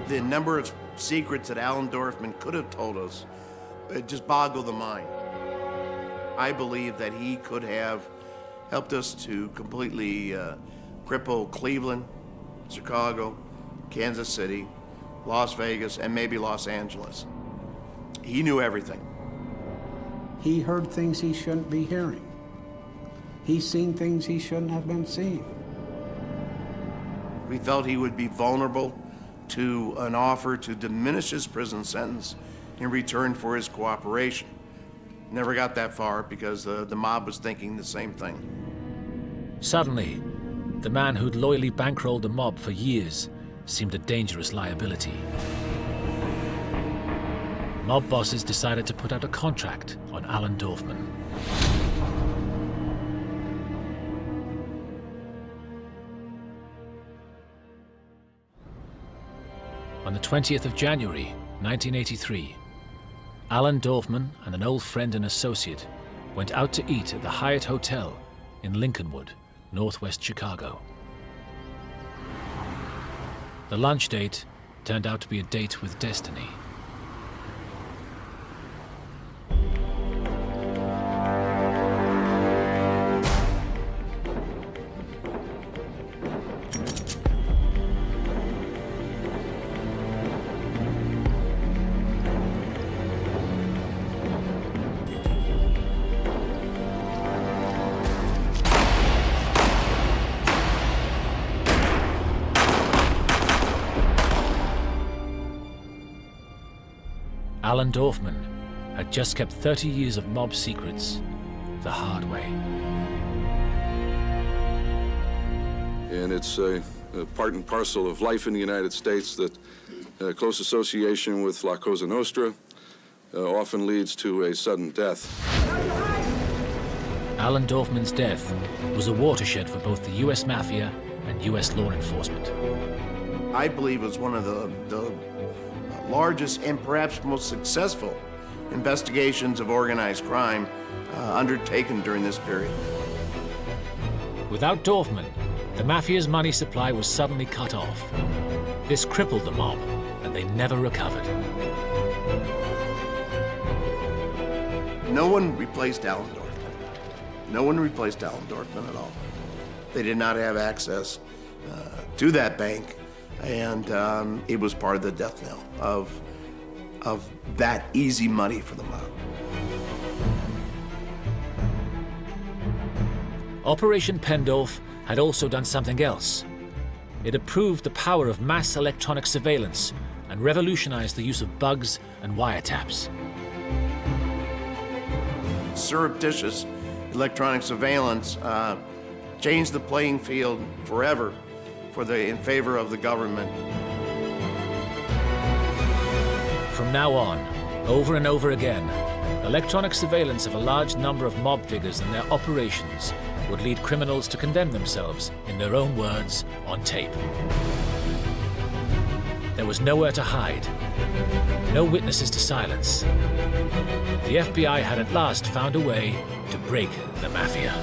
Speaker 3: The number of secrets that Alan Dorfman could have told us, it just boggled the mind. I believe that he could have helped us to completely cripple Cleveland, Chicago, Kansas City, Las Vegas, and maybe Los Angeles. He knew everything.
Speaker 22: He heard things he shouldn't be hearing. He's seen things he shouldn't have been seeing.
Speaker 3: We felt he would be vulnerable to an offer to diminish his prison sentence in return for his cooperation. Never got that far because the mob was thinking the same thing.
Speaker 1: Suddenly, the man who'd loyally bankrolled the mob for years seemed a dangerous liability. Mob bosses decided to put out a contract on Alan Dorfman. On the 20th of January, 1983, Alan Dorfman and an old friend and associate went out to eat at the Hyatt Hotel in Lincolnwood, northwest Chicago. The lunch date turned out to be a date with destiny. Alan Dorfman had just kept 30 years of mob secrets the hard way.
Speaker 8: And it's a part and parcel of life in the United States that close association with La Cosa Nostra often leads to a sudden death.
Speaker 1: Alan Dorfman's death was a watershed for both the U.S. Mafia and U.S. law enforcement.
Speaker 3: I believe it was one of the largest and perhaps most successful investigations of organized crime undertaken during this period.
Speaker 1: Without Dorfman, the Mafia's money supply was suddenly cut off. This crippled the mob, and they never recovered.
Speaker 3: No one replaced Alan Dorfman. No one replaced Alan Dorfman at all. They did not have access to that bank, and it was part of the death knell of that easy money for the mob.
Speaker 1: Operation Pendorf had also done something else. It had proved the power of mass electronic surveillance and revolutionized the use of bugs and wiretaps.
Speaker 3: Surreptitious electronic surveillance changed the playing field forever in favor of the government.
Speaker 1: From now on, over and over again, electronic surveillance of a large number of mob figures and their operations would lead criminals to condemn themselves, in their own words, on tape. There was nowhere to hide, no witnesses to silence. The FBI had at last found a way to break the Mafia.